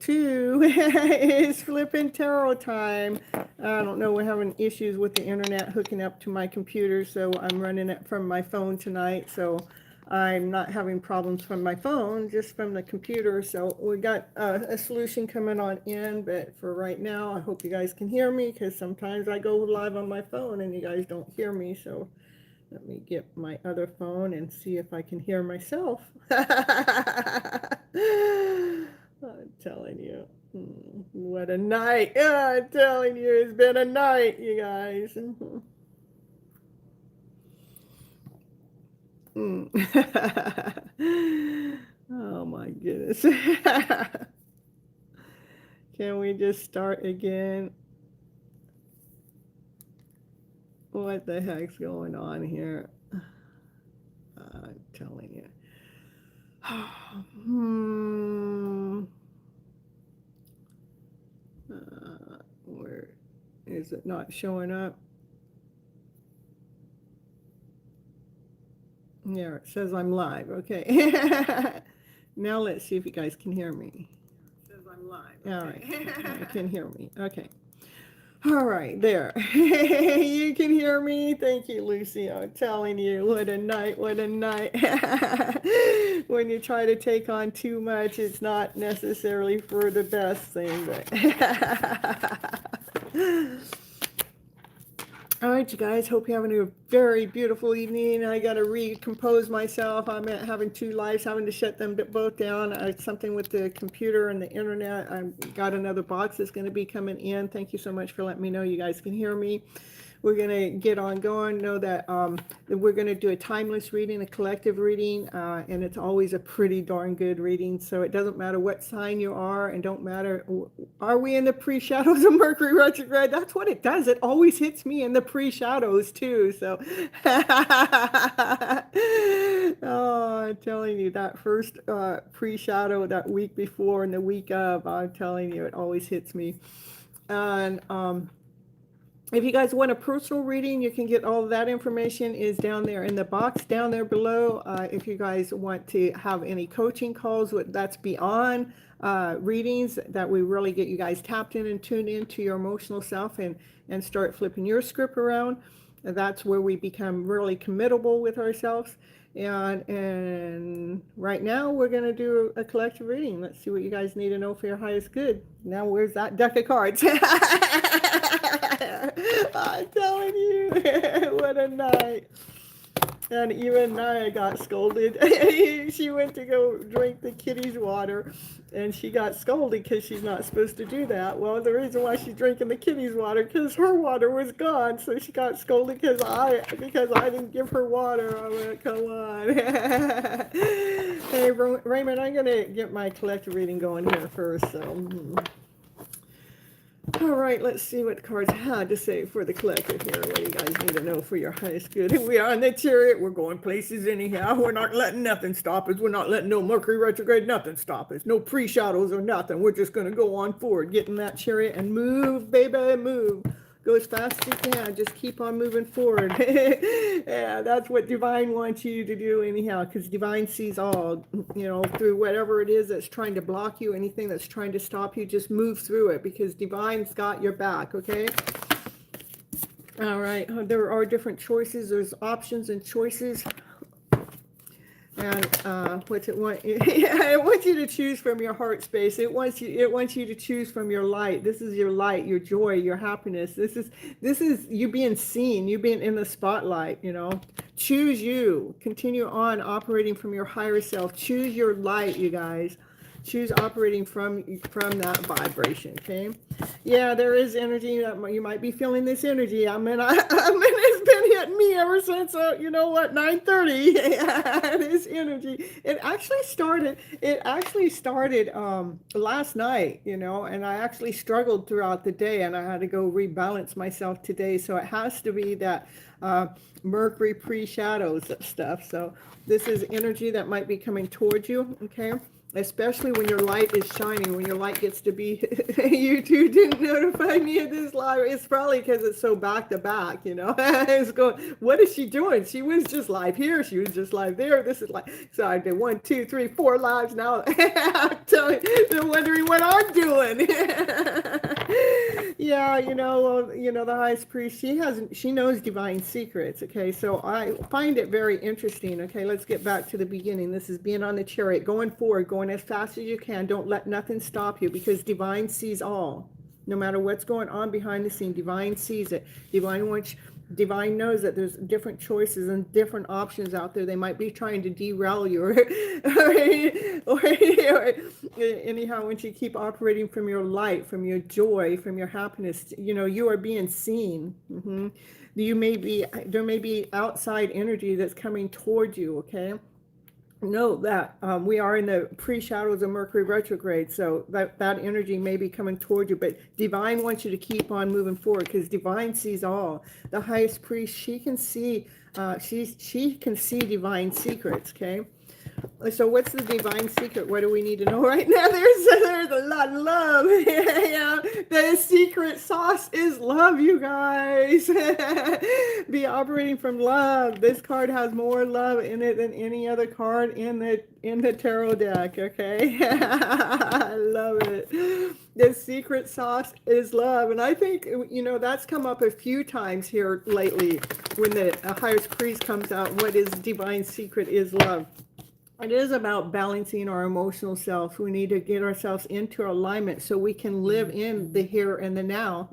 2 is flipping tarot time. I don't know, we're having issues with the internet hooking up to my computer, so I'm running it from my phone tonight. So I'm not having problems from my phone, just from the computer. So we got a solution coming on in, but for right now, I hope you guys can hear me, because sometimes I go live on my phone and you guys don't hear me. So let me get my other phone and see if I can hear myself. I'm telling you. What a night. Yeah, I'm telling you, it's been a night, you guys. Oh my goodness. Can we just start again? What the heck's going on here? I'm telling you. Where is it not showing up? There, it says I'm live. Okay. Now let's see if you guys can hear me. It says I'm live. Okay. All right. I can hear me. Okay. All right, there. You can hear me. Thank you, Lucy. I'm telling you, what a night, what a night. When you try to take on too much, it's not necessarily for the best thing, but all right, you guys, hope you're having a very beautiful evening. I got to recompose myself. I'm having 2 lives, having to shut them both down. Something with the computer and the internet. I've got another box that's going to be coming in. Thank you so much for letting me know you guys can hear me. We're going to get on going. Know that we're going to do a timeless reading, a collective reading, and it's always a pretty darn good reading. So it doesn't matter what sign you are, and don't matter, are we in the pre-shadows of Mercury retrograde? That's what it does. It always hits me in the pre-shadows too. So, oh, I'm telling you, that first pre-shadow, that week before and the week of, I'm telling you, it always hits me. And if you guys want a personal reading, you can get all of that information is down there in the box down there below. If you guys want to have any coaching calls, that's beyond readings, that we really get you guys tapped in and tuned into your emotional self and start flipping your script around. That's where we become really committable with ourselves. And right now we're going to do a collective reading. Let's see what you guys need to know for your highest good. Now, where's that deck of cards? I'm telling you, what a night. And even Naya got scolded. She went to go drink the kitty's water, and she got scolded because she's not supposed to do that. Well, the reason why she's drinking the kitty's water, because her water was gone, so she got scolded because I didn't give her water. I went, come on. Hey, Raymond, I'm gonna get my collective reading going here first. So. All right, let's see what the cards had to say for the collective here. What do you guys need to know for your highest good? We are on the chariot. We're going places anyhow. We're not letting nothing stop us. We're not letting no Mercury retrograde, nothing stop us. No pre-shadows or nothing. We're just going to go on forward, get in that chariot and move, baby, move. Go as fast as you can. Just keep on moving forward. Yeah, that's what Divine wants you to do anyhow, because Divine sees all, through whatever it is that's trying to block you, anything that's trying to stop you, just move through it, because Divine's got your back, okay? All right, there are different choices. There's options and choices. And what's it want? It wants you to choose from your heart space. It wants you to choose from your light. This is your light, your joy, your happiness. This is you being seen, you being in the spotlight, Choose you. Continue on operating from your higher self. Choose your light, you guys. Choose operating from that vibration, okay? Yeah, there is energy that you might be feeling this energy. It's been hitting me ever since 9:30. This energy. It actually started last night, and I actually struggled throughout the day, and I had to go rebalance myself today. So it has to be that Mercury pre-shadows stuff. So this is energy that might be coming towards you, okay? especially when your light is shining, when your light gets to be, you two didn't notify me of this live. It's probably because it's so back to back, you know. It's going, what is she doing? She was just live here. She was just live there. This is like, so I did 1, 2, 3, 4 lives now. I'm telling you, they're wondering what I'm doing. Yeah, the highest priest, she knows divine secrets. Okay, so I find it very interesting. Okay, let's get back to the beginning. This is being on the chariot, going forward, going as fast as you can. Don't let nothing stop you, because divine sees all. No matter what's going on behind the scene, divine sees it. Divine knows that there's different choices and different options out there. They might be trying to derail you, or anyhow, once you keep operating from your light, from your joy, from your happiness, you are being seen. There may be outside energy that's coming toward you. Okay. Know that we are in the pre-shadows of Mercury retrograde, so that energy may be coming toward you, but divine wants you to keep on moving forward, because divine sees all. The highest priest, she can see divine secrets. Okay, so what's the divine secret? What do we need to know right now? There's a lot of love. Yeah, the secret sauce is love, you guys. Be operating from love. This card has more love in it than any other card in the tarot deck. Okay, I love it. The secret sauce is love, and I think that's come up a few times here lately when the highest priest comes out. What is divine secret is love. It is about balancing our emotional self. We need to get ourselves into alignment so we can live in the here and the now.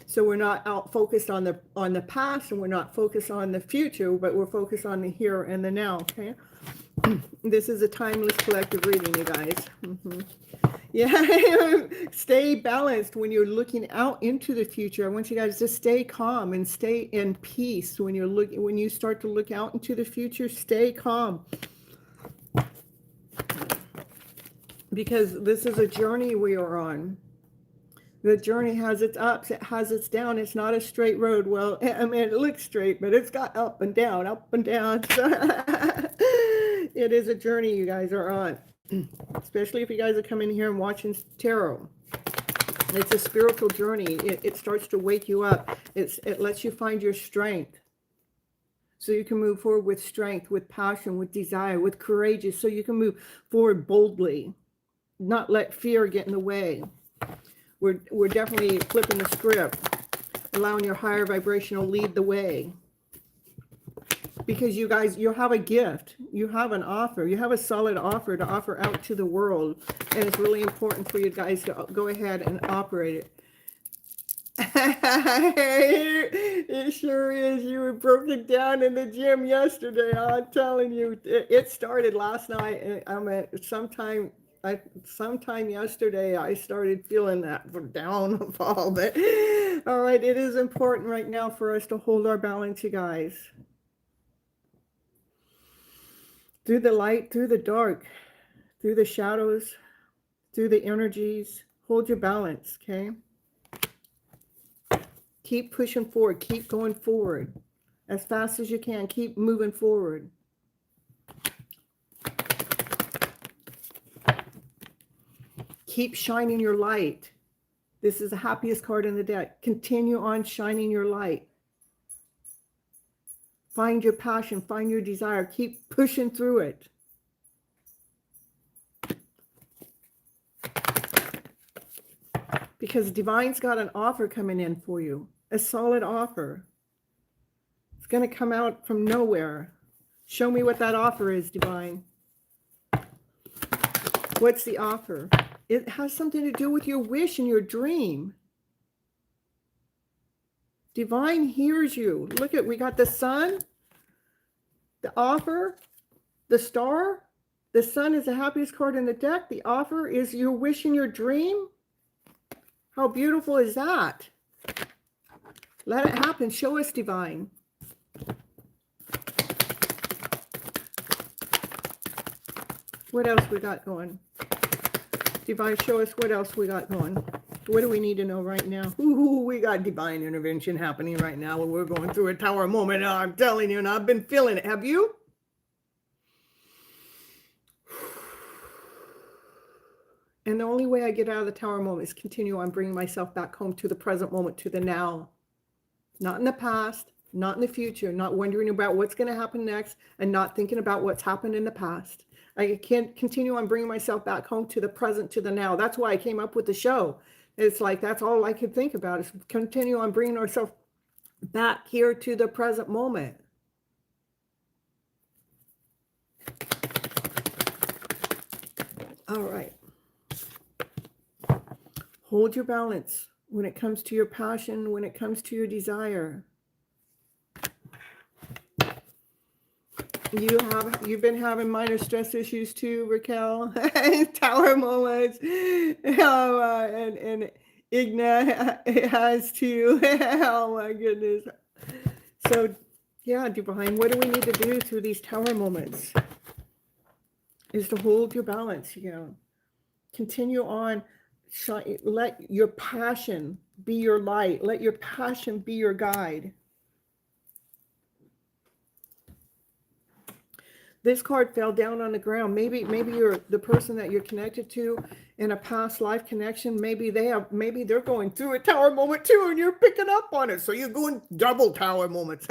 So we're not out focused on the past, and we're not focused on the future, but we're focused on the here and the now. Okay. This is a timeless collective reading, you guys. Yeah, stay balanced when you're looking out into the future. I want you guys to stay calm and stay in peace when you start to look out into the future. Stay calm. Because this is a journey we are on. The journey has its ups, it has its downs. It's not a straight road. Well, I mean, it looks straight, but it's got up and down, up and down. It is a journey you guys are on, especially if you guys are coming here and watching tarot. It's a spiritual journey. It starts to wake you up. It lets you find your strength, so you can move forward with strength, with passion, with desire, with courageous, so you can move forward boldly. Not let fear get in the way. We're definitely flipping the script, allowing your higher vibrational lead the way. Because you guys, you have a gift, you have an offer, you have a solid offer to offer out to the world, and it's really important for you guys to go ahead and operate it. It sure is. You were broken down in the gym yesterday. I'm telling you, it started last night. Sometime yesterday, I started feeling that downfall. But all right, it is important right now for us to hold our balance, you guys. Through the light, through the dark, through the shadows, through the energies, hold your balance, okay? Keep pushing forward. Keep going forward as fast as you can. Keep moving forward. Keep shining your light. This is the happiest card in the deck. Continue on shining your light. Find your passion. Find your desire. Keep pushing through it. Because Divine's got an offer coming in for you. A solid offer. It's going to come out from nowhere. Show me what that offer is, Divine. What's the offer? It has something to do with your wish and your dream. Divine hears you. Look at, we got the sun, the offer, the star. The sun is the happiest card in the deck. The offer is your wish and your dream. How beautiful is that? Let it happen. Show us, Divine. What else we got going? Divine, show us what else we got going. What do we need to know right now? Ooh, we got divine intervention happening right now. We're going through a tower moment. I'm telling you, and I've been feeling it. Have you? And the only way I get out of the tower moment is continue on bringing myself back home to the present moment, to the now. Not in the past, not in the future, not wondering about what's going to happen next, and not thinking about what's happened in the past. I can't continue on bringing myself back home to the present, to the now. That's why I came up with the show. It's like, that's all I could think about is continue on bringing ourselves back here to the present moment. All right. Hold your balance when it comes to your passion, when it comes to your desire. You've been having minor stress issues too, Raquel. Tower moments. And Igna has too. Oh my goodness. So yeah, Divine, what do we need to do through these tower moments? Is to hold your balance, Continue on. Let your passion be your light. Let your passion be your guide. This card fell down on the ground. Maybe you're the person that you're connected to in a past life connection. Maybe they're going through a tower moment too, and you're picking up on it. So you're going double tower moments.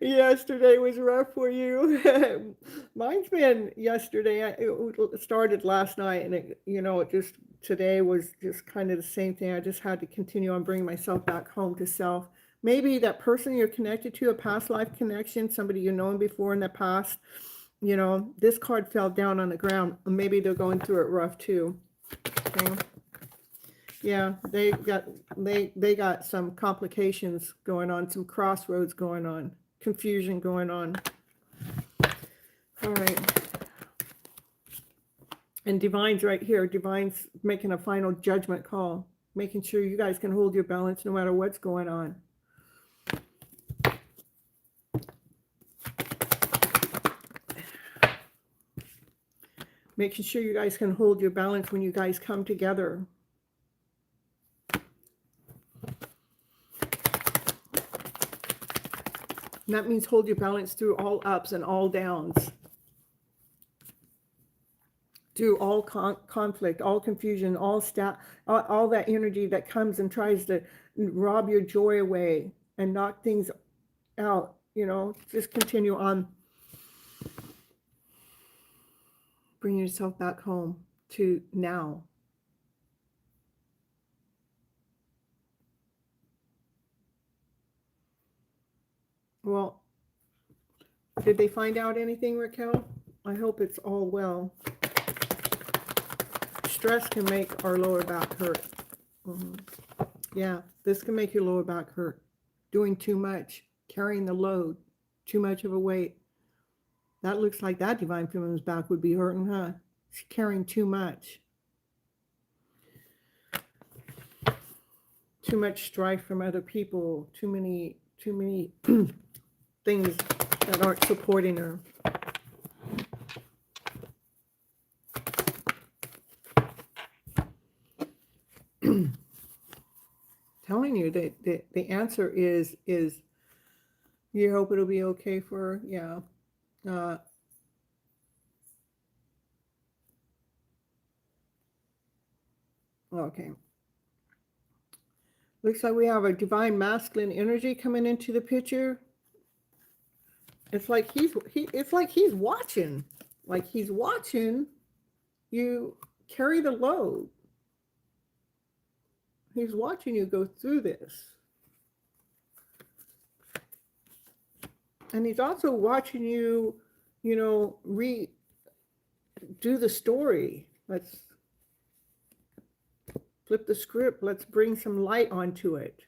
Yesterday was rough for you. Mine's been yesterday. It started last night, and today was just kind of the same thing. I just had to continue on bringing myself back home to self. Maybe that person you're connected to, a past life connection, somebody you've known before in the past, this card fell down on the ground. Maybe they're going through it rough too. Okay. Yeah, they got some complications going on, some crossroads going on, confusion going on. All right. And Divine's right here. Divine's making a final judgment call, making sure you guys can hold your balance no matter what's going on. Making sure you guys can hold your balance when you guys come together. And that means hold your balance through all ups and all downs. Through all conflict, all confusion, all that energy that comes and tries to rob your joy away and knock things out. Just continue on. Bring yourself back home to now. Well, did they find out anything, Raquel? I hope it's all well. Stress can make our lower back hurt. Yeah, this can make your lower back hurt. Doing too much, carrying the load, too much of a weight. That looks like that Divine Feminine's back would be hurting, huh? She's carrying too much. Too much strife from other people. Too many things that aren't supporting her. Telling you that the answer is you hope it'll be okay for her. Yeah. Okay. Looks like we have a divine masculine energy coming into the picture. It's like he's watching. Like he's watching you carry the load. He's watching you go through this. And he's also watching you, do the story. Let's flip the script. Let's bring some light onto it.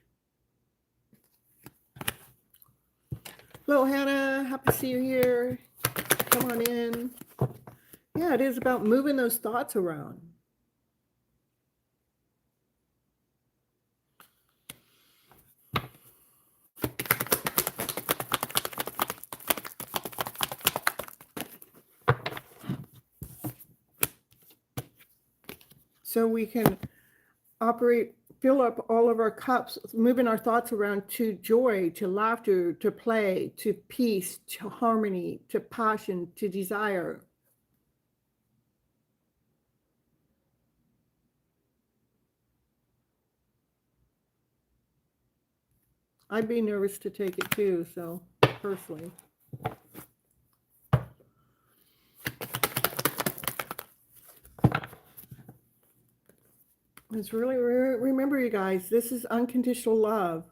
Hello, Hannah. Happy to see you here. Come on in. Yeah, it is about moving those thoughts around. So we can fill up all of our cups, moving our thoughts around to joy, to laughter, to play, to peace, to harmony, to passion, to desire. I'd be nervous to take it too, so personally. It's really, remember you guys, this is unconditional love.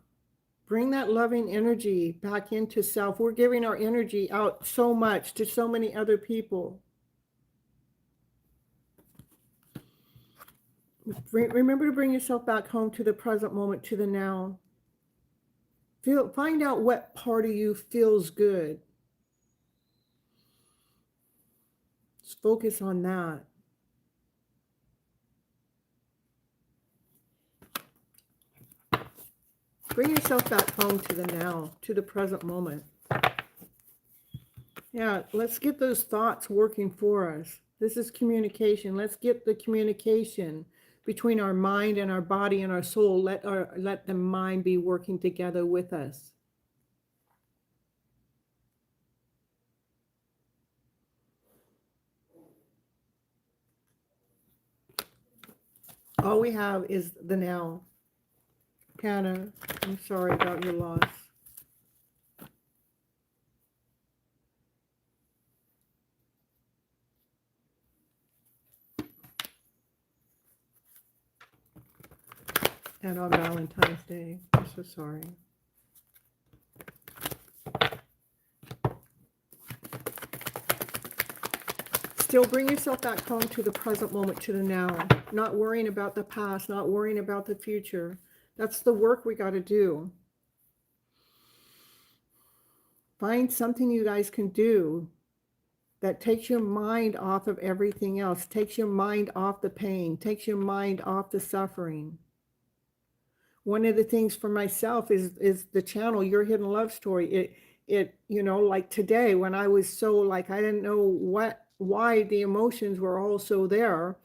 Bring that loving energy back into self. We're giving our energy out so much to so many other people. Remember to bring yourself back home to the present moment, to the now. Find out what part of you feels good. Just focus on that. Bring yourself back home to the now, to the present moment. Yeah, let's get those thoughts working for us. This is communication. Let's get the communication between our mind and our body and our soul. Let the mind be working together with us. All we have is the now. Hannah, I'm sorry about your loss. And on Valentine's Day. I'm so sorry. Still bring yourself back home to the present moment, to the now. Not worrying about the past, not worrying about the future. That's the work we got to do. Find something you guys can do that takes your mind off of everything else, takes your mind off the pain, takes your mind off the suffering. One of the things for myself is the channel, Your Hidden Love Story. It like today when I was so like, I didn't know why the emotions were all so there.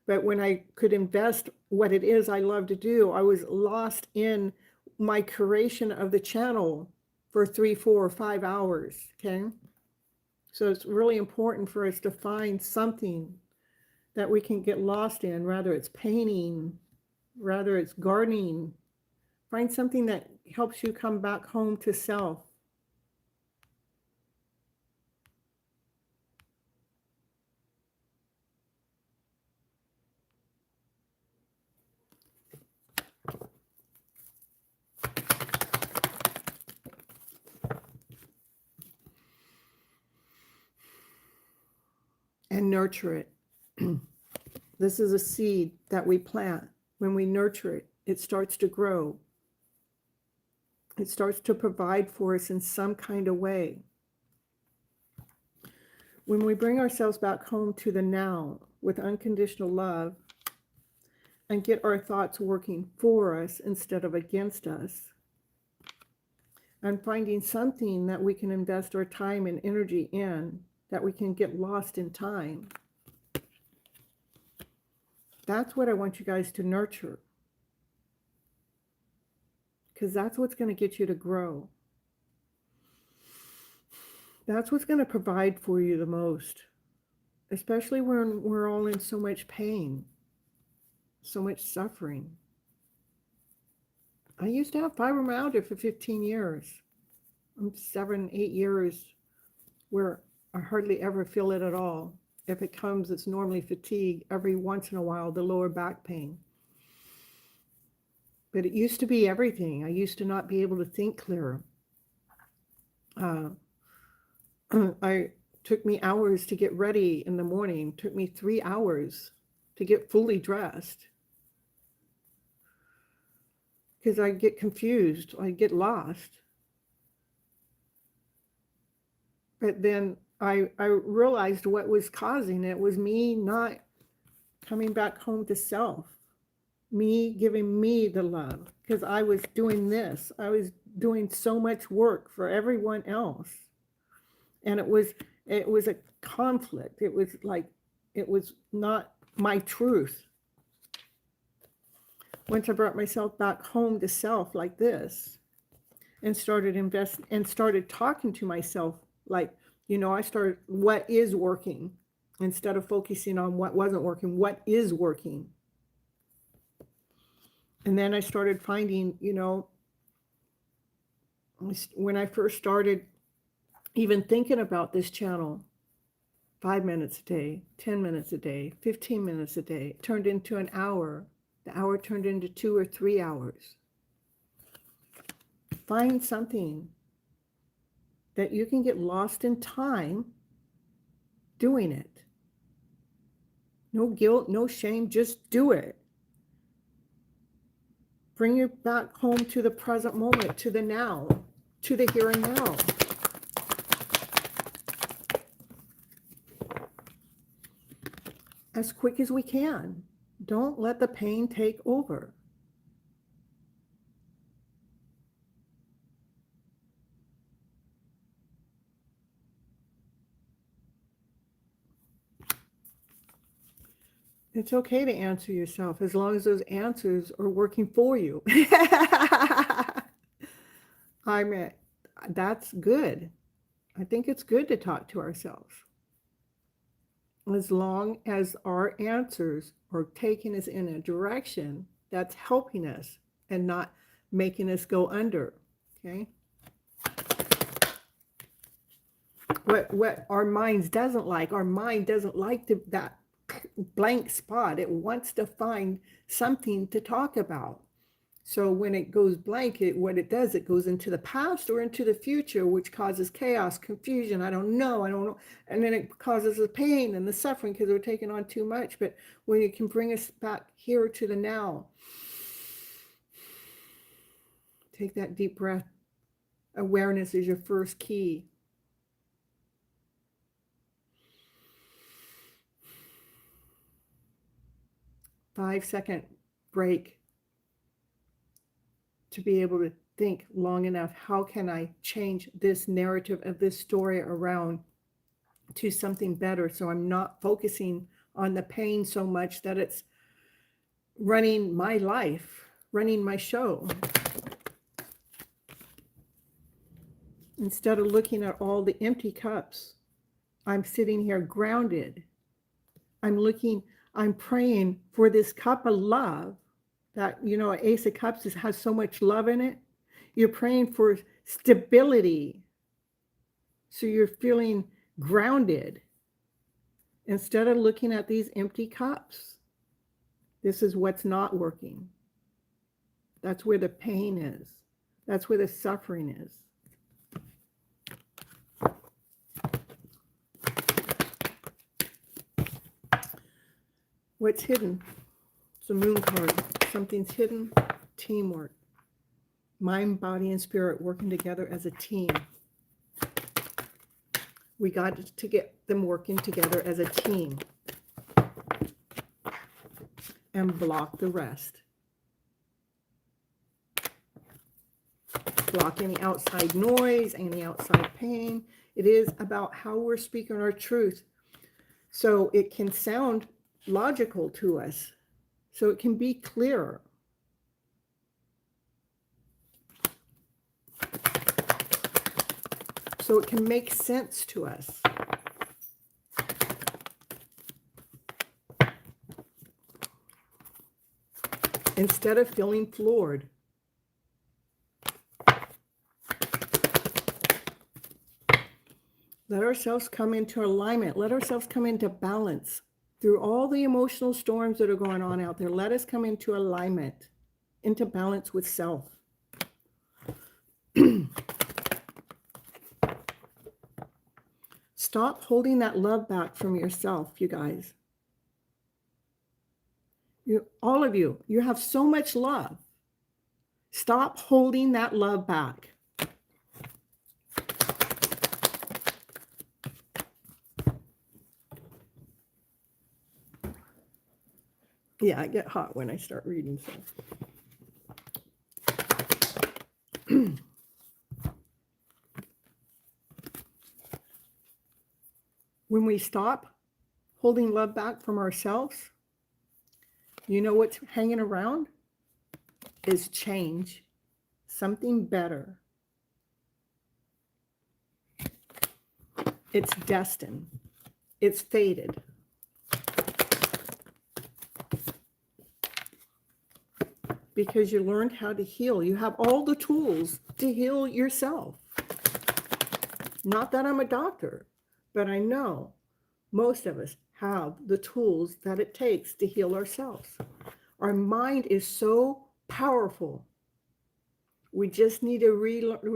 But when I could invest what it is I love to do, I was lost in my creation of the channel for 3, 4, or 5 hours. Okay. So it's really important for us to find something that we can get lost in, rather it's painting, rather it's gardening. Find something that helps you come back home to self. And nurture it. This is a seed that we plant. When we nurture it, it starts to grow. It starts to provide for us in some kind of way. When we bring ourselves back home to the now with unconditional love and get our thoughts working for us instead of against us, and finding something that we can invest our time and energy in, that we can get lost in time. That's what I want you guys to nurture. Because that's what's going to get you to grow. That's what's going to provide for you the most. Especially when we're all in so much pain, so much suffering. I used to have fibromyalgia for 15 years. I'm 7, 8 years where I hardly ever feel it at all. If it comes, it's normally fatigue. Every once in a while, the lower back pain. But it used to be everything. I used to not be able to think clearer. It took me hours to get ready in the morning. It took me 3 hours to get fully dressed. Because I'd get confused. I'd get lost. But then I realized what was causing it was me not coming back home to self. Me giving me the love. Because I was doing this. I was doing so much work for everyone else. And it was a conflict. It was like, it was not my truth. Once I brought myself back home to self like this and started talking to myself like, I started, what is working? Instead of focusing on what wasn't working, what is working? And then I started finding, When I first started even thinking about this channel, 5 minutes a day, 10 minutes a day, 15 minutes a day, it turned into an hour. The hour turned into 2 or 3 hours. Find something that you can get lost in time doing it. No guilt, no shame, just do it. Bring you back home to the present moment, to the now, to the here and now. As quick as we can. Don't let the pain take over. It's okay to answer yourself as long as those answers are working for you. I mean, that's good. I think it's good to talk to ourselves. As long as our answers are taking us in a direction that's helping us and not making us go under. Okay. What our mind doesn't like that blank spot. It wants to find something to talk about. So when it goes blank, what it does, it goes into the past or into the future, which causes chaos, confusion. I don't know. And then it causes the pain and the suffering because we're taking on too much. But when it can bring us back here to the now, take that deep breath. Awareness is your first key. Five-second break to be able to think long enough. How can I change this narrative of this story around to something better? So I'm not focusing on the pain so much that it's running my life, running my show. Instead of looking at all the empty cups, I'm sitting here grounded. I'm praying for this cup of love that, Ace of Cups has so much love in it. You're praying for stability. So you're feeling grounded instead of looking at these empty cups. This is what's not working. That's where the pain is. That's where the suffering is. What's hidden? It's a moon card. Something's hidden. Teamwork. Mind, body, and spirit working together as a team. We got to get them working together as a team. And block the rest. Block any outside noise, any outside pain. It is about how we're speaking our truth. So it can sound logical to us, so it can be clearer. So it can make sense to us. Instead of feeling floored. Let ourselves come into alignment. Let ourselves come into balance. Through all the emotional storms that are going on out there, let us come into alignment, into balance with self. Stop holding that love back from yourself, you guys. All of you have so much love. Stop holding that love back. Yeah, I get hot when I start reading stuff. When we stop holding love back from ourselves, you know what's hanging around? Is change. Something better. It's destined. It's fated. Because you learned how to heal. You have all the tools to heal yourself. Not that I'm a doctor, but I know most of us have the tools that it takes to heal ourselves. Our mind is so powerful. We just need to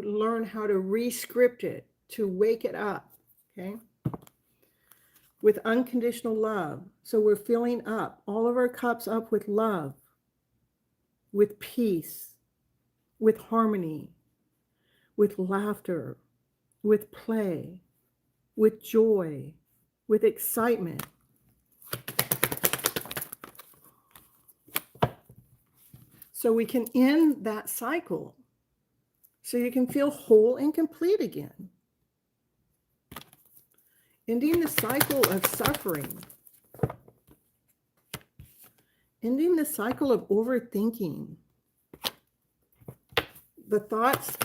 learn how to re-script it, to wake it up, okay? With unconditional love. So we're filling up all of our cups up with love, with peace, with harmony, with laughter, with play, with joy, with excitement. So we can end that cycle, so you can feel whole and complete again. Ending the cycle of suffering. Ending the cycle of overthinking. The thoughts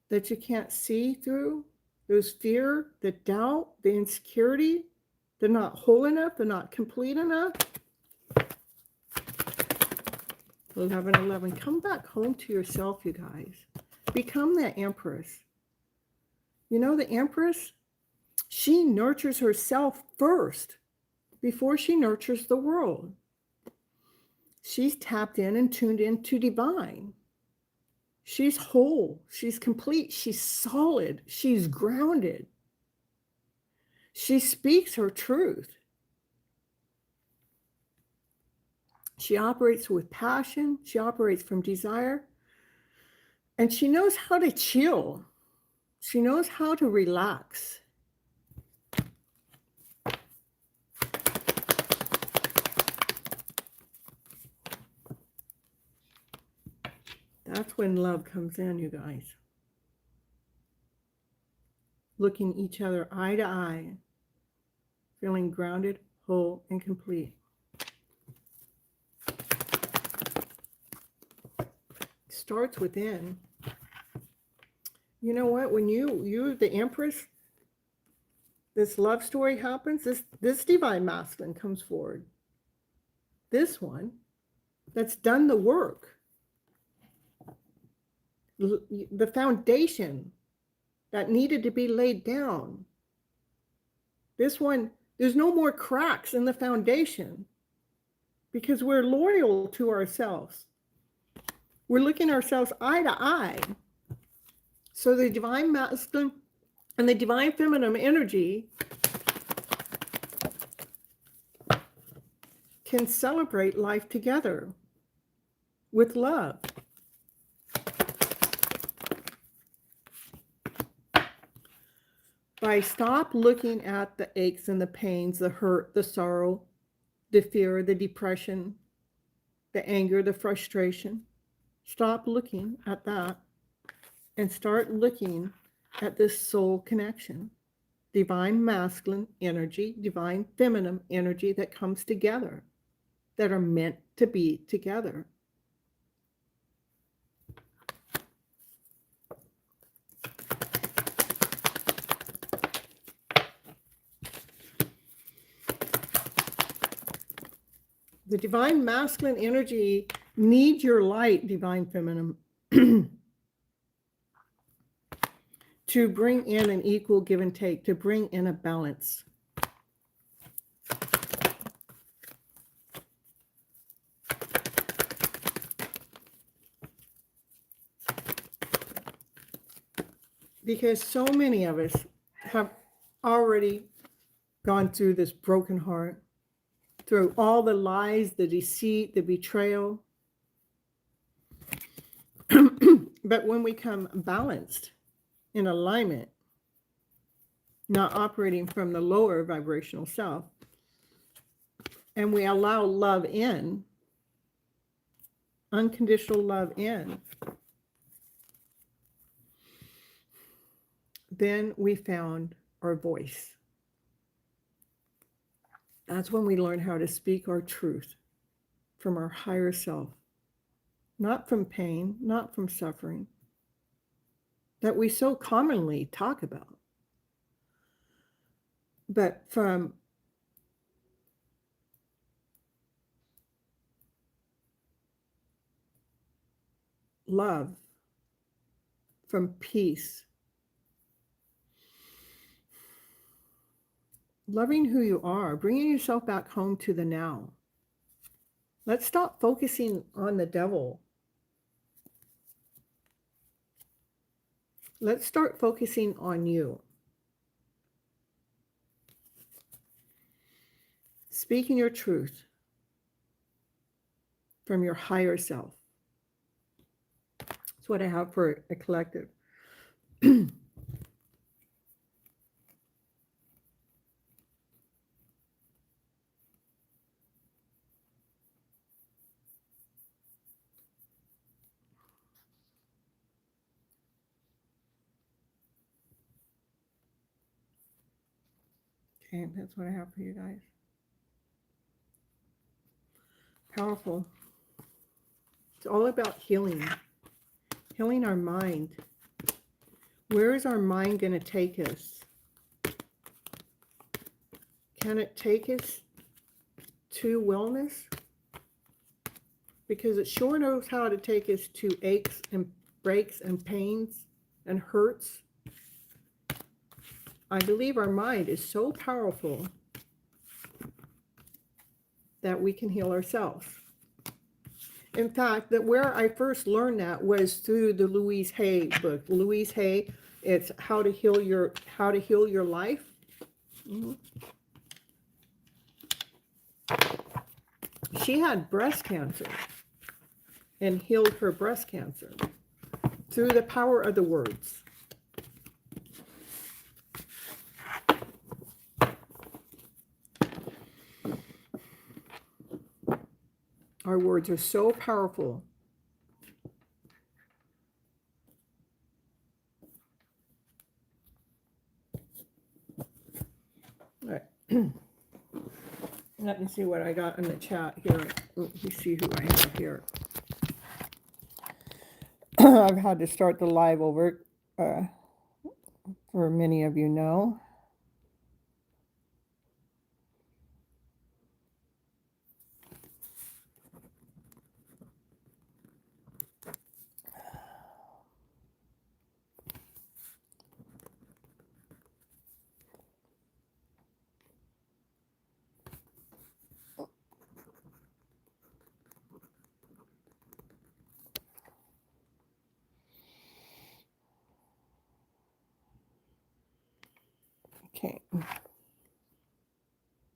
that you can't see through, those fear, the doubt, the insecurity, they're not whole enough, they're not complete enough. 1111, come back home to yourself, you guys. Become that empress. You know, the empress, she nurtures herself first before she nurtures the world. She's tapped in and tuned into divine. She's whole, she's complete, she's solid, she's grounded. She speaks her truth. She operates with passion, she operates from desire, and she knows how to chill. She knows how to relax. That's when love comes in, you guys. Looking each other eye to eye, feeling grounded, whole, and complete. Starts within. You know what? When you're the empress, this love story happens, this divine masculine comes forward. This one that's done the work. The foundation that needed to be laid down. This one, there's no more cracks in the foundation because we're loyal to ourselves. We're looking ourselves eye to eye. So the divine masculine and the divine feminine energy can celebrate life together with love. By stop looking at the aches and the pains, the hurt, the sorrow, the fear, the depression, the anger, the frustration. Stop looking at that and start looking at this soul connection. Divine masculine energy, divine feminine energy that comes together, that are meant to be together. The divine masculine energy needs your light, divine feminine, to bring in an equal give and take, to bring in a balance. Because so many of us have already gone through this broken heart, through all the lies, the deceit, the betrayal. But when we come balanced, in alignment, not operating from the lower vibrational self, and we allow love in, unconditional love in, then we found our voice. That's when we learn how to speak our truth from our higher self, not from pain, not from suffering, that we so commonly talk about, but from love, from peace. Loving who you are, bringing yourself back home to the now. Let's stop focusing on the devil. Let's start focusing on you. Speaking your truth from your higher self. That's what I have for a collective. Okay, that's what I have for you guys. Powerful. It's all about healing. Healing our mind. Where is our mind going to take us? Can it take us to wellness? Because it sure knows how to take us to aches and breaks and pains and hurts. I believe our mind is so powerful that we can heal ourselves. In fact, that where I first learned that was through the Louise Hay book. Louise Hay, it's How to Heal Your Life. Mm-hmm. She had breast cancer and healed her breast cancer through the power of the words. Our words are so powerful. All right. Let me see what I got in the chat here. Let me see who I have here. I've had to start the live over, for many of you know. Okay.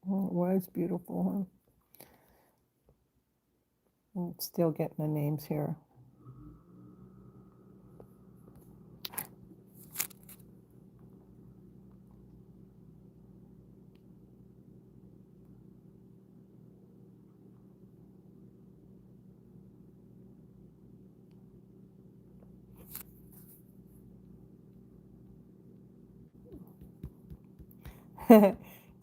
Oh, it was beautiful, huh? I'm still getting the names here.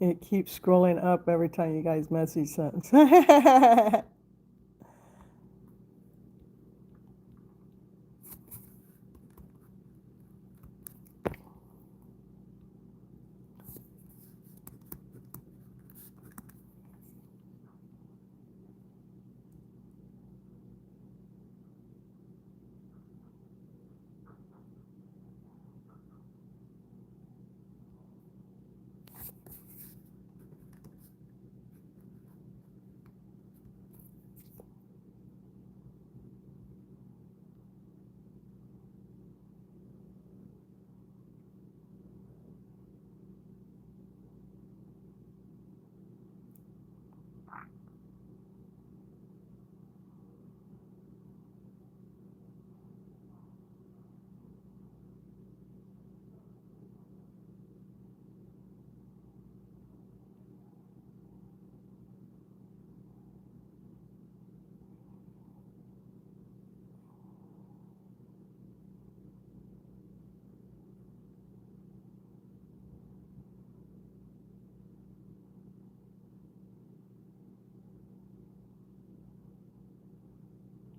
It keeps scrolling up every time you guys message something.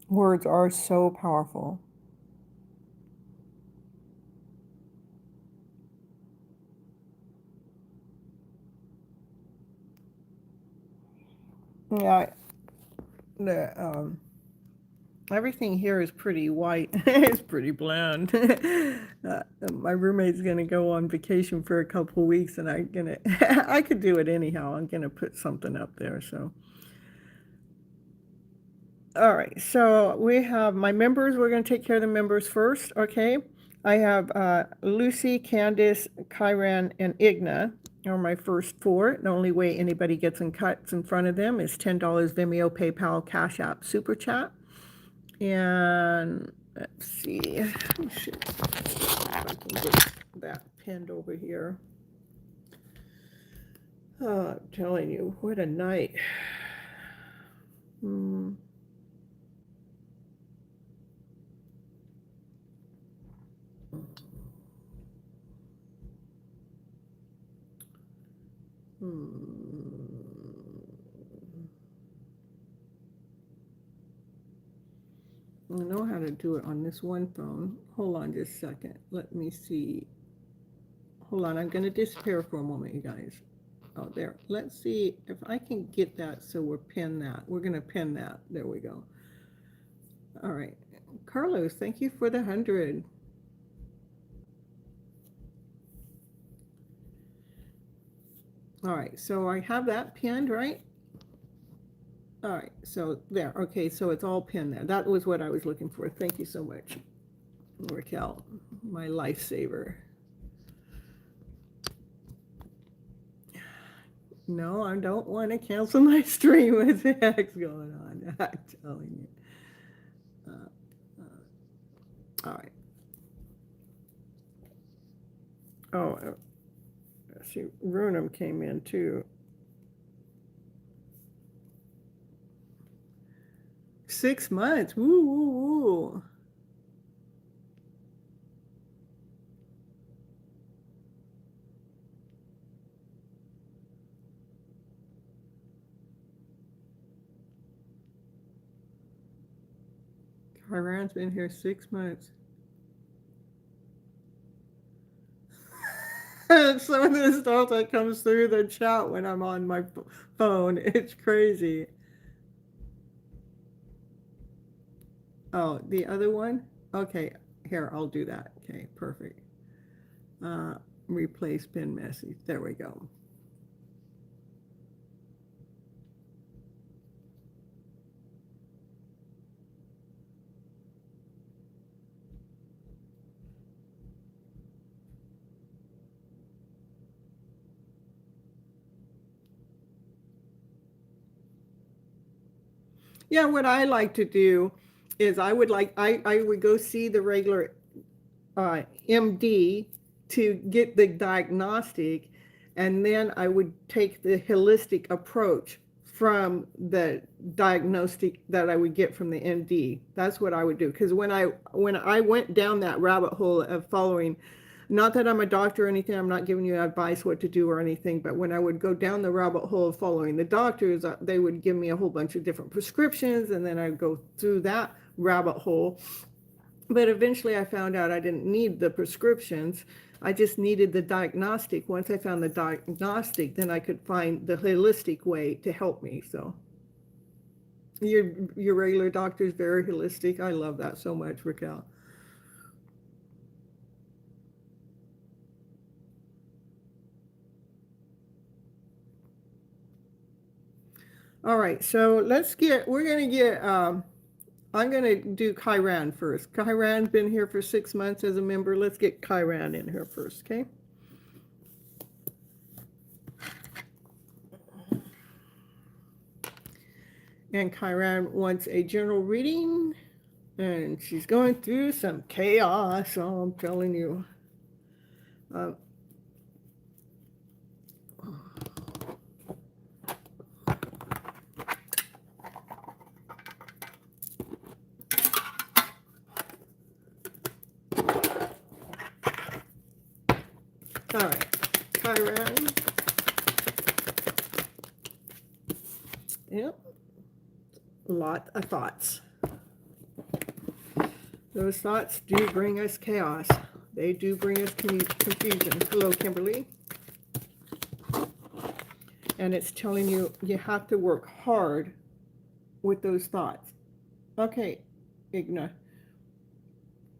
Words are so powerful. Yeah, Everything here is pretty white. It's pretty bland. My roommate's gonna go on vacation for a couple weeks, and I could do it anyhow. I'm gonna put something up there. So, all right. So we have my members. We're gonna take care of the members first. Okay. I have Lucy, Candace, Kyran, and Igna are my first four. The only way anybody gets in cuts in front of them is $10 Vimeo, PayPal, Cash App, Super Chat. And let's see, if I can get that pinned over here. Oh, I'm telling you, what a night. I know how to do it on this one phone. Hold on just a second. Let me see. Hold on, I'm going to disappear for a moment, you guys. Oh, there. Let's see if I can get that so we're pin that. We're going to pin that. There we go. All right. Carlos, thank you for the 100. All right, so I have that pinned, right? All right, so there. Okay, so it's all pinned there. That was what I was looking for. Thank you so much, Raquel, my lifesaver. No, I don't want to cancel my stream. What the heck's going on? I'm telling you. All right. Oh, see, Runum came in too. 6 months. Woo, woo, woo. Iran's been here 6 months. Some of the stuff that comes through the chat when I'm on my phone, it's crazy. Oh, the other one? Okay, here, I'll do that. Okay, perfect. Replace pin message. There we go. Yeah, what I like to do is I would go see the regular MD to get the diagnostic, and then I would take the holistic approach from the diagnostic that I would get from the MD. That's what I would do, because when I went down that rabbit hole of following, not that I'm a doctor or anything, I'm not giving you advice what to do or anything, but when I would go down the rabbit hole of following the doctors, they would give me a whole bunch of different prescriptions, and then I'd go through that rabbit hole. But eventually I found out I didn't need the prescriptions. I just needed the diagnostic. Once I found the diagnostic, then I could find the holistic way to help me. So your regular doctor is very holistic. I love that so much, Raquel. All right, so I'm going to do Kyran first. Kyran's been here for 6 months as a member. Let's get Kyran in here first, okay? And Kyran wants a general reading, and she's going through some chaos, so I'm telling you. All right, Kyran. Yep, a lot of thoughts. Those thoughts do bring us chaos. They do bring us confusion. Hello, Kimberly. And it's telling you you have to work hard with those thoughts. Okay,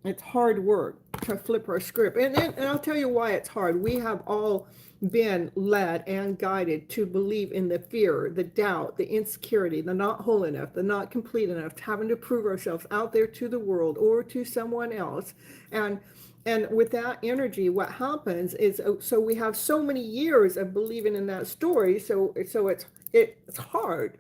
it's hard work to flip our script. And I'll tell you why it's hard. We have all been led and guided to believe in the fear, the doubt, the insecurity, the not whole enough, the not complete enough, having to prove ourselves out there to the world or to someone else. And with that energy, what happens is, so we have so many years of believing in that story. So it's hard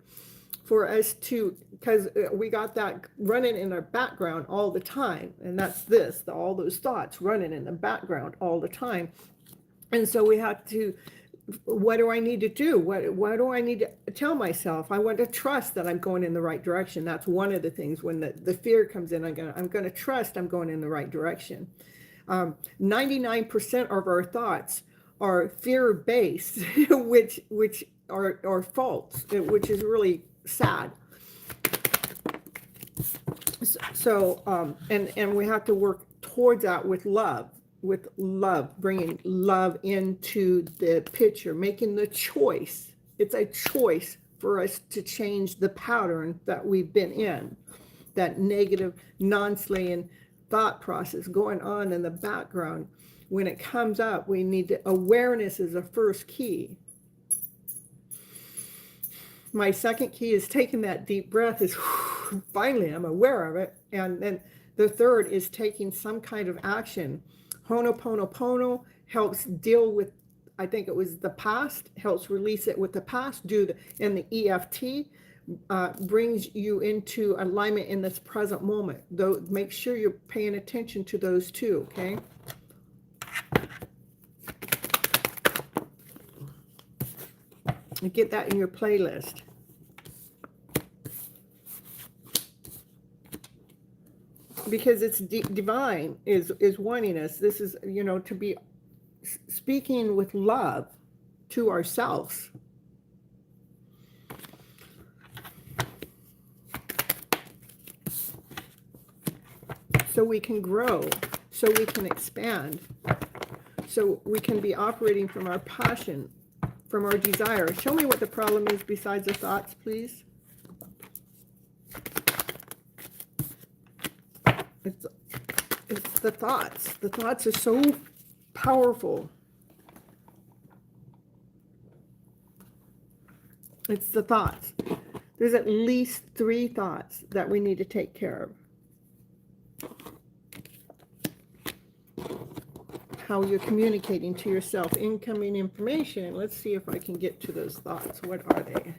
for us to, because we got that running in our background all the time. And that's all those thoughts running in the background all the time. And so we have to, what do I need to do? What do I need to tell myself? I want to trust that I'm going in the right direction. That's one of the things. When the fear comes in, I'm going to trust I'm going in the right direction. 99% of our thoughts are fear-based, which are false, which is really sad. So and we have to work towards that with love, bringing love into the picture, making the choice. It's a choice for us to change the pattern that we've been in, that negative, non-slaying thought process going on in the background. When it comes up, we need to, awareness is the first key. My second key is taking that deep breath, is finally I'm aware of it. And then the third is taking some kind of action. Ho'oponopono helps deal with, I think it was the past, helps release it with the past. And the EFT brings you into alignment in this present moment. Though, make sure you're paying attention to those two, okay? And get that in your playlist. Because it's divine is wanting us. This is, to be speaking with love to ourselves. So we can grow, so we can expand, so we can be operating from our passion, from our desire. Show me what the problem is besides the thoughts, please. It's the thoughts. The thoughts are so powerful. It's the thoughts. There's at least 3 thoughts that we need to take care of. How you're communicating to yourself, incoming information. Let's see if I can get to those thoughts. What are they?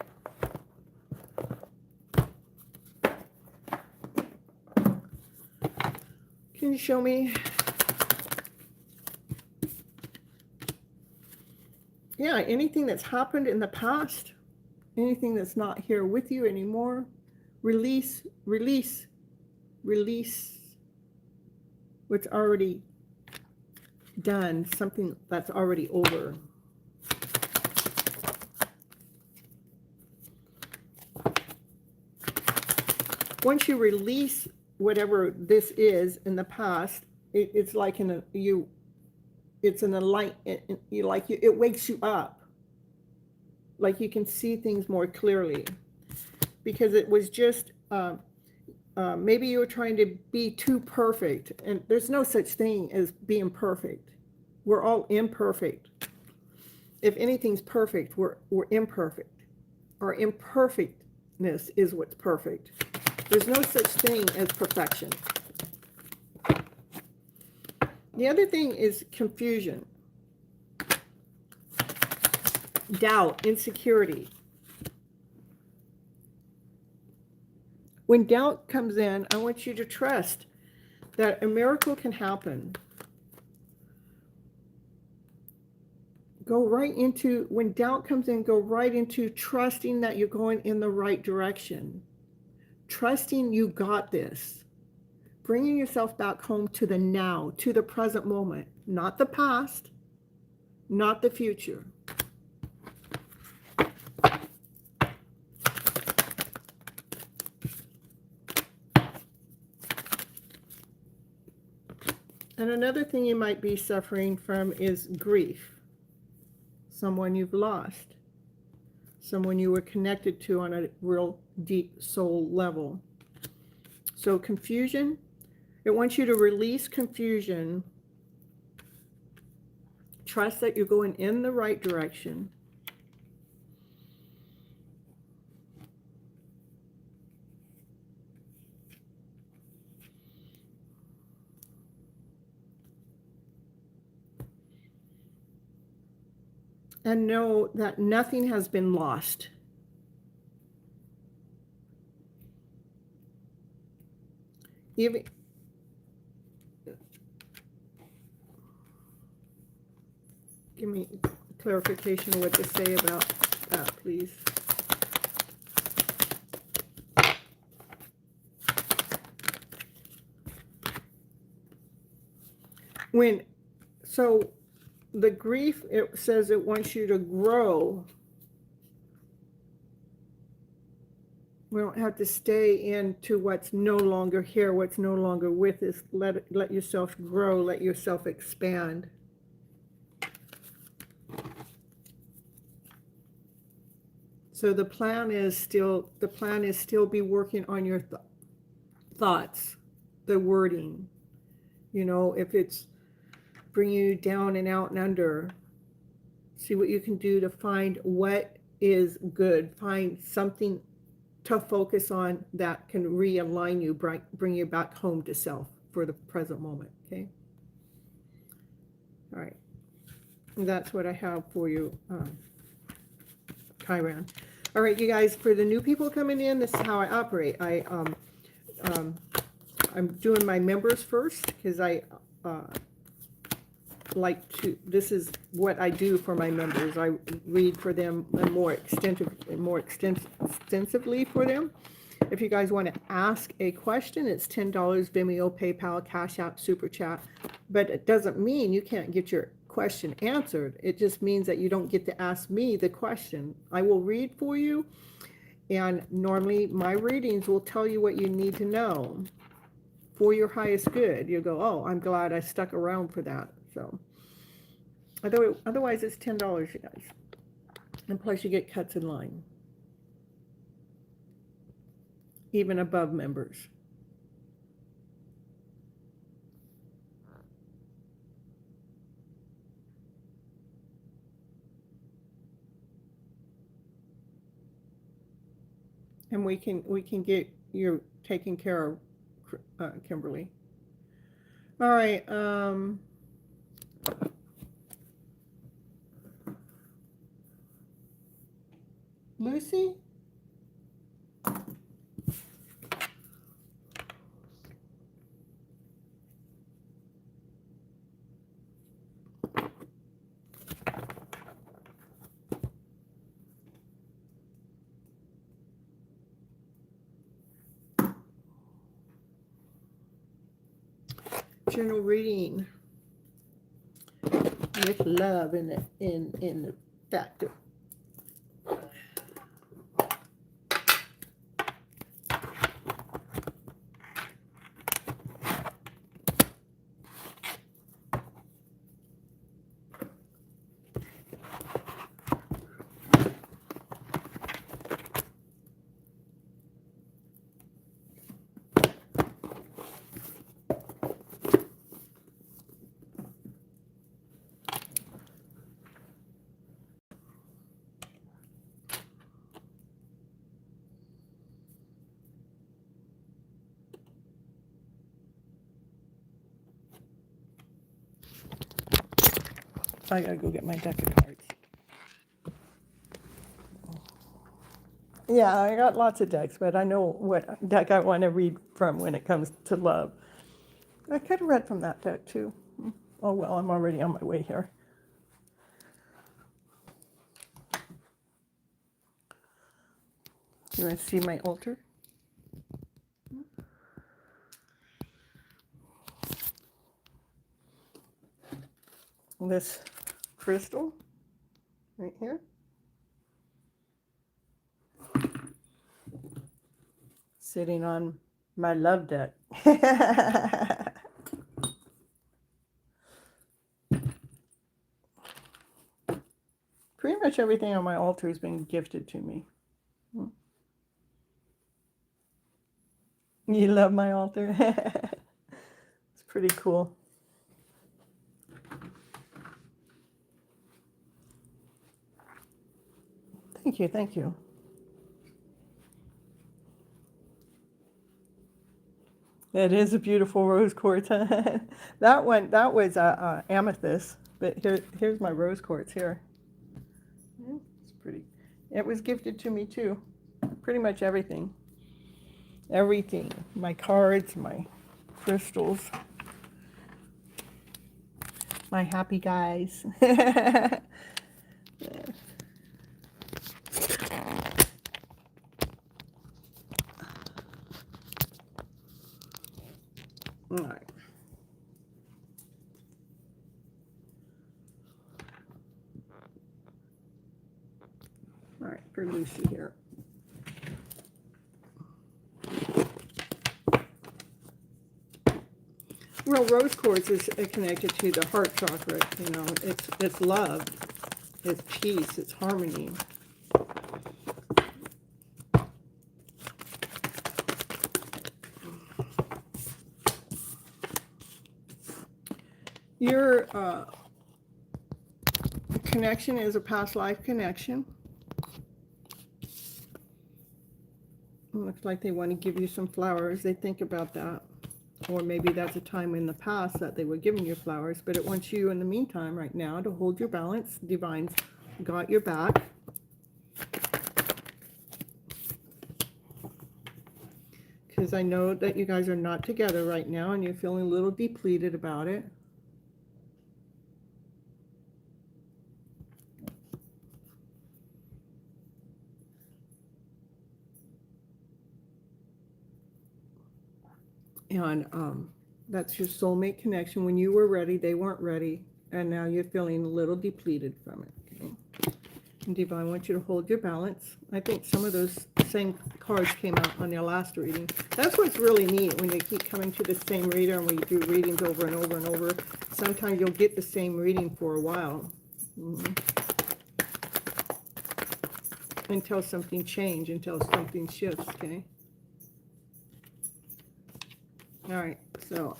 Can you show me? Yeah, anything that's happened in the past, anything that's not here with you anymore, release what's already done, something that's already over. Once you release whatever this is in the past, it's like it's in a light. It wakes you up, like you can see things more clearly, because it was just maybe you were trying to be too perfect, and there's no such thing as being perfect. We're all imperfect. If anything's perfect, we're imperfect. Our imperfectness is what's perfect. There's no such thing as perfection. The other thing is confusion, doubt, insecurity. When doubt comes in, I want you to trust that a miracle can happen. Go right into, when doubt comes in, go right into trusting that you're going in the right direction. Trusting you got this. Bringing yourself back home to the now, to the present moment, not the past, not the future. And another thing you might be suffering from is grief. Someone you've lost. Someone you were connected to on a real deep soul level. So confusion, it wants you to release confusion. Trust that you're going in the right direction. And know that nothing has been lost. Even give me clarification of what to say about that, please. So the grief, it says it wants you to grow. We don't have to stay into what's no longer here, what's no longer with us. Let yourself grow, let yourself expand. So the plan is still be working on your thoughts, the wording. You know, if it's bringing you down and out and under, see what you can do to find what is good. Find something to focus on that can realign you, bring you back home to self for the present moment, okay? All right. And that's what I have for you, Chiron. All right, you guys, for the new people coming in, this is how I operate. I'm doing my members first because I like to, this is what I do for my members. I read for them more extensively for them. If you guys want to ask a question, it's $10, Vimeo, PayPal, Cash App, Super Chat. But it doesn't mean you can't get your question answered. It just means that you don't get to ask me the question. I will read for you, and normally my readings will tell you what you need to know for your highest good. You'll go, oh, I'm glad I stuck around for that. So otherwise it's $10, you guys. And plus you get cuts in line, even above members. And we can get you taken care of, Kimberly. All right. Lucy? General reading with love in the factor. I gotta go get my deck of cards. Yeah, I got lots of decks, but I know what deck I want to read from when it comes to love. I could have read from that deck too. Oh well, I'm already on my way here. You want to see my altar? This crystal right here. Sitting on my love deck. Pretty much everything on my altar has been gifted to me. You love my altar? It's pretty cool. Thank you, thank you. It is a beautiful rose quartz. That was amethyst, but here's my rose quartz here. It's pretty. It was gifted to me too. Pretty much everything. Everything. My cards, my crystals, my happy guys. All right. All right, for Lucy here. Well, rose quartz is connected to the heart chakra. You know, it's love, it's peace, it's harmony. Your connection is a past life connection. It looks like they want to give you some flowers. They think about that. Or maybe that's a time in the past that they were giving you flowers, but it wants you in the meantime right now to hold your balance. Divine's got your back. Because I know that you guys are not together right now and you're feeling a little depleted about it. And that's your soulmate connection. When you were ready, they weren't ready. And now you're feeling a little depleted from it. Okay? And Divine wants you to hold your balance. I think some of those same cards came out on your last reading. That's what's really neat when you keep coming to the same reader and we do readings over and over and over. Sometimes you'll get the same reading for a while. Until something changes, until something shifts, okay? All right, so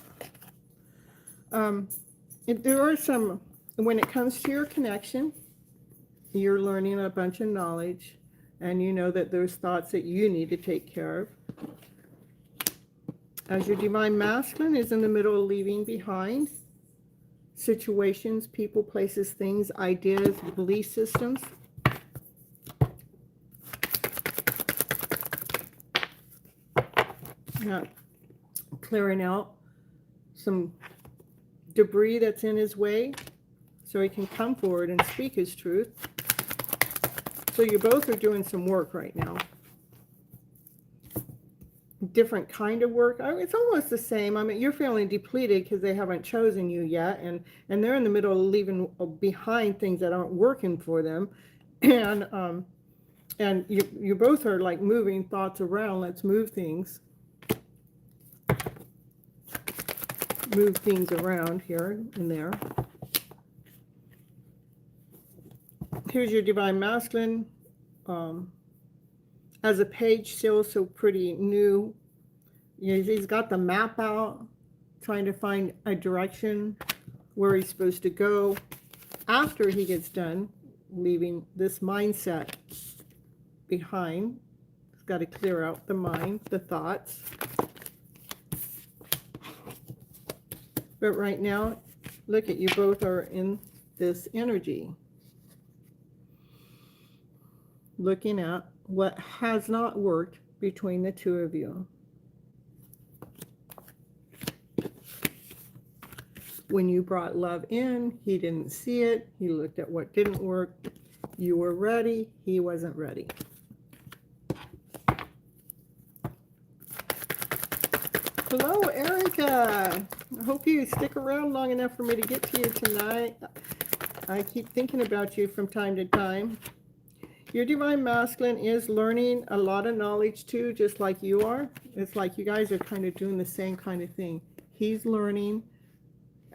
there are some, when it comes to your connection, you're learning a bunch of knowledge, and you know that there's thoughts that you need to take care of. As your divine masculine is in the middle of leaving behind situations, people, places, things, ideas, belief systems. Yeah. Clearing out some debris that's in his way so he can come forward and speak his truth. So you both are doing some work right now. Different kind of work. It's almost the same. I mean, you're feeling depleted because they haven't chosen you yet, and they're in the middle of leaving behind things that aren't working for them. And you both are like moving thoughts around. Let's move things. Move things around here and there. Here's your divine masculine. As a page, still so pretty new. He's got the map out, trying to find a direction where he's supposed to go after he gets done leaving this mindset behind. He's got to clear out the mind, the thoughts. But right now, look at you both are in this energy. Looking at what has not worked between the two of you. When you brought love in, he didn't see it. He looked at what didn't work. You were ready. He wasn't ready. Hello, Erica. I hope you stick around long enough for me to get to you tonight. I keep thinking about you from time to time. Your divine masculine is learning a lot of knowledge too, just like you are. It's like you guys are kind of doing the same kind of thing. He's learning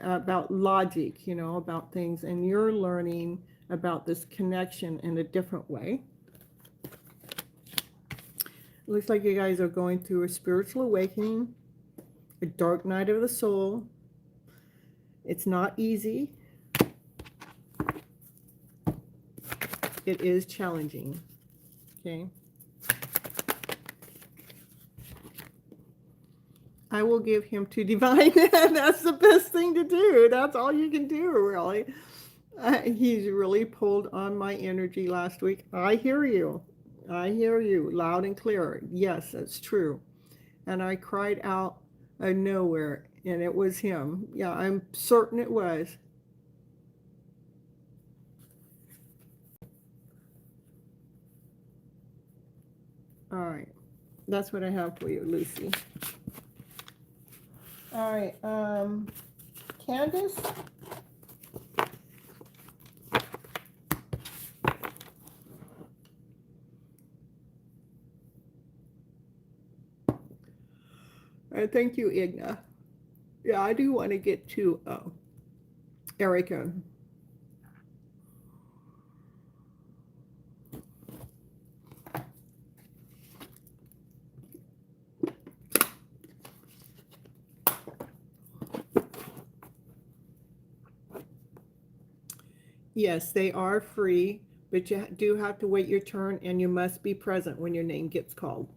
about logic, you know, about things, and you're learning about this connection in a different way. Looks like you guys are going through a spiritual awakening, a dark night of the soul. It's not easy. It is challenging. Okay. I will give him to divine. That's the best thing to do. That's all you can do, really. He's really pulled on my energy last week. I hear you. I hear you loud and clear. Yes, that's true. And I cried out of nowhere, and it was him. Yeah, I'm certain it was. All right. That's what I have for you, Lucy. All right. Candace? Thank you, Igna. Yeah, I do want to get to Erica. Yes, they are free, but you do have to wait your turn, and you must be present when your name gets called.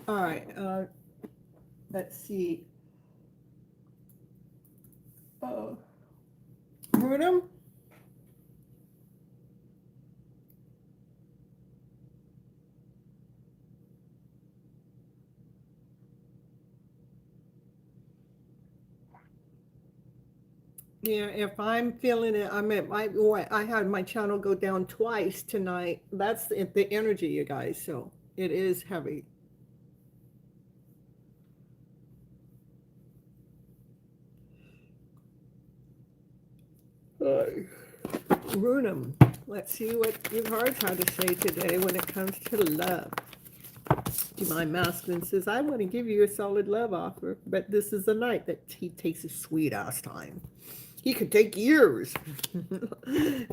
All right. Let's see. Rudum? Yeah, if I'm feeling it, I had my channel go down twice tonight. That's the energy, you guys. So it is heavy. Runum, let's see what your cards had to say today when it comes to love. Divine Masculine says, I want to give you a solid love offer, but this is the night that he takes his sweet ass time. He could take years,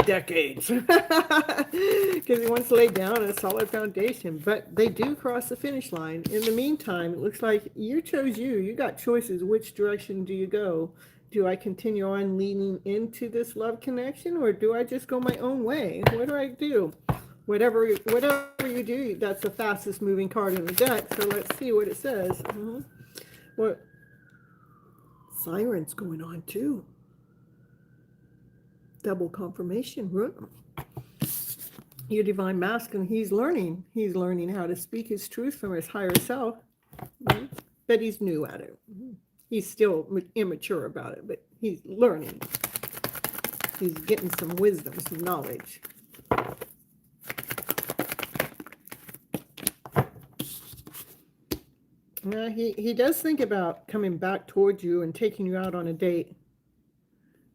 decades, because he wants to lay down a solid foundation. But they do cross the finish line. In the meantime, it looks like you chose you. You got choices. Which direction do you go? Do I continue on leaning into this love connection, or do I just go my own way? What do I do? Whatever you do, that's the fastest moving card in the deck. So let's see what it says. What sirens going on too? Double confirmation. Your divine masculine, he's learning how to speak his truth from his higher self, but he's new at it. He's still immature about it, but he's learning. He's getting some wisdom, some knowledge. Yeah, he does think about coming back towards you and taking you out on a date.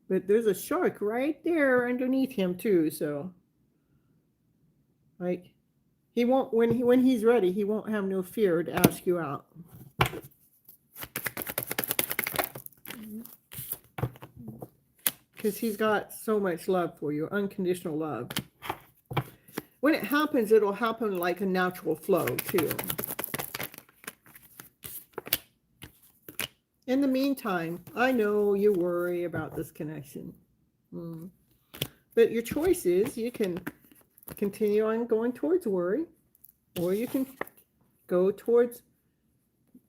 But there's a shark right there underneath him too, so like he won't when he's ready, he won't have no fear to ask you out. Because he's got so much love for you, unconditional love. When it happens, it'll happen like a natural flow too. In the meantime, I know you worry about this connection. But your choice is you can continue on going towards worry, or you can go towards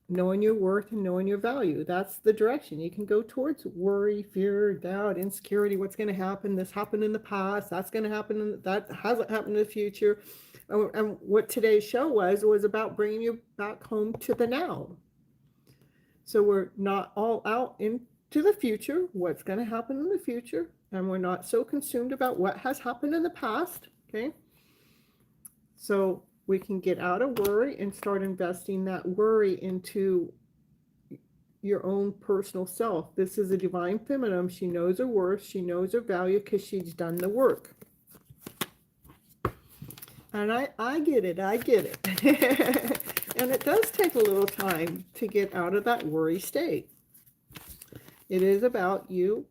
knowing your worth and knowing your value. That's the direction. You can go towards worry, fear, doubt, insecurity. What's going to happen? This happened in the past. That's going to happen. That hasn't happened in the future. And what today's show was about bringing you back home to the now. So we're not all out into the future, what's going to happen in the future. And we're not so consumed about what has happened in the past. Okay. So we can get out of worry and start investing that worry into your own personal self. This is a divine feminine. She knows her worth. She knows her value because she's done the work. And I get it. I get it. And it does take a little time to get out of that worry state. It is about you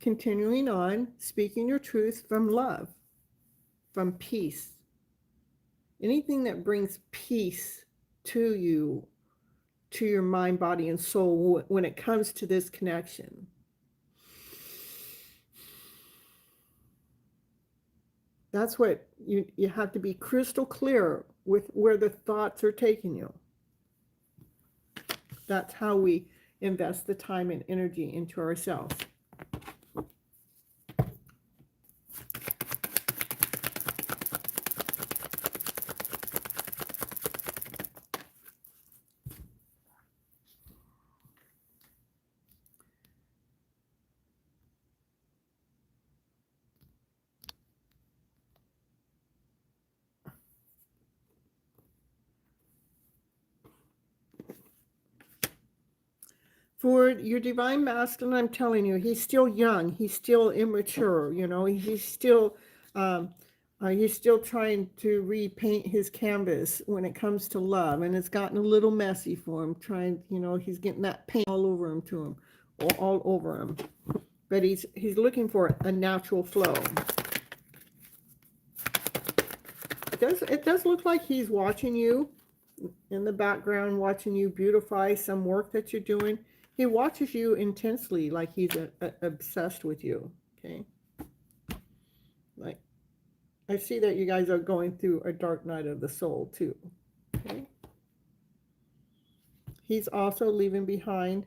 continuing on speaking your truth from love, from peace. Anything that brings peace to you, to your mind, body, and soul when it comes to this connection. That's what you have to be crystal clear with where the thoughts are taking you. That's how we invest the time and energy into ourselves. For your divine masculine, I'm telling you, he's still young. He's still immature. You know, he's still trying to repaint his canvas when it comes to love, and it's gotten a little messy for him. He's getting that paint all over him, all over him. But he's looking for a natural flow. It does look like he's watching you in the background, watching you beautify some work that you're doing. He watches you intensely, like he's obsessed with you, okay? Like, I see that you guys are going through a dark night of the soul, too, okay? He's also leaving behind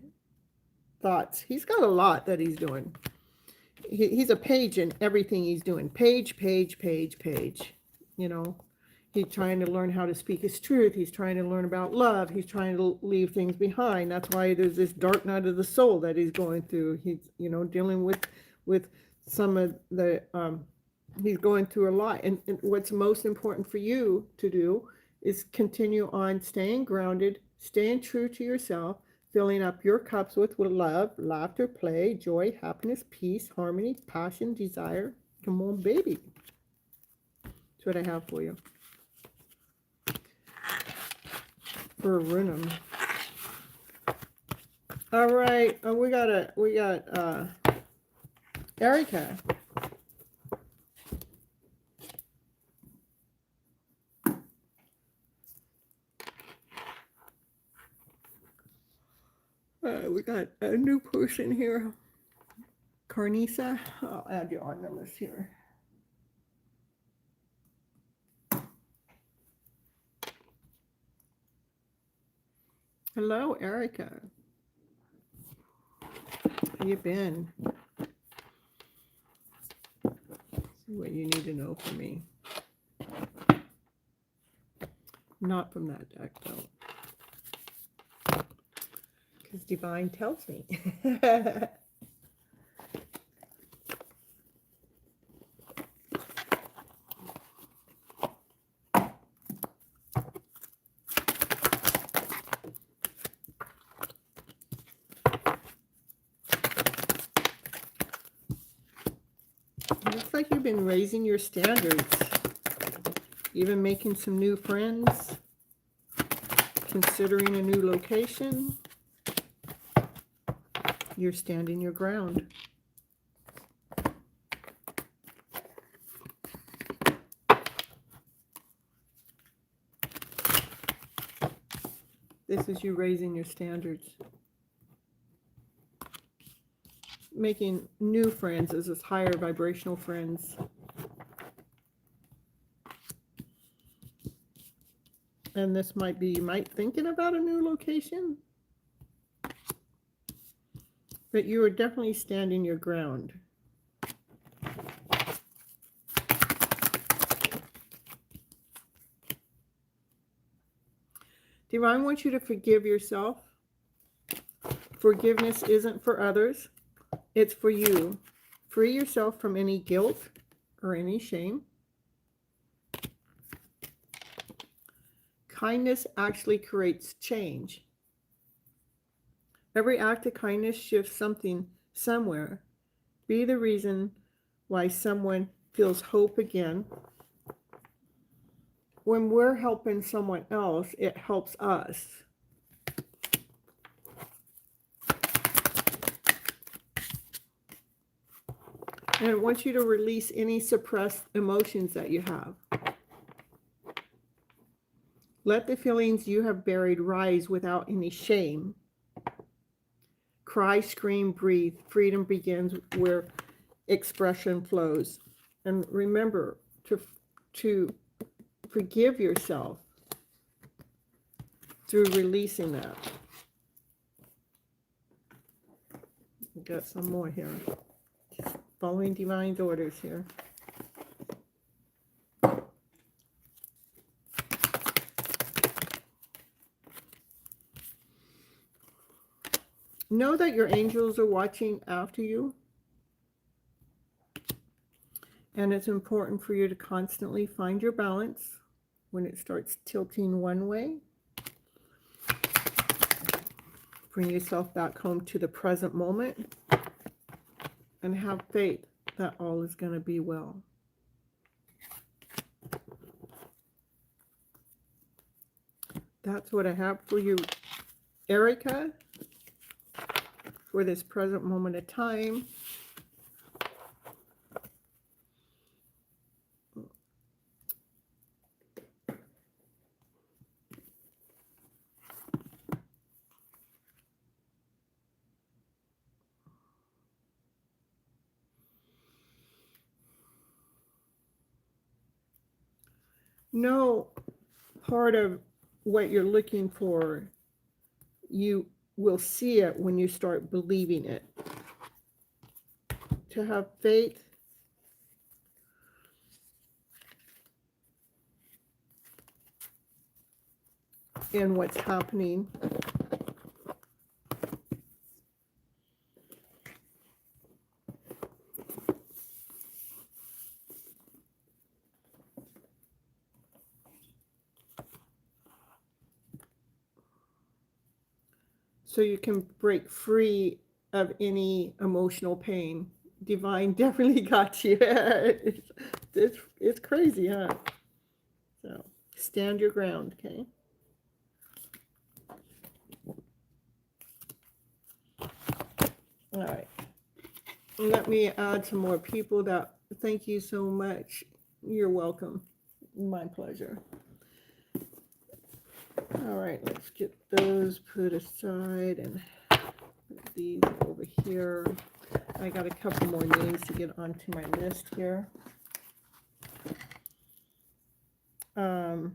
thoughts. He's got a lot that he's doing. He's a page in everything he's doing. Page, you know? He's trying to learn how to speak his truth. He's trying to learn about love. He's trying to leave things behind. That's why there's this dark night of the soul that he's going through. He's, dealing with some of the, he's going through a lot. And what's most important for you to do is continue on staying grounded, staying true to yourself, filling up your cups with love, laughter, play, joy, happiness, peace, harmony, passion, desire. Come on, baby. That's what I have for you. For Runum. All right, we got Erica. We got a new person here, Carnisa. I'll add you on the list here. Hello, Erica. How you been? See what you need to know from me. Not from that deck, though. Because Divine tells me. Looks like you've been raising your standards, even making some new friends, considering a new location. You're standing your ground. This is you raising your standards. Making new friends as higher vibrational friends. And this might be, you might thinking about a new location, but you are definitely standing your ground. Divine wants you to forgive yourself. Forgiveness isn't for others, it's for you. Free yourself from any guilt or any shame. Kindness actually creates change. Every act of kindness shifts something somewhere. Be the reason why someone feels hope again. When we're helping someone else, it helps us. And I want you to release any suppressed emotions that you have. Let the feelings you have buried rise without any shame. Cry, scream, breathe. Freedom begins where expression flows. And remember to forgive yourself through releasing that. We've got some more here. Just following Divine's orders here. Know that your angels are watching after you. And it's important for you to constantly find your balance when it starts tilting one way. Bring yourself back home to the present moment and have faith that all is going to be well. That's what I have for you, Erica, for this present moment of time. No part of what you're looking for, you will see it when you start believing it. To have faith in what's happening. So you can break free of any emotional pain. Divine definitely got you. It's crazy, huh? So stand your ground, okay? All right. Let me add some more people that thank you so much. You're welcome. My pleasure. All right, let's get those put aside and put these over here. I got a couple more names to get onto my list here. Igna.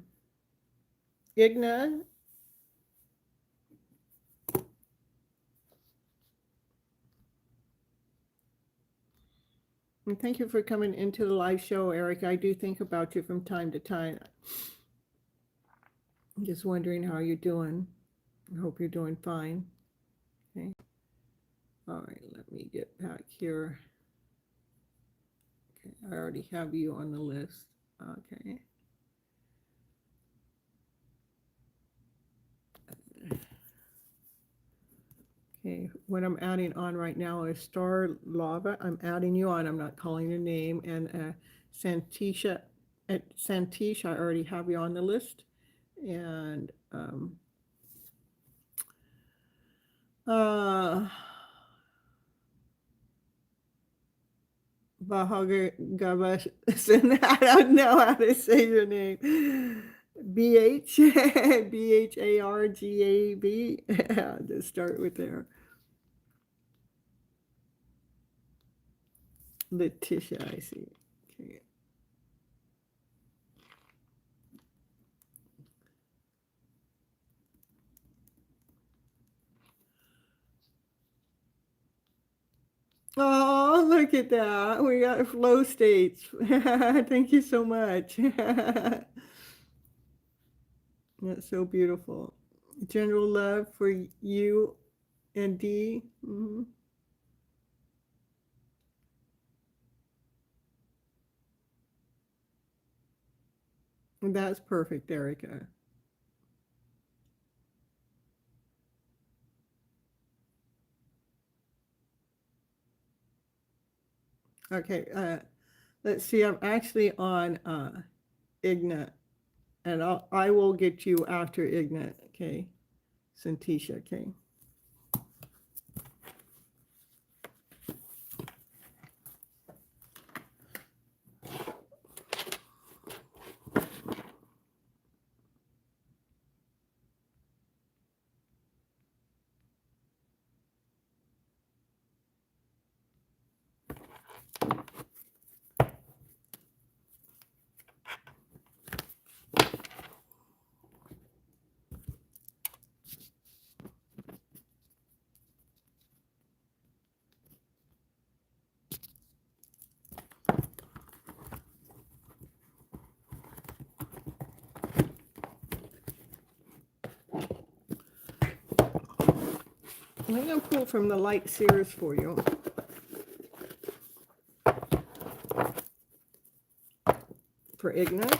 And thank you for coming into the live show, Eric. I do think about you from time to time. I'm just wondering how you're doing. I hope you're doing fine. Okay. All right, let me get back here. Okay, I already have you on the list. Okay. Okay, what I'm adding on right now is Star Lava. I'm adding you on. I'm not calling your name. And Santisha, Santish, I already have you on the list. And Bahagar Gabash, I don't know how to say your name. BH, BHARGAB. Just start with there. Letitia, I see. Okay. Oh, look at that. We got flow states. Thank you so much. That's so beautiful. General love for you and D. That's perfect, Erica. Okay, let's see. I'm actually on Ignat, and I will get you after Ignat. Okay, Santisha. Okay. I'm going to pull from the light series for you. For Ignat,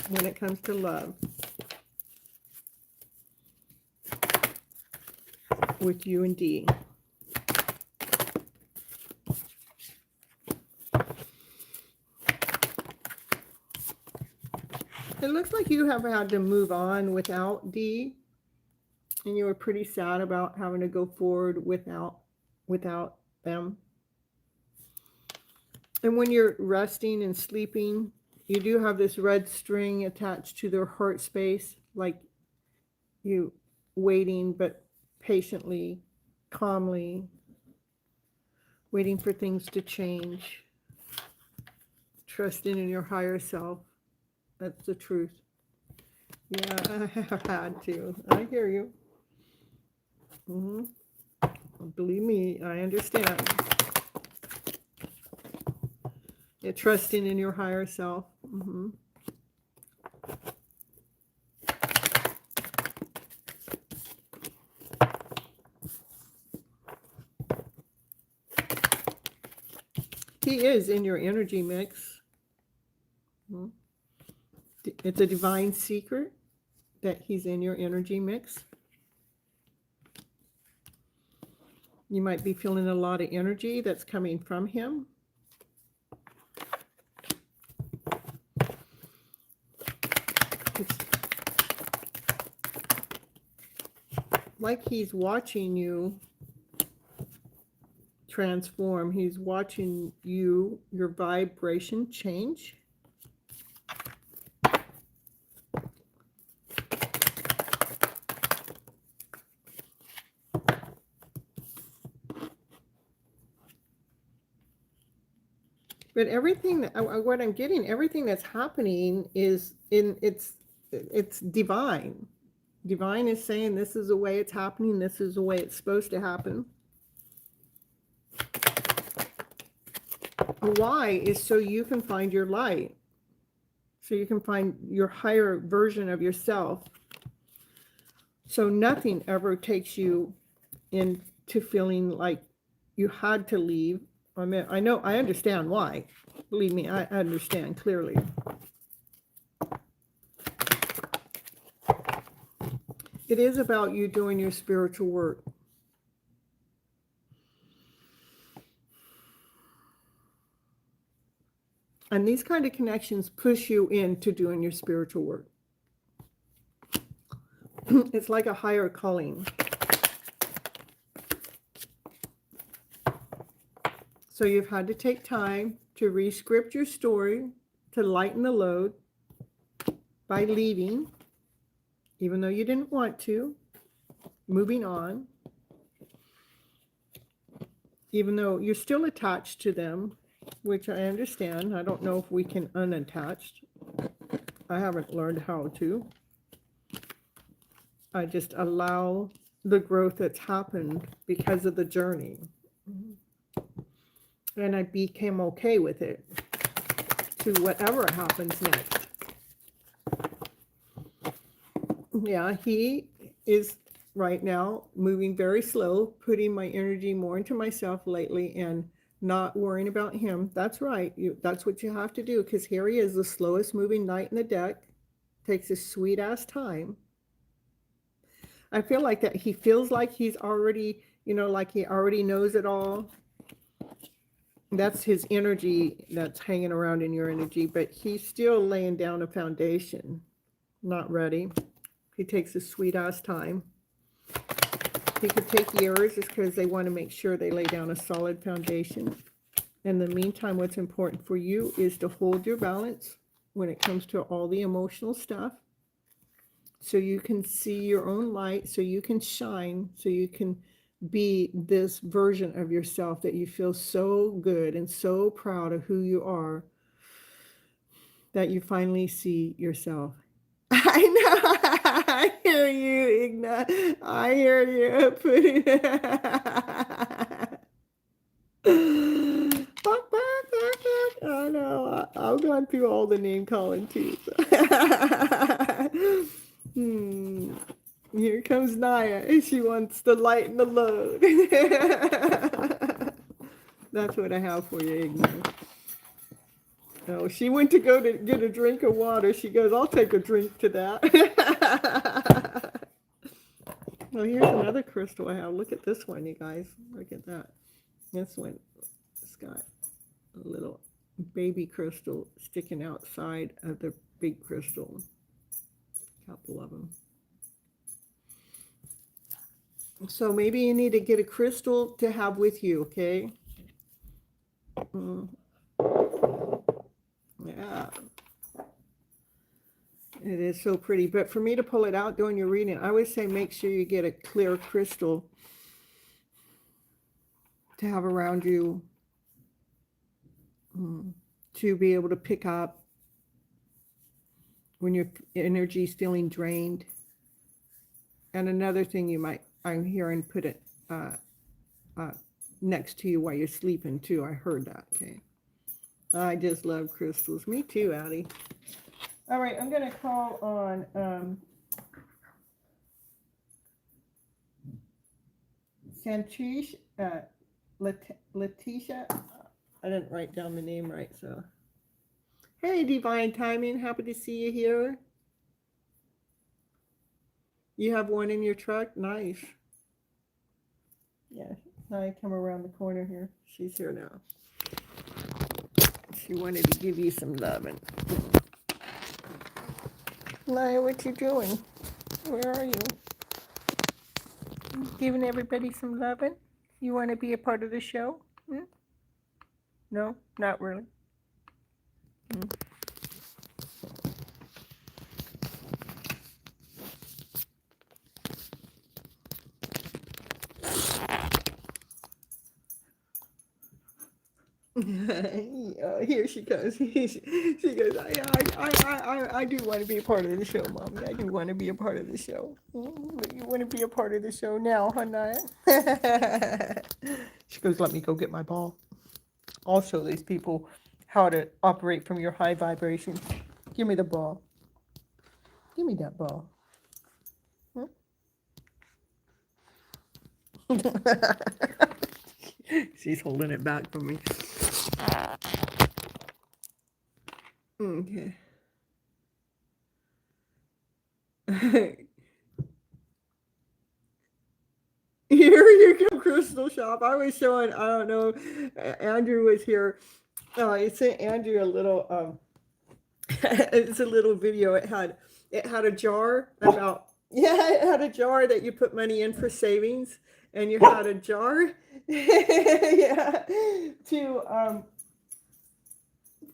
when it comes to love, with you and D. It looks like you have had to move on without D, and you were pretty sad about having to go forward without them. And when you're resting and sleeping, you do have this red string attached to their heart space, like you waiting, but patiently, calmly, waiting for things to change, trusting in your higher self. That's the truth. Yeah, I have had to. I hear you. Believe me, I understand. Yeah, trusting in your higher self. He is in your energy mix. It's a divine secret that he's in your energy mix. You might be feeling a lot of energy that's coming from him. It's like he's watching you transform. He's watching you, your vibration change. But everything that what I'm getting, everything that's happening is it's divine. Divine is saying this is the way it's happening, this is the way it's supposed to happen. Why is so you can find your light, so you can find your higher version of yourself. So nothing ever takes you into feeling like you had to leave. I mean, I understand why. Believe me, I understand clearly. It is about you doing your spiritual work. And these kind of connections push you into doing your spiritual work. It's like a higher calling. So you've had to take time to re-script your story, to lighten the load by leaving, even though you didn't want to, moving on, even though you're still attached to them, which I understand. I don't know if we can unattach. I haven't learned how to. I just allow the growth that's happened because of the journey. And I became okay with it, to whatever happens next. Yeah, he is right now moving very slow, putting my energy more into myself lately and not worrying about him. That's right. That's what you have to do, because here he is, the slowest moving knight in the deck. Takes his sweet ass time. I feel like that he feels like he's already, like he already knows it all. That's his energy that's hanging around in your energy, but he's still laying down a foundation. Not ready. He takes his sweet ass time. He could take years just because they want to make sure they lay down a solid foundation. In the meantime, what's important for you is to hold your balance when it comes to all the emotional stuff, so you can see your own light, so you can shine, so you can be this version of yourself that you feel so good and so proud of who you are, that you finally see yourself. I know. I hear you, Igna. I hear you. Putting I know. I've gone through all the name calling too. So. Here comes Naya. She wants to lighten the load. That's what I have for you, Igna. No, she went to go to get a drink of water. She goes, I'll take a drink to that. Well, here's another crystal I have. Look at this one, you guys. Look at that. This one, it's got a little baby crystal sticking outside of the big crystal. A couple of them. So maybe you need to get a crystal to have with you, okay? Yeah. It is so pretty. But for me to pull it out during your reading, I would say make sure you get a clear crystal to have around you, to be able to pick up when your energy is feeling drained. And another thing you might, I'm hearing, put it next to you while you're sleeping too. I heard that. Okay. I just love crystals. Me too, Addie. All right, I'm going to call on Santish, Letitia. I didn't write down the name right, so. Hey, Divine Timing. Happy to see you here. You have one in your truck? Nice. Yeah, I come around the corner here. She's here now. She wanted to give you some loving. Naya, what you doing? Where are you? Giving everybody some loving? You want to be a part of the show? No, not really. Here she comes. She goes, I do want to be a part of the show, Mommy. I do want to be a part of the show. You want to be a part of the show now, huh, Naya? She goes, let me go get my ball. I'll show these people how to operate from your high vibration. Give me the ball. Give me that ball. She's holding it back from me. Okay. Here you go, Crystal Shop. I was showing, I don't know, Andrew was here. I sent Andrew a little, it's a little video. It had a jar about, it had a jar that you put money in for savings, and you had a jar, yeah, to,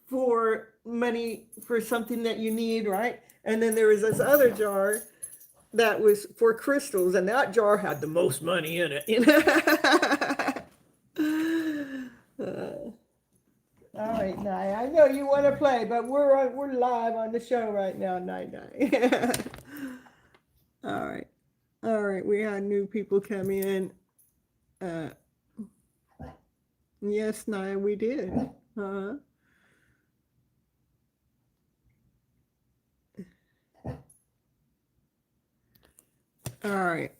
for money for something that you need, right? And then there was this other jar that was for crystals, and that jar had the most money in it. All right, Nye. I know you want to play, but we're live on the show right now, Nye. All right. We had new people come in. Yes, Naya, we did. Uh, all right,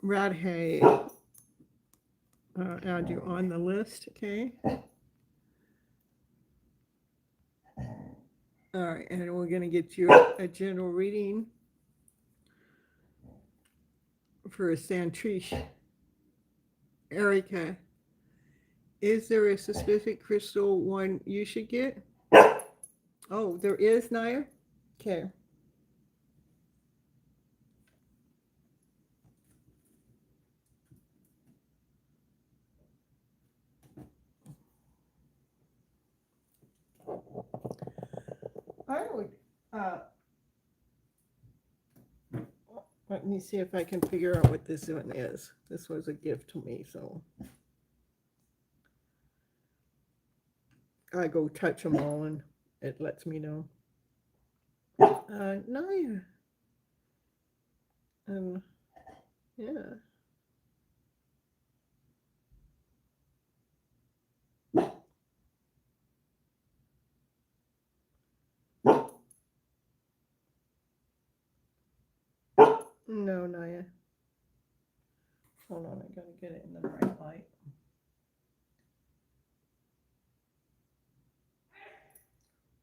Radhay, add you on the list, okay? All right, and we're gonna get you a general reading for Santrish. Erica, is there a specific crystal one you should get? Oh, there is, Naya? Okay. I would, let me see if I can figure out what this one is. This was a gift to me, so I go touch them all and it lets me know. Naya. Yeah. No, Naya. Hold on, I gotta get it in the right light.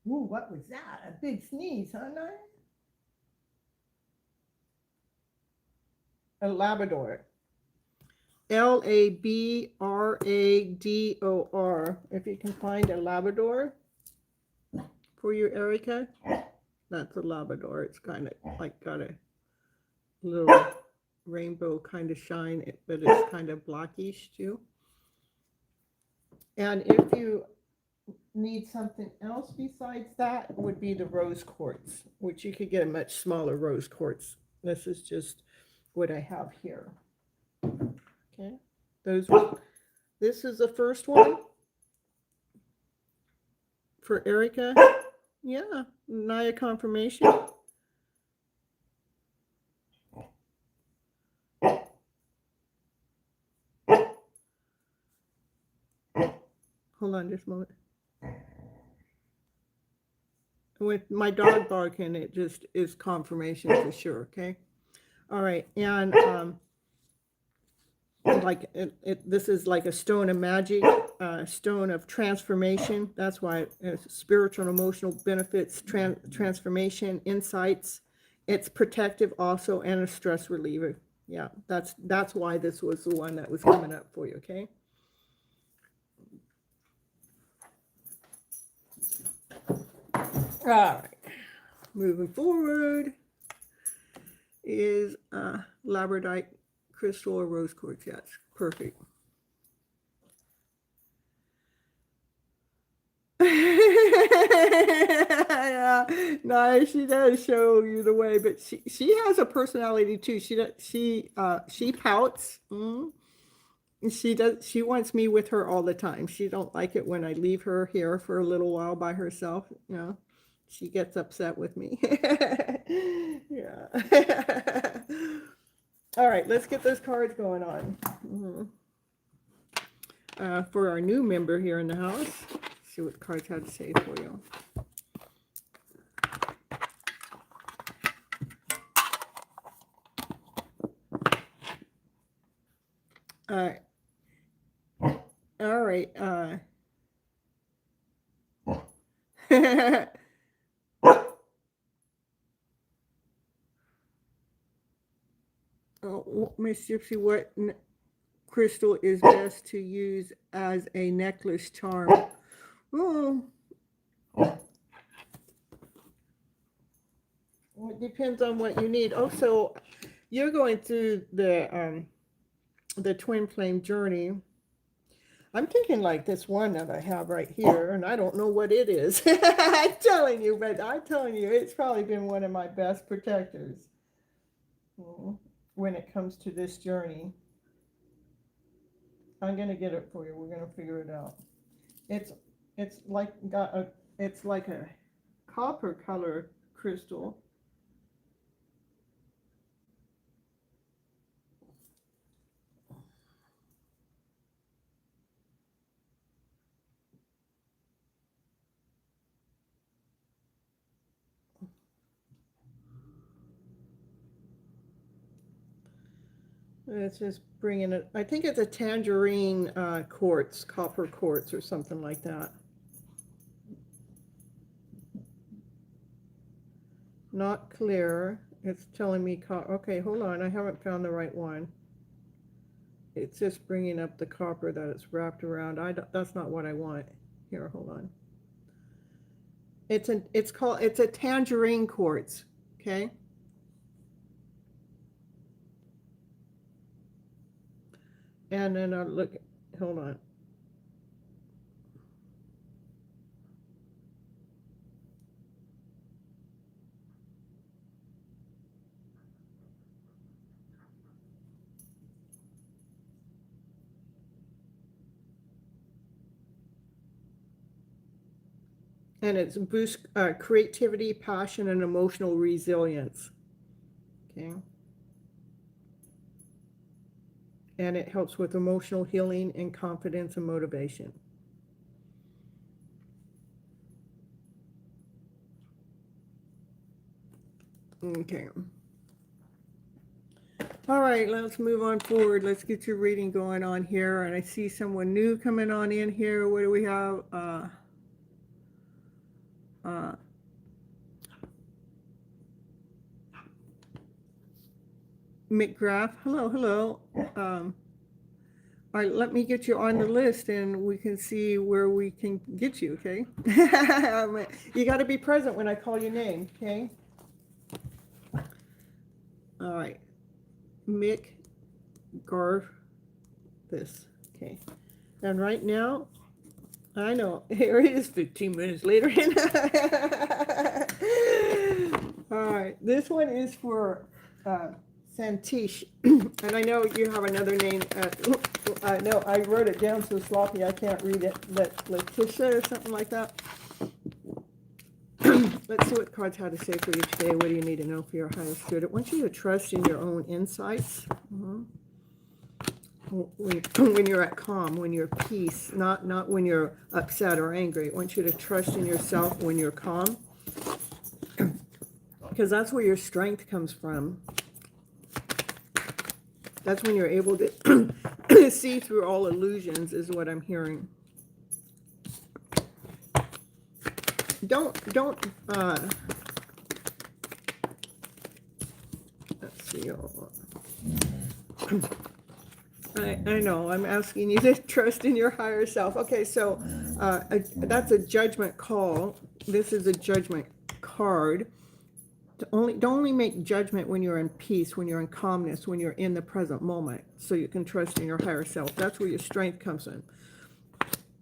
Ooh, what was that? A big sneeze, huh, Naya? A Labrador. Labrador. If you can find a Labrador for you, Erica, that's a Labrador. It's kind of like got a little rainbow kind of shine, but it's kind of blackish too. And if you need something else besides that, would be the rose quartz, which you could get a much smaller rose quartz. This is just what I have here. Okay, this is the first one for Erica. Yeah, Naya confirmation. Hold on just a moment. With my dog barking, it just is confirmation for sure, okay? All right, and like this is like a stone of magic, stone of transformation. That's why it's spiritual and emotional benefits, transformation, insights. It's protective also, and a stress reliever. Yeah, that's why this was the one that was coming up for you, okay? All right, moving forward is labradorite crystal or rose quartz. Yes, perfect. Yeah, no, she does show you the way, but she has a personality too. She pouts. She wants me with her all the time. She don't like it when I leave her here for a little while by herself. You know, she gets upset with me. Yeah. All right, let's get those cards going on. For our new member here in the house, see what cards have to say for you. All right. Miss Gypsy, what crystal is best to use as a necklace charm? Oh, it depends on what you need. Also, you're going through the twin flame journey. I'm thinking like this one that I have right here, and I don't know what it is. I'm telling you, it's probably been one of my best protectors when it comes to this journey. I'm gonna get it for you. We're gonna figure it out. It's like it's like a copper color crystal. It's just bringing it, I think it's a tangerine quartz, copper quartz or something like that. Not clear. It's telling me, okay, hold on, I haven't found the right one. It's just bringing up the copper that it's wrapped around. That's not what I want. Here, hold on. It's a tangerine quartz, okay? And then I'll look, hold on. And it's boosts creativity, passion, and emotional resilience. Okay. And it helps with emotional healing and confidence and motivation. Okay. All right, let's move on forward. Let's get your reading going on here. And I see someone new coming on in here. What do we have? McGrath. Hello. All right, let me get you on the list and we can see where we can get you, okay? You got to be present when I call your name, okay? All right. Mick Garth, this, okay. And right now, I know, here it is 15 minutes later. All right, this one is for Santish, and I know you have another name. No, I wrote it down so sloppy I can't read it. Letitia or something like that. Let's see what cards have to say for you today. What do you need to know for your highest good? It wants you to trust in your own insights. When you're at calm, when you're at peace, not when you're upset or angry. It wants you to trust in yourself when you're calm, because that's where your strength comes from. That's when you're able to see through all illusions, is what I'm hearing. Don't let's see. I know, I'm asking you to trust in your higher self. Okay, so that's a judgment call. This is a judgment card. Don't only make judgment when you're in peace, when you're in calmness, when you're in the present moment, so you can trust in your higher self. That's where your strength comes in.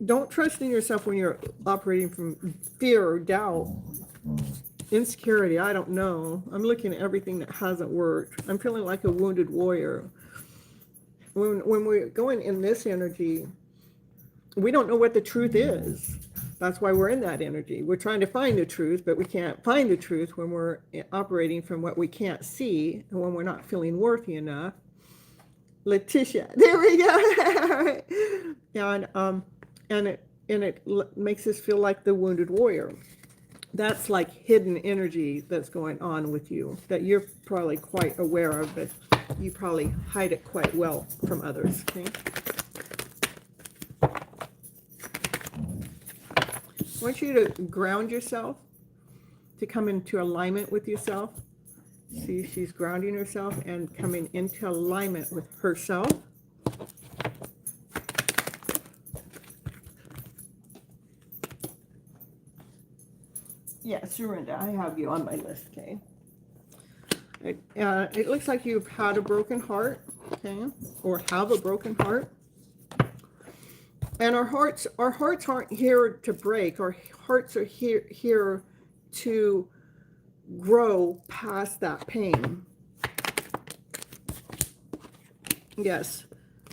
Don't trust in yourself when you're operating from fear or doubt, insecurity. I don't know. I'm looking at everything that hasn't worked. I'm feeling like a wounded warrior. When we're going in this energy, we don't know what the truth is. That's why we're in that energy. We're trying to find the truth, but we can't find the truth when we're operating from what we can't see and when we're not feeling worthy enough. Letitia, there we go. And it makes us feel like the wounded warrior. That's like hidden energy that's going on with you that you're probably quite aware of, but you probably hide it quite well from others. Okay. I want you to ground yourself, to come into alignment with yourself. See, she's grounding herself and coming into alignment with herself. Yeah, Surrender, I have you on my list, okay? It looks like you've had a broken heart, okay? Or have a broken heart. And our hearts aren't here to break. Our hearts are here to grow past that pain. Yes.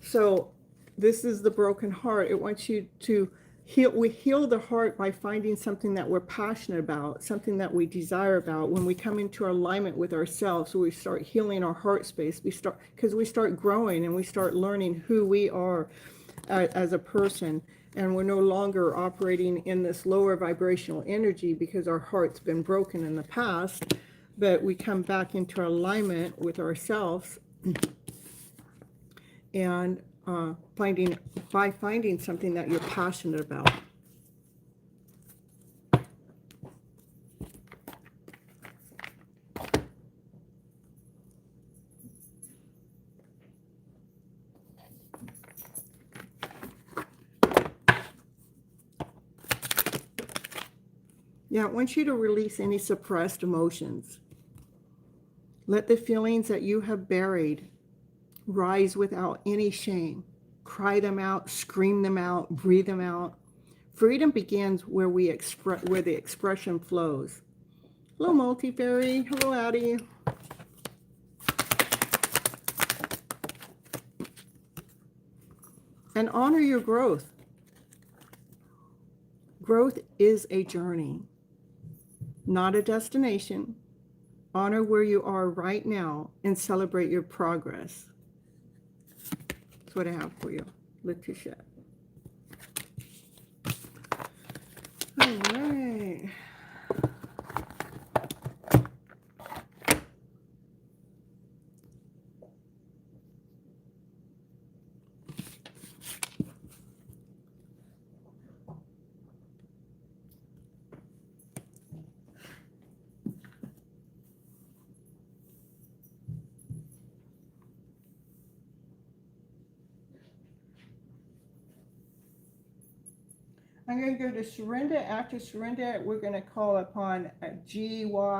So this is the broken heart. It wants you to heal. We heal the heart by finding something that we're passionate about, something that we desire about. When we come into alignment with ourselves, we start healing our heart space. Because we start growing and we start learning who we are as a person, and we're no longer operating in this lower vibrational energy because our heart's been broken in the past, but we come back into alignment with ourselves and finding something that you're passionate about. Yeah, I want you to release any suppressed emotions. Let the feelings that you have buried rise without any shame. Cry them out, scream them out, breathe them out. Freedom begins where where the expression flows. Hello, Multi-Fairy. Hello, Addie. And honor your growth. Growth is a journey, not a destination. Honor where you are right now and celebrate your progress. That's what I have for you, Letitia. All right. I'm going to go to surrender. After surrender, we're going to call upon CYGNUS.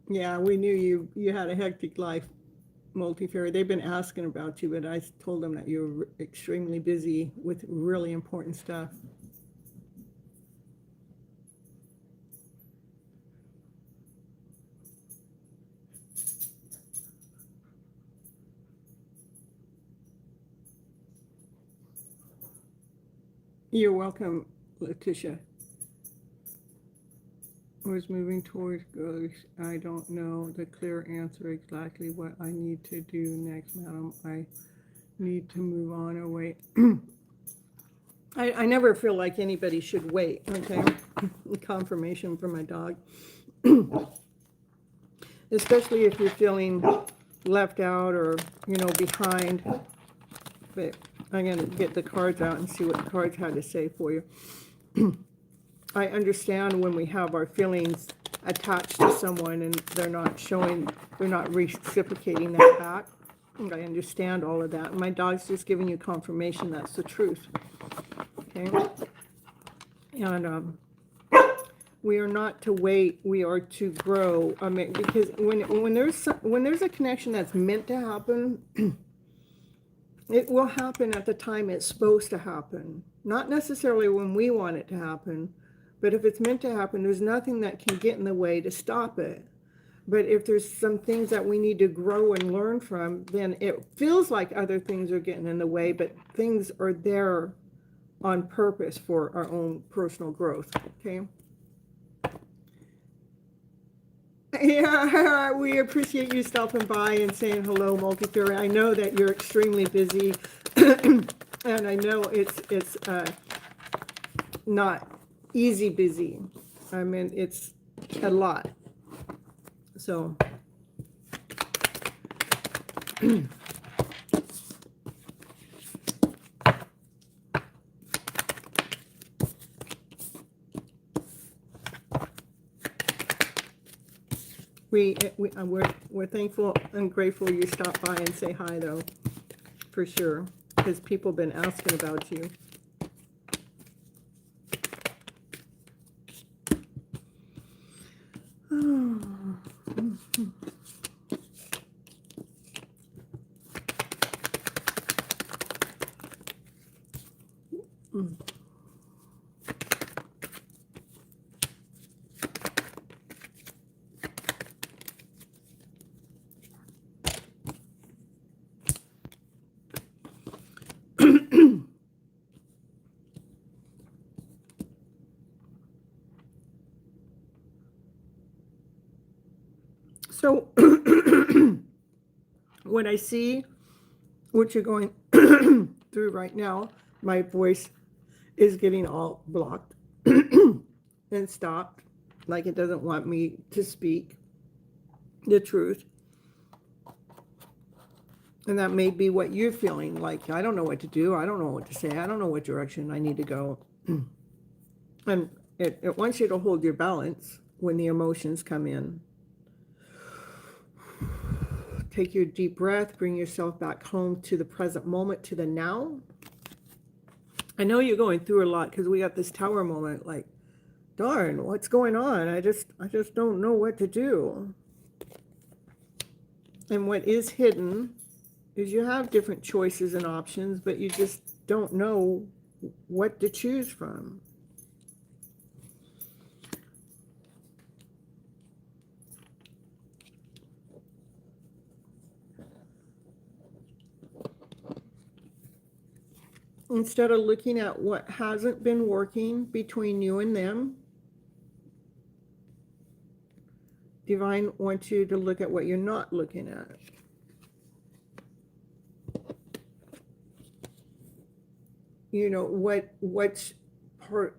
Yeah, we knew you had a hectic life, Multi-Fairy. They've been asking about you, but I told them that you were extremely busy with really important stuff. You're welcome, Letitia. Was moving towards goals. I don't know the clear answer exactly what I need to do next, madam. I need to move on or wait. I never feel like anybody should wait, okay? Confirmation from my dog. Especially if you're feeling left out or, behind. But I'm going to get the cards out and see what the cards had to say for you. I understand when we have our feelings attached to someone and they're not reciprocating that back. And I understand all of that. My dog's just giving you confirmation that's the truth. Okay? And we are not to wait, we are to grow. I mean, because when there's a connection that's meant to happen, it will happen at the time it's supposed to happen. Not necessarily when we want it to happen. But if it's meant to happen, there's nothing that can get in the way to stop it. But if there's some things that we need to grow and learn from, then it feels like other things are getting in the way, but things are there on purpose for our own personal growth, okay? Yeah, we appreciate you stopping by and saying hello, Multi-Fairy. I know that you're extremely busy, and I know it's not easy busy. I mean, it's a lot. So we're thankful and grateful you stopped by and say hi, though, for sure, because people have been asking about you. So when I see what you're going through right now, my voice is getting all blocked and stopped, like it doesn't want me to speak the truth. And that may be what you're feeling, like, I don't know what to do. I don't know what to say. I don't know what direction I need to go. And it wants you to hold your balance when the emotions come in. Take your deep breath, bring yourself back home to the present moment, to the now. I know you're going through a lot because we got this tower moment, like, darn, what's going on? I just don't know what to do. And what is hidden is you have different choices and options, but you just don't know what to choose from. Instead of looking at what hasn't been working between you and them, Divine wants you to look at what you're not looking at. You know, what's part,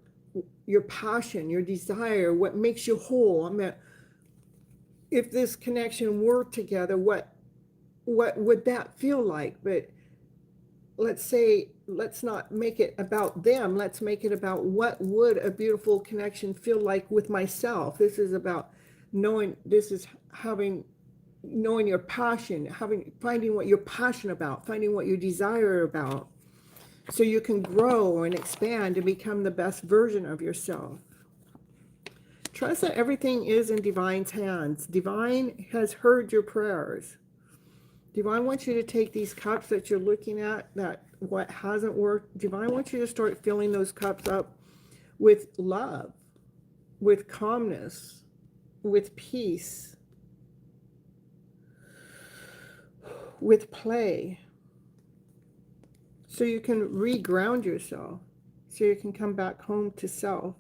your passion, your desire, what makes you whole. I mean, if this connection were together, what would that feel like? But let's say, let's not make it about them. Let's make it about what would a beautiful connection feel like with myself. This is about knowing, this is knowing your passion, finding what you're passionate about, finding what you desire about, so you can grow and expand and become the best version of yourself. Trust that everything is in Divine's hands. Divine has heard your prayers. Divine wants you to take these cups that you're looking at, that what hasn't worked. Divine wants you to start filling those cups up with love, with calmness, with peace, with play. So you can reground yourself, so you can come back home to self.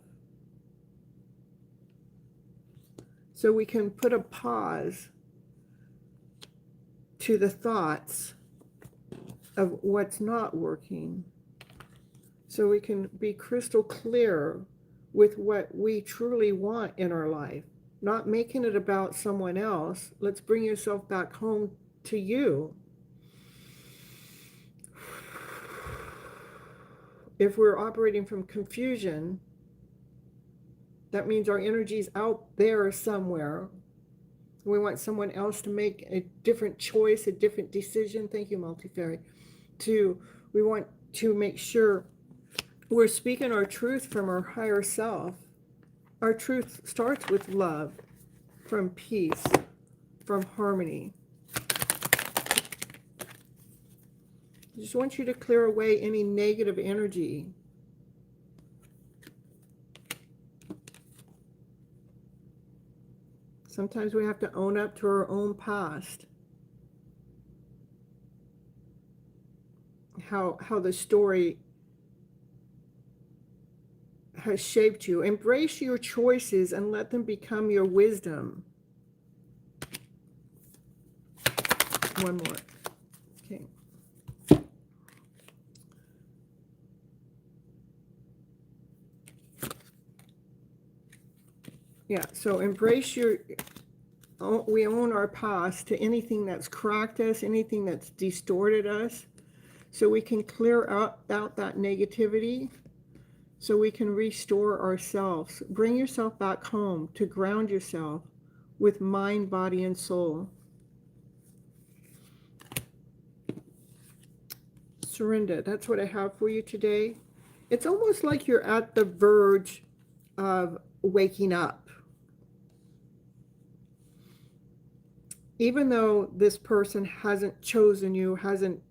So we can put a pause to the thoughts of what's not working. So we can be crystal clear with what we truly want in our life, not making it about someone else. Let's bring yourself back home to you. If we're operating from confusion, that means our energy's out there somewhere. We want someone else to make a different choice, a different decision. Thank you, Multifairy. We want to make sure we're speaking our truth from our higher self. Our truth starts with love, from peace, from harmony. I just want you to clear away any negative energy. Sometimes we have to own up to our own past. How the story has shaped you. Embrace your choices and let them become your wisdom. One more. Okay. Yeah, so embrace we own our past, to anything that's cracked us, anything that's distorted us, so we can clear out that negativity, so we can restore ourselves. Bring yourself back home to ground yourself with mind, body, and soul. Surrender, that's what I have for you today. It's almost like you're at the verge of waking up. Even though this person hasn't chosen you, hasn't,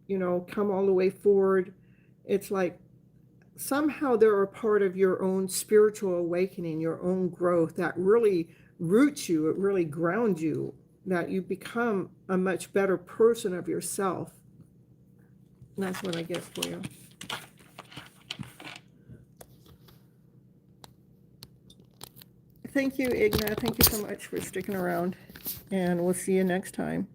come all the way forward, it's like somehow they're a part of your own spiritual awakening, your own growth that really roots you, it really grounds you, that you become a much better person of yourself. And that's what I get for you. Thank you, Igna. Thank you so much for sticking around. And we'll see you next time.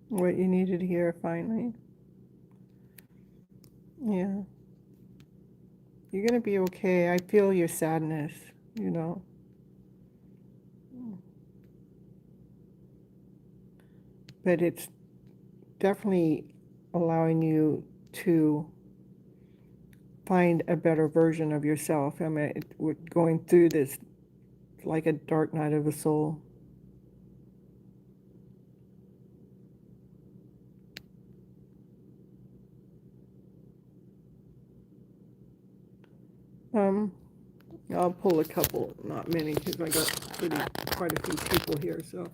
What you needed to hear finally. Yeah. You're going to be okay. I feel your sadness, you know. But it's definitely allowing you to find a better version of yourself. I mean, we're going through this like a dark night of the soul. I'll pull a couple, not many, because I got quite a few people here, so.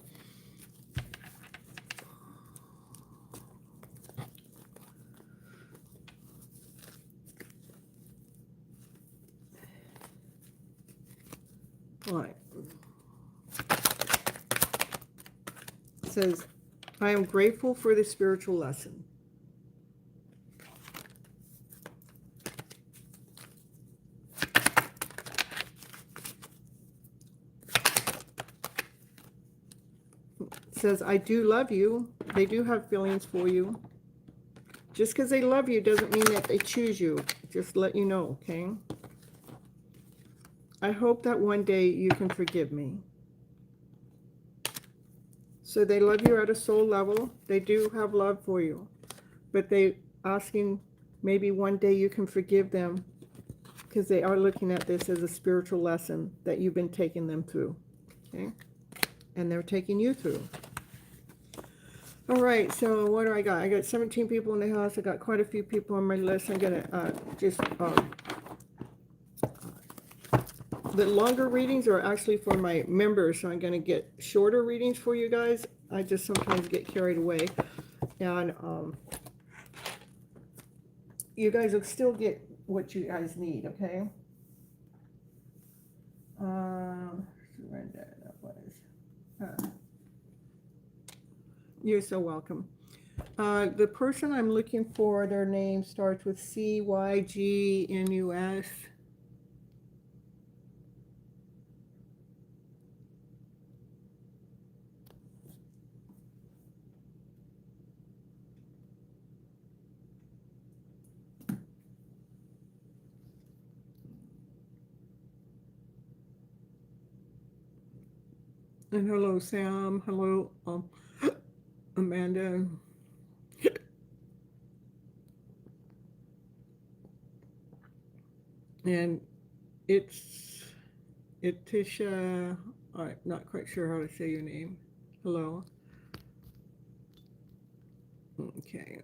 All right. It says, I am grateful for the spiritual lesson. It says, I do love you. They do have feelings for you. Just because they love you doesn't mean that they choose you. Just let you know, okay? I hope that one day you can forgive me. So they love you at a soul level. They do have love for you. But they asking maybe one day you can forgive them, because they are looking at this as a spiritual lesson that you've been taking them through. Okay? And they're taking you through. All right, so what do I got? I got 17 people in the house. I got quite a few people on my list. I'm going to the longer readings are actually for my members, so I'm going to get shorter readings for you guys. I just sometimes get carried away. And you guys will still get what you guys need, okay? Surrender, that was. You're so welcome. The person I'm looking for, their name starts with CYGNUS. And hello, Sam. Hello, Amanda. And Tisha. I'm not quite sure how to say your name. Hello. Okay.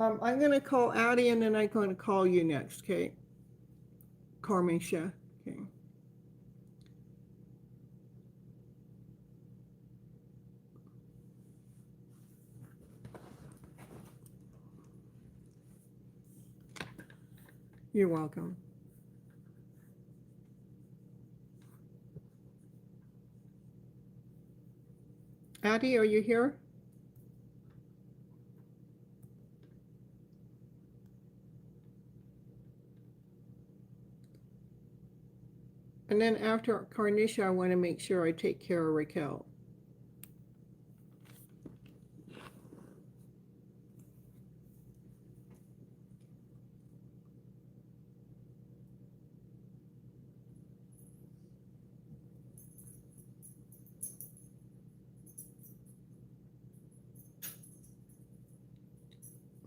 I'm going to call Addie, and then I'm going to call you next, okay? Carmisha, okay. You're welcome. Addie, are you here? And then after Carnisha, I want to make sure I take care of Raquel.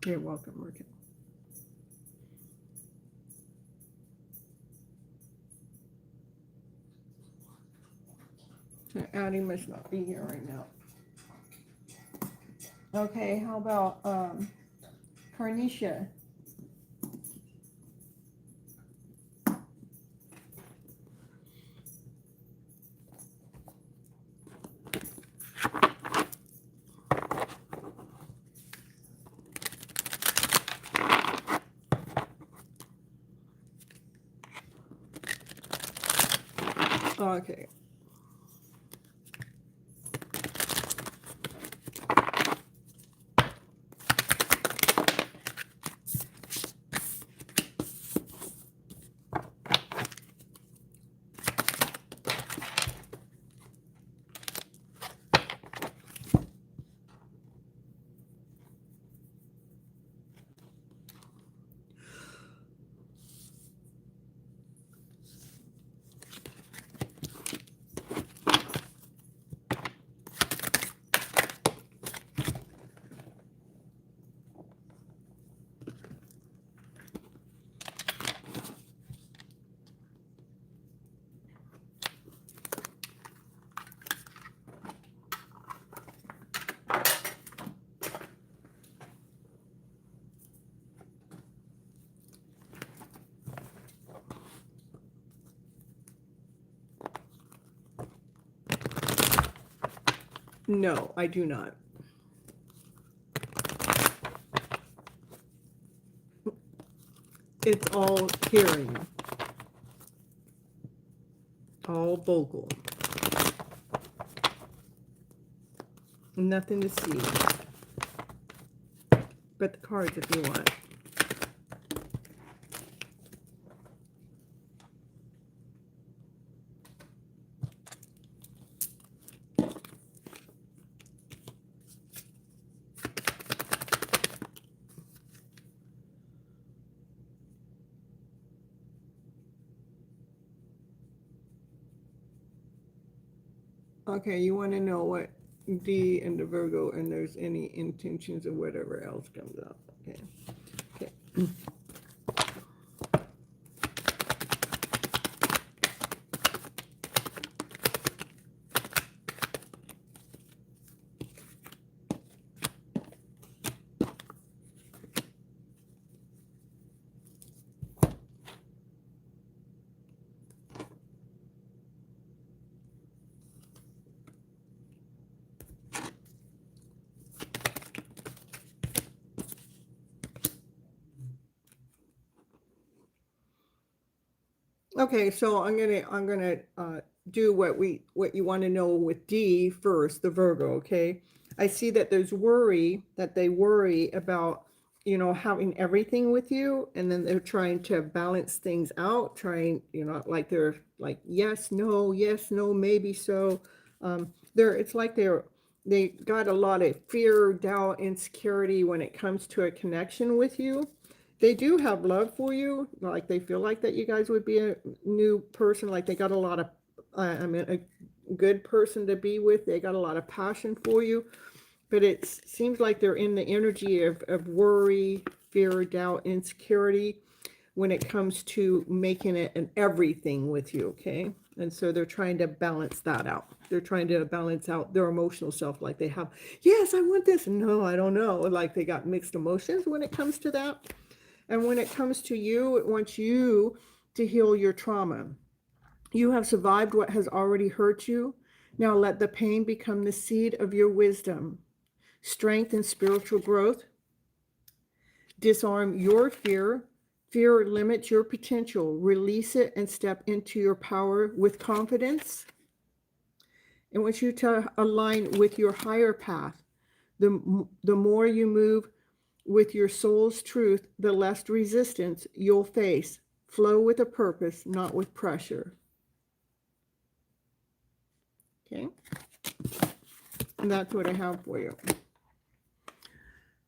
You're welcome, Raquel. Addie must not be here right now. Okay, how about Carnisha? Okay. No, I do not. It's all hearing, all vocal, nothing to see, but the cards if you want. Okay, you want to know what D and the Virgo and there's any intentions or whatever else comes up. Okay. Okay. Okay, so I'm gonna do what you want to know with D first, the Virgo. Okay, I see that there's worry that they worry about, you know, having everything with you, and then they're trying to balance things out, trying, you know, like they're like yes, no, maybe so. It's like they got a lot of fear, doubt, insecurity when it comes to a connection with you. They do have love for you, like they feel like that you guys would be a new person, like they got a lot of a good person to be with. They got a lot of passion for you, but it seems like they're in the energy of worry, fear, doubt, insecurity when it comes to making it an everything with you. Okay, and so they're trying to balance that out. They're trying to balance out their emotional self, like they have, yes, I want this, no, I don't know, like they got mixed emotions when it comes to that. And when it comes to you, it wants you to heal your trauma. You have survived what has already hurt you. Now let the pain become the seed of your wisdom, strength, and spiritual growth. Disarm your fear. Fear limits your potential. Release it and step into your power with confidence. I want you to align with your higher path. The more you move with your soul's truth, the less resistance you'll face. Flow with a purpose, not with pressure. Okay. And that's what I have for you.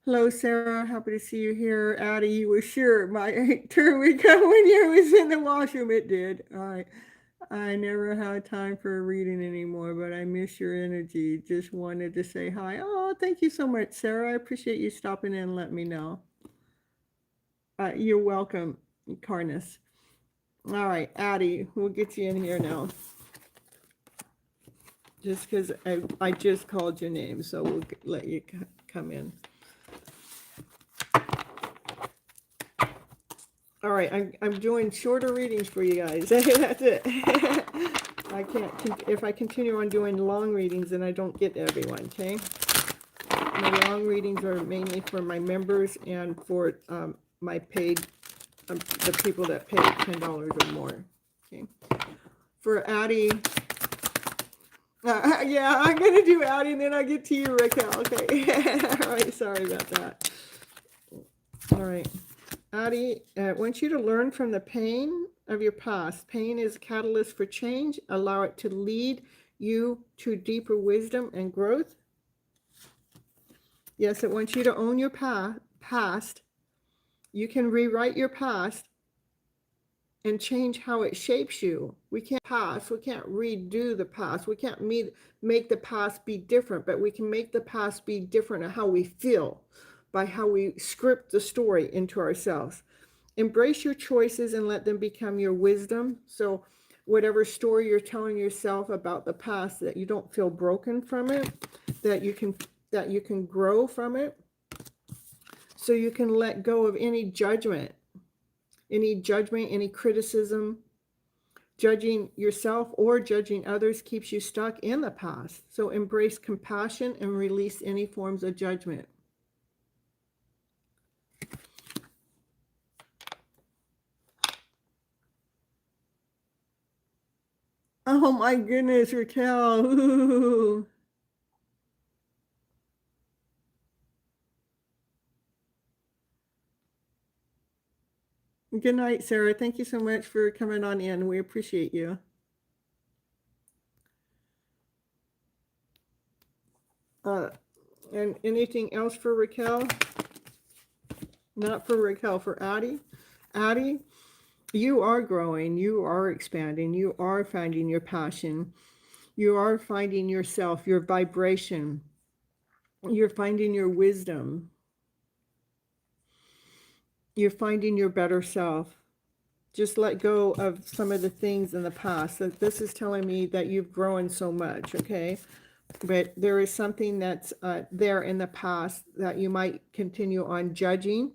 Hello, Sarah. Happy to see you here. Addie, you were sure my turn would come when you was in the washroom. It did. I never had time for a reading anymore, but I miss your energy. Just wanted to say hi. Oh, thank you so much, Sarah. I appreciate you stopping in and letting me know. You're welcome, Carnus. All right, Addie, we'll get you in here now. Just because I just called your name, so we'll let you come in. All right, I'm doing shorter readings for you guys. That's it. I can't, if I continue on doing long readings, then I don't get everyone, okay? My long readings are mainly for my members and for my paid, the people that pay $10 or more, okay? For Addie, yeah, I'm going to do Addie and then I'll get to you, Raquel, okay? All right, sorry about that. All right. Addie, I want you to learn from the pain of your past. Pain is a catalyst for change. Allow it to lead you to deeper wisdom and growth. Yes, it wants you to own your past. You can rewrite your past and change how it shapes you. We can't redo the past. We can't make the past be different, but we can make the past be different in how we feel by how we script the story into ourselves. Embrace your choices and let them become your wisdom. So whatever story you're telling yourself about the past, that you don't feel broken from it, that you can grow from it, so you can let go of any judgment, any criticism. Judging yourself or judging others keeps you stuck in the past. So embrace compassion and release any forms of judgment. Oh my goodness, Raquel. Ooh. Good night, Sarah. Thank you so much for coming on in. We appreciate you. And anything else for Raquel? Not for Raquel, for Addie. Addie, you are growing, you are expanding, you are finding your passion, you are finding yourself, your vibration, you're finding your wisdom, you're finding your better self. Just let go of some of the things in the past. So this is telling me that you've grown so much, okay? But there is something that's there in the past that you might continue on judging,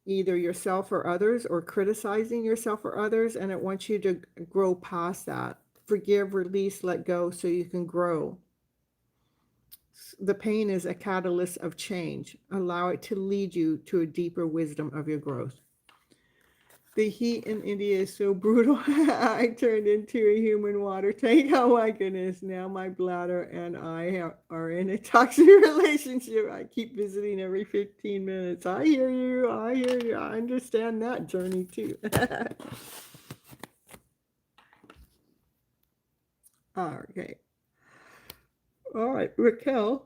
either yourself or others, or criticizing yourself or others, and it wants you to grow past that. Forgive, release, let go so you can grow. The pain is a catalyst of change. Allow it to lead you to a deeper wisdom of your growth. The heat in India is so brutal. I turned into a human water tank. Oh my goodness. Now my bladder and I are in a toxic relationship. I keep visiting every 15 minutes. I hear you. I hear you. I understand that journey too. Okay. All right, Raquel.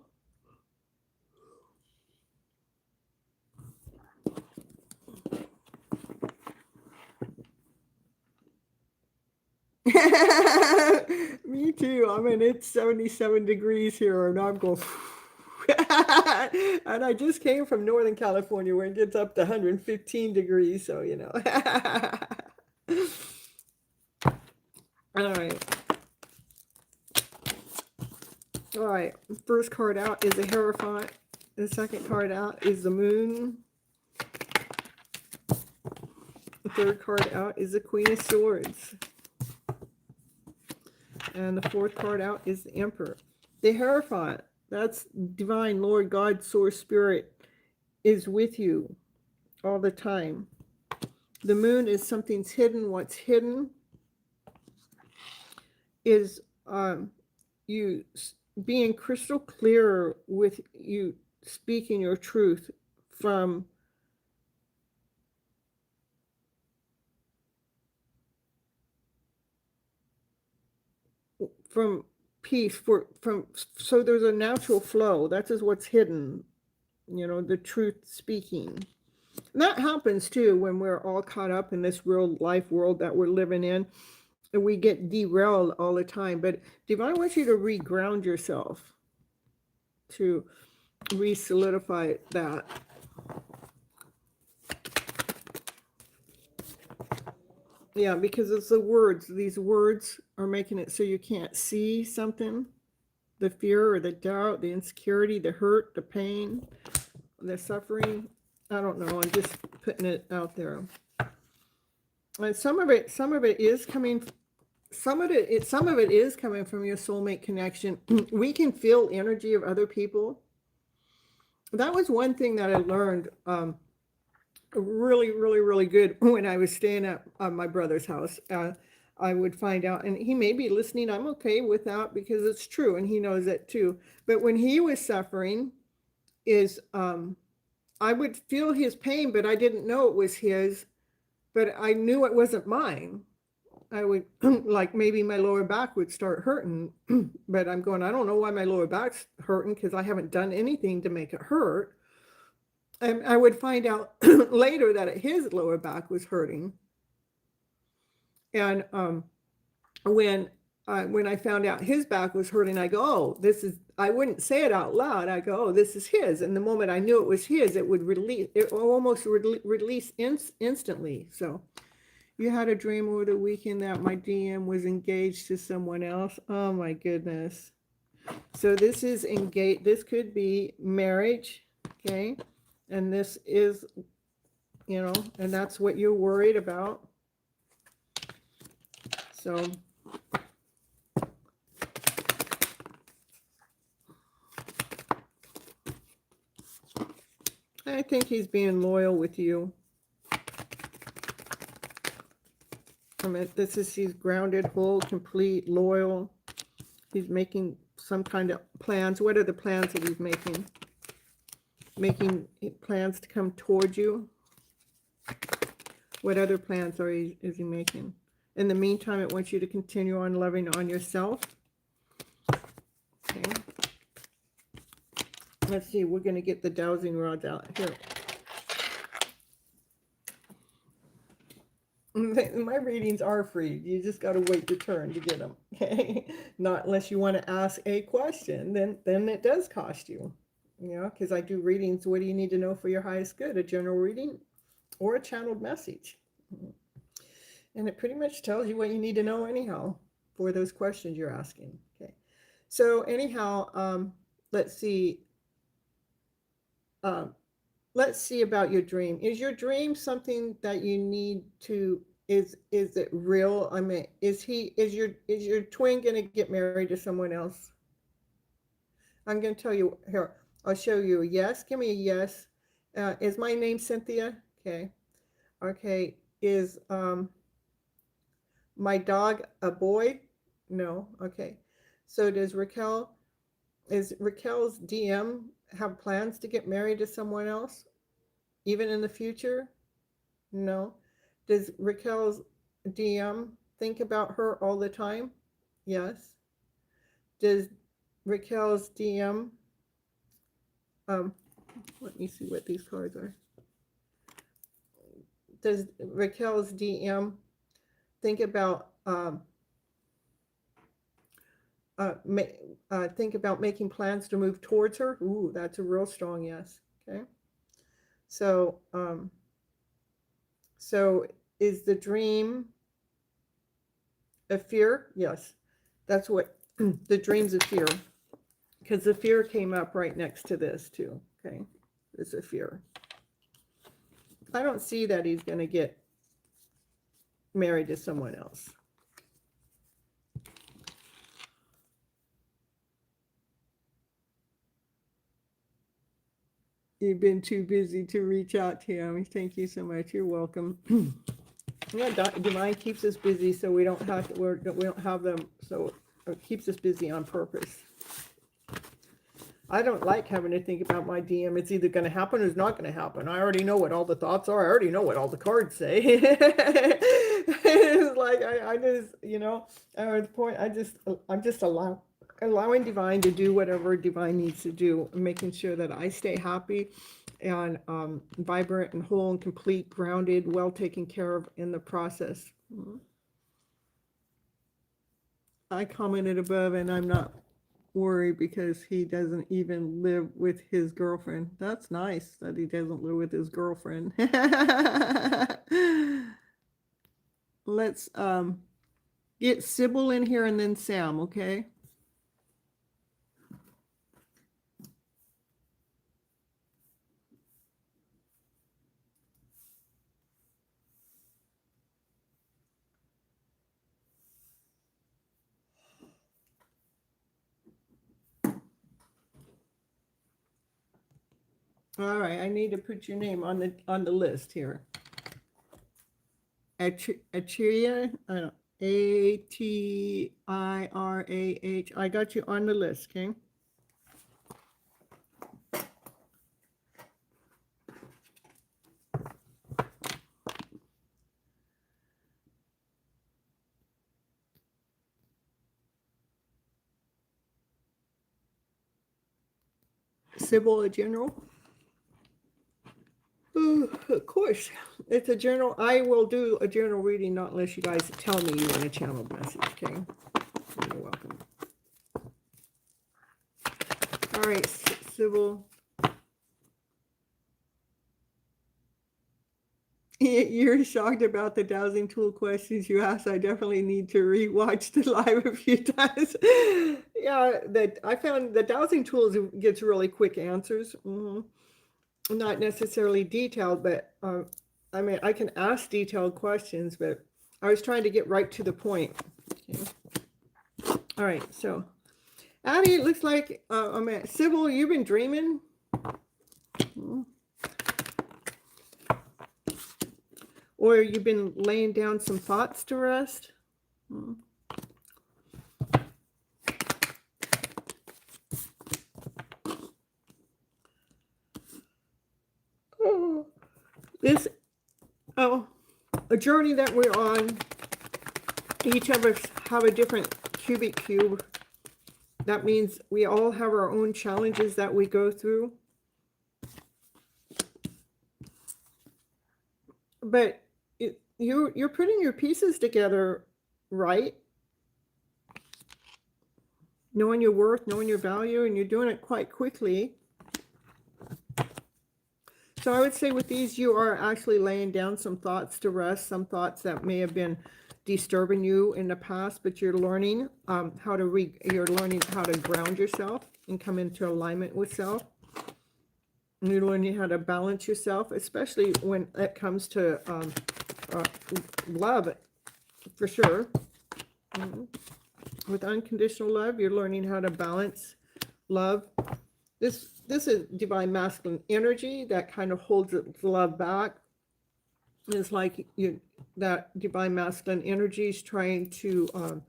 Me too. I mean, it's 77 degrees here, and I'm going. And I just came from Northern California, where it gets up to 115 degrees. So you know. All right. All right. First card out is a Hierophant. The second card out is the Moon. The third card out is the Queen of Swords. And the fourth card out is the Emperor. The Hierophant, that's divine Lord God, Source Spirit, is with you all the time. The Moon is something's hidden. What's hidden is you being crystal clear with you speaking your truth from piece so there's a natural flow. That is what's hidden, the truth speaking. And that happens too when we're all caught up in this real life world that we're living in, and we get derailed all the time. But Divine wants you to reground yourself, to re-solidify that. Yeah, because it's the words. These words are making it so you can't see something. The fear or the doubt, the insecurity, the hurt, the pain, the suffering. I don't know. I'm just putting it out there. And some of it is coming. Some of it is coming from your soulmate connection. We can feel energy of other people. That was one thing that I learned really, really, really good when I was staying at my brother's house. I would find out, and he may be listening. I'm okay with that because it's true, and he knows it too. But when he was suffering, I would feel his pain, but I didn't know it was his. But I knew it wasn't mine. I would like maybe my lower back would start hurting, but I'm going, I don't know why my lower back's hurting because I haven't done anything to make it hurt. And I would find out later that his lower back was hurting. And when I found out his back was hurting, I go, oh, I wouldn't say it out loud. I go, oh, this is his. And the moment I knew it was his, it would almost release instantly. So you had a dream over the weekend that my DM was engaged to someone else. Oh my goodness. So this is engaged. This could be marriage. Okay. And this is, and that's what you're worried about. So I think he's being loyal with you. I mean, he's grounded, whole, complete, loyal. He's making some kind of plans. What are the plans that he's making? Making plans to come toward you. What other plans is he making? In the meantime, it wants you to continue on loving on yourself. Okay. Let's see, we're going to get the dowsing rods out here. My readings are free. You just got to wait your turn to get them. Okay? Not unless you want to ask a question, then it does cost you. Because I do readings. What do you need to know for your highest good? A general reading or a channeled message. And it pretty much tells you what you need to know anyhow for those questions you're asking. Okay. So anyhow, let's see. Let's see about your dream. Is your dream something that you need to, is it real? I mean, is your twin going to get married to someone else? I'm going to tell you here. I'll show you a yes. Give me a yes. Is my name Cynthia? Okay. Okay. Is my dog a boy? No. Okay. So is Raquel's DM have plans to get married to someone else? Even in the future? No. Does Raquel's DM think about her all the time? Yes. Does Raquel's DM let me see what these cards are. Does Raquel's DM think about think about making plans to move towards her? Ooh, that's a real strong yes. Okay. So so is the dream a fear? Yes. That's what the dream's a fear. Because the fear came up right next to this too. Okay. It's a fear. I don't see that he's going to get married to someone else. You've been too busy to reach out to him. Thank you so much. You're welcome. Yeah, Divine keeps us busy, so we don't have them. So it keeps us busy on purpose. I don't like having to think about my DM. It's either going to happen or it's not going to happen. I already know what all the thoughts are. I already know what all the cards say. It's like I just, at the point, I'm just allowing divine to do whatever divine needs to do, making sure that I stay happy and vibrant and whole and complete, grounded, well taken care of in the process. I commented above, and I'm not worried because he doesn't even live with his girlfriend. That's nice that he doesn't live with his girlfriend. Let's get Sybil in here and then Sam, okay? All right, I need to put your name on the list here. Atirah, Atirah. I got you on the list, okay? Sybil, a general. Of course, it's a general. I will do a general reading, not unless you guys tell me you want a channeled message, okay? You're welcome. All right, Sybil. You're shocked about the dowsing tool questions you asked. I definitely need to rewatch the live a few times. Yeah, that I found the dowsing tools gets really quick answers. Not necessarily detailed, but I mean, I can ask detailed questions, but I was trying to get right to the point. Okay. All right, so Addie, it looks like Sybil, you've been dreaming. Or you've been laying down some thoughts to rest. A journey that we're on, each of us have a different cubic cube. That means we all have our own challenges that we go through. But you're putting your pieces together, right? Knowing your worth, knowing your value, and you're doing it quite quickly. So I would say with these, you are actually laying down some thoughts to rest, some thoughts that may have been disturbing you in the past, but you're learning how to ground yourself and come into alignment with self. And you're learning how to balance yourself, especially when it comes to love, for sure. With unconditional love, you're learning how to balance love. This is divine masculine energy that kind of holds the love back. It's like that divine masculine energy is trying to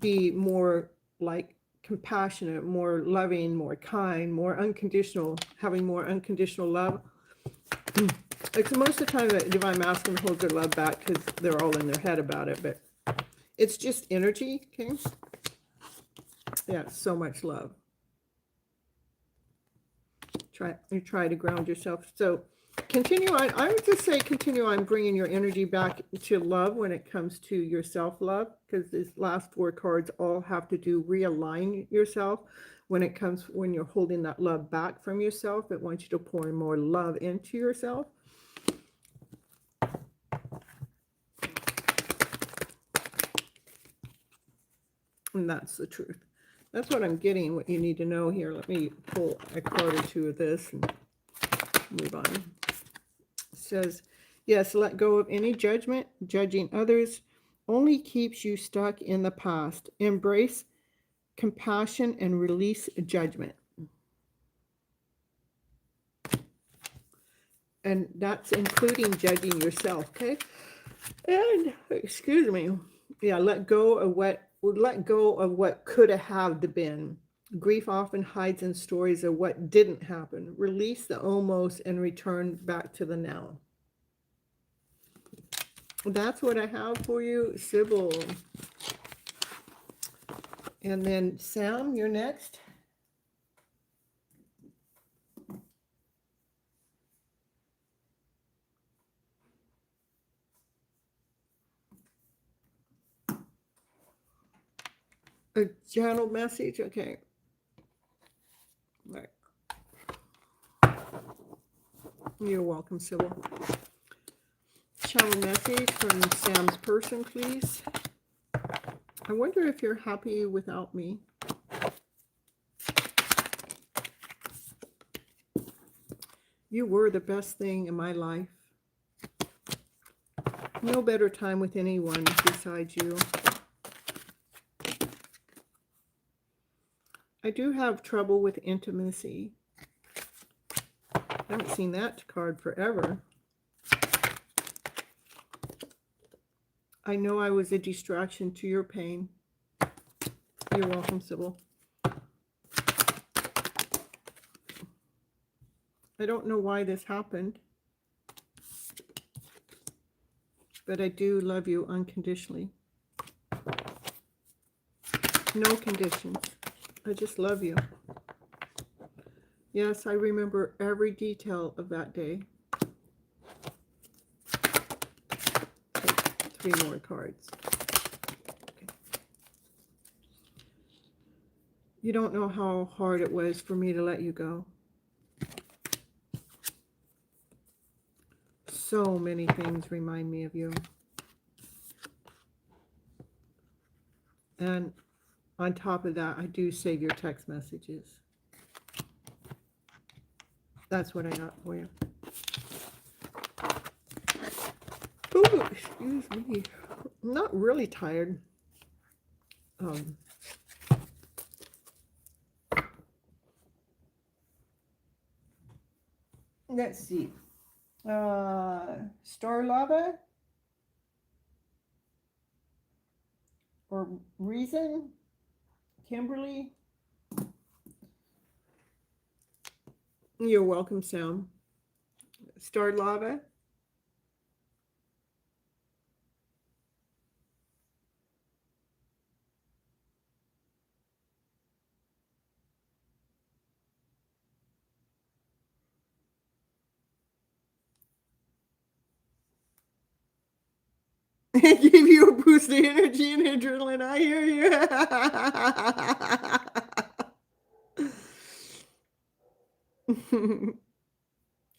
be more like compassionate, more loving, more kind, more unconditional, having more unconditional love. Like most of the time, the divine masculine holds their love back because they're all in their head about it, but it's just energy, okay? Yeah, so much love. Try to ground yourself. So continue on. I would just say continue on bringing your energy back to love when it comes to your self-love, because these last 4 cards all have to do realign yourself when you're holding that love back from yourself. It wants you to pour more love into yourself. And that's the truth. That's what I'm getting, what you need to know here. Let me pull a card or 2 of this and move on. It says, yes, let go of any judgment. Judging others only keeps you stuck in the past. Embrace compassion and release judgment. And that's including judging yourself, okay? And, excuse me, yeah, let go of what could have been. Grief often hides in stories of what didn't happen. Release the almost and return back to the now. That's what I have for you, Sybil. And then Sam, you're next. A channel message, okay. Right. You're welcome, Sybil. Channel message from Sam's person, please. I wonder if you're happy without me. You were the best thing in my life. No better time with anyone besides you. I do have trouble with intimacy. I haven't seen that card forever. I know I was a distraction to your pain. You're welcome, Sybil. I don't know why this happened, but I do love you unconditionally. No conditions. I just love you. Yes, I remember every detail of that day. Okay, 3 more cards. Okay. You don't know how hard it was for me to let you go. So many things remind me of you. And on top of that, I do save your text messages. That's what I got for you. Oh, excuse me. I'm not really tired. Let's see. Star Lava or Reason, Kimberly. You're welcome, Sam. Star Lava. Give you a boost of energy and adrenaline. I hear you.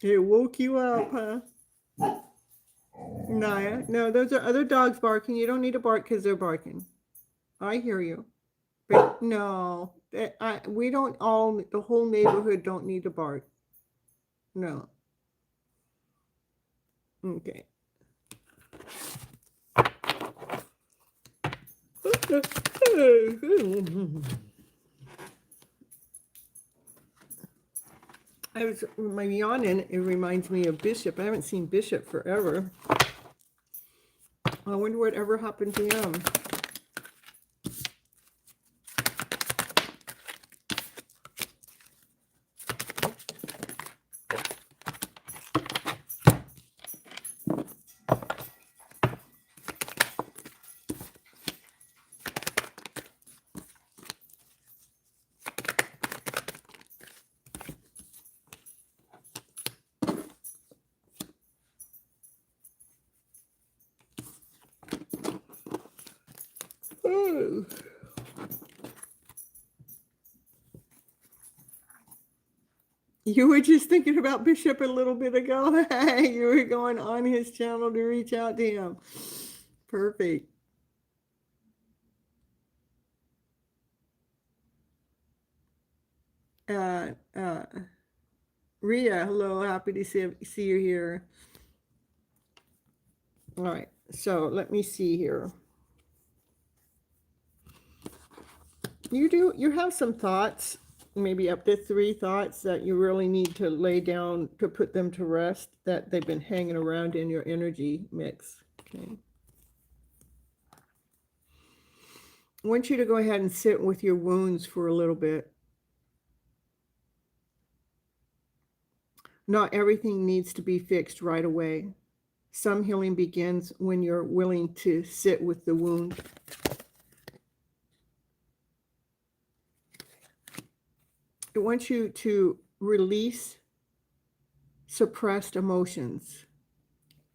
It woke you up, huh? Naya. No, those are other dogs barking. You don't need to bark because they're barking. I hear you. But no, we don't all, the whole neighborhood don't need to bark. No. Okay. My yawning, it reminds me of Bishop. I haven't seen Bishop forever. I wonder what ever happened to him. Oh. You were just thinking about Bishop a little bit ago. You were going on his channel to reach out to him. Perfect. Ria, hello. Happy to see you here. All right. So let me see here. You have some thoughts, maybe up to 3 thoughts that you really need to lay down to put them to rest, that they've been hanging around in your energy mix. Okay. I want you to go ahead and sit with your wounds for a little bit. Not everything needs to be fixed right away. Some healing begins when you're willing to sit with the wound. It wants you to release suppressed emotions.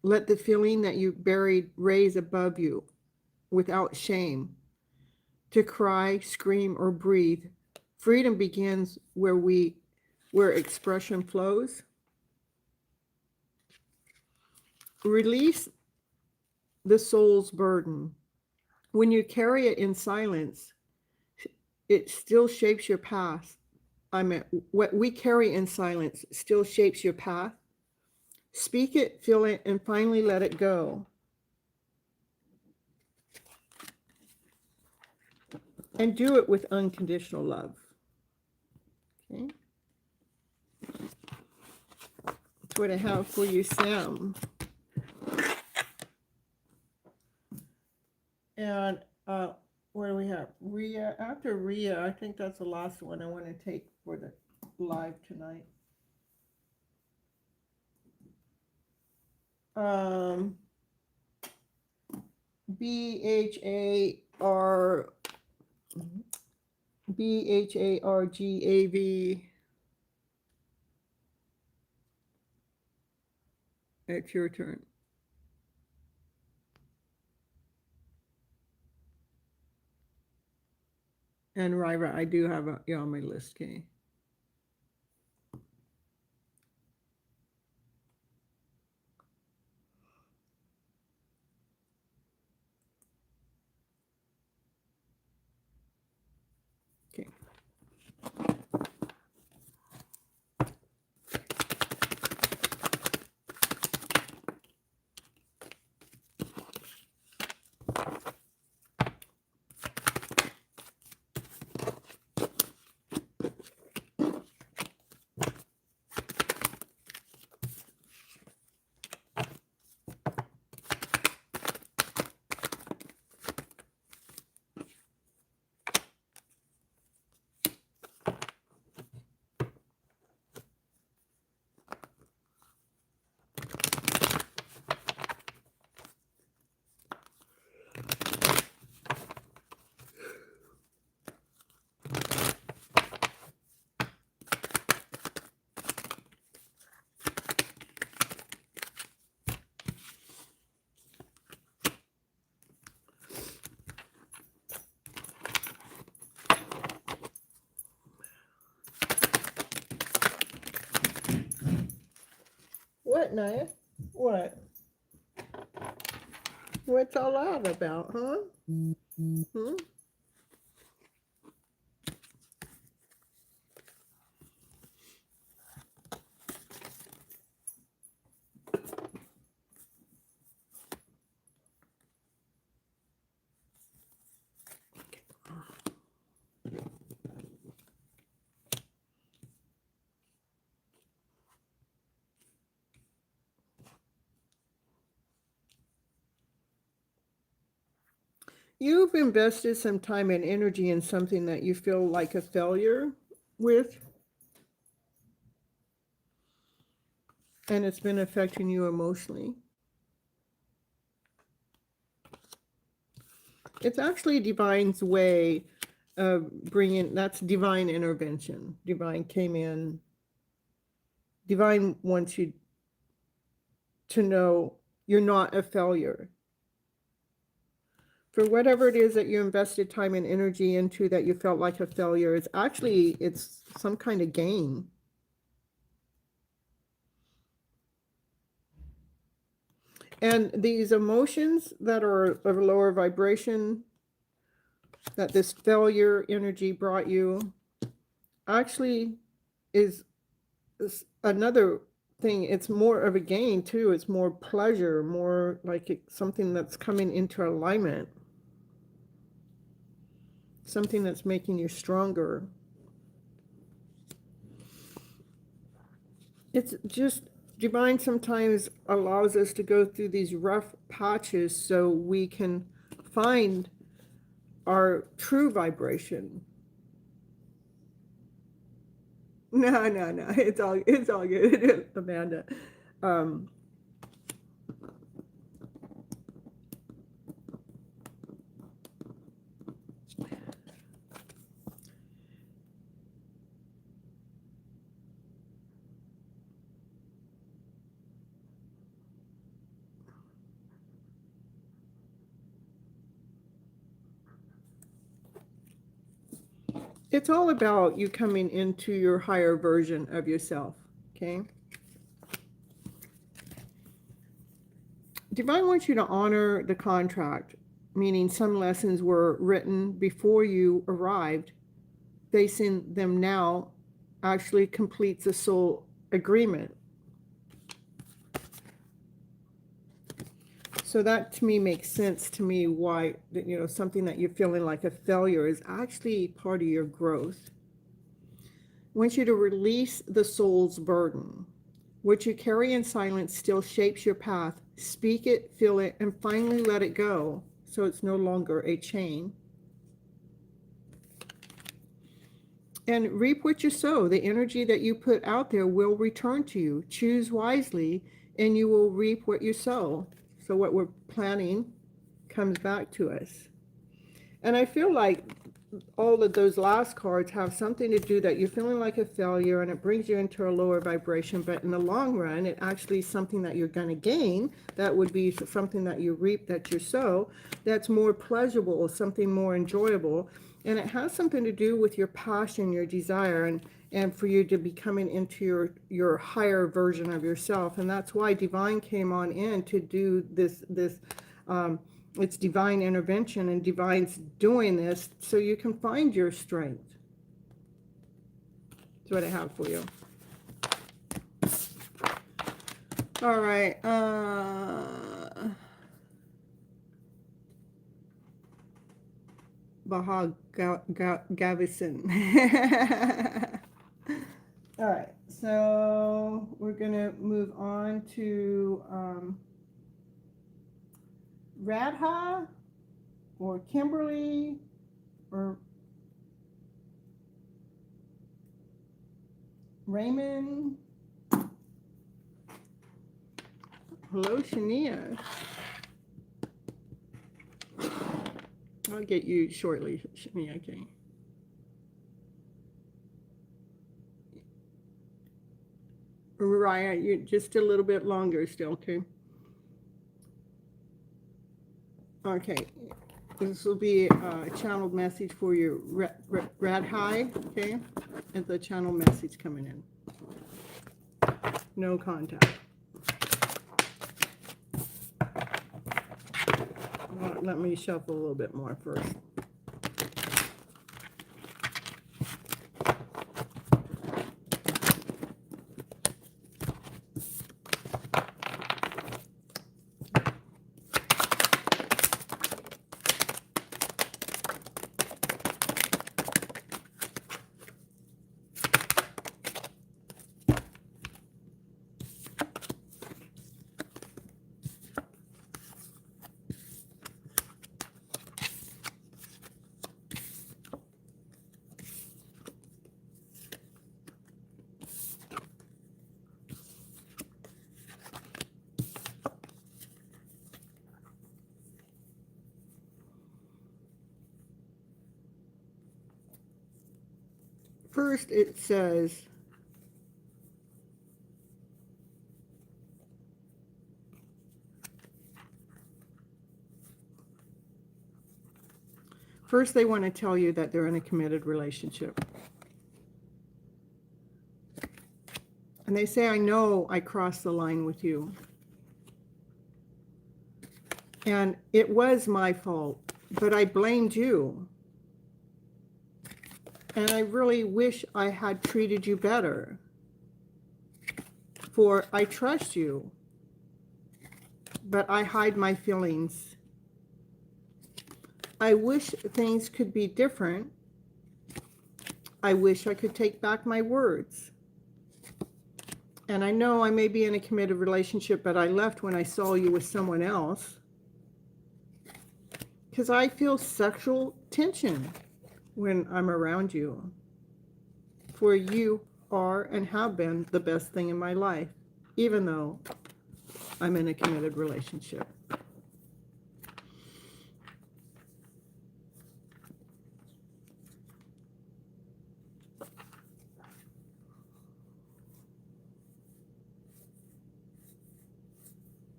Let the feeling that you buried raise above you without shame. To cry, scream, or breathe. Freedom begins where expression flows. Release the soul's burden. When you carry it in silence, it still shapes your path. What we carry in silence still shapes your path. Speak it, feel it, and finally let it go. And do it with unconditional love. Okay. That's what I have for you, Sam. And what do we have? Rhea. After Rhea, I think that's the last one I want to take for the live tonight. BHARGAV. It's your turn. And Ryra, I do have you on my list, okay? Okay. What, Naya? What? What's all that about, huh? Hmm? You've invested some time and energy in something that you feel like a failure with, and it's been affecting you emotionally. It's actually divine's way of bringing, that's divine intervention. Divine came in. Divine wants you to know you're not a failure. For whatever it is that you invested time and energy into that you felt like a failure, it's some kind of gain. And these emotions that are of a lower vibration, that this failure energy brought you, actually is another thing. It's more of a gain too. It's more pleasure, more like something that's coming into alignment, something that's making you stronger. It's just divine sometimes allows us to go through these rough patches so we can find our true vibration. No, it's all good, Amanda. It's all about you coming into your higher version of yourself, okay? Divine wants you to honor the contract, meaning some lessons were written before you arrived. Facing them now actually completes a soul agreement. So that to me makes sense to me why, you know, something that you're feeling like a failure is actually part of your growth. I want you to release the soul's burden. What you carry in silence still shapes your path. Speak it, feel it, and finally let it go so it's no longer a chain. And reap what you sow. The energy that you put out there will return to you. Choose wisely, and you will reap what you sow. So what we're planting comes back to us. And I feel like all of those last cards have something to do that you're feeling like a failure and it brings you into a lower vibration. But in the long run, it actually is something that you're going to gain. That would be something that you reap, that you sow, that's more pleasurable, something more enjoyable. And it has something to do with your passion, your desire, and for you to be coming into your higher version of yourself. And that's why Divine came on in to do this it's divine intervention, and Divine's doing this so you can find your strength. That's what I have for you. All right. Gavison. All right. So we're going to move on to Radha or Kimberly or Raymond. Hello, Shania. I'll get you shortly, Shania. Okay. Mariah, you're just a little bit longer still, okay? Okay, this will be a channeled message for your Rad High, okay? It's a channel message coming in. No contact. Let me shuffle a little bit more first. First, it says, first they want to tell you that they're in a committed relationship. And they say, I know I crossed the line with you. And it was my fault, but I blamed you. And I really wish I had treated you better. For I trust you, but I hide my feelings. I wish things could be different. I wish I could take back my words. And I know I may be in a committed relationship, but I left when I saw you with someone else. Because I feel sexual tension when I'm around you. For you are and have been the best thing in my life, even though I'm in a committed relationship.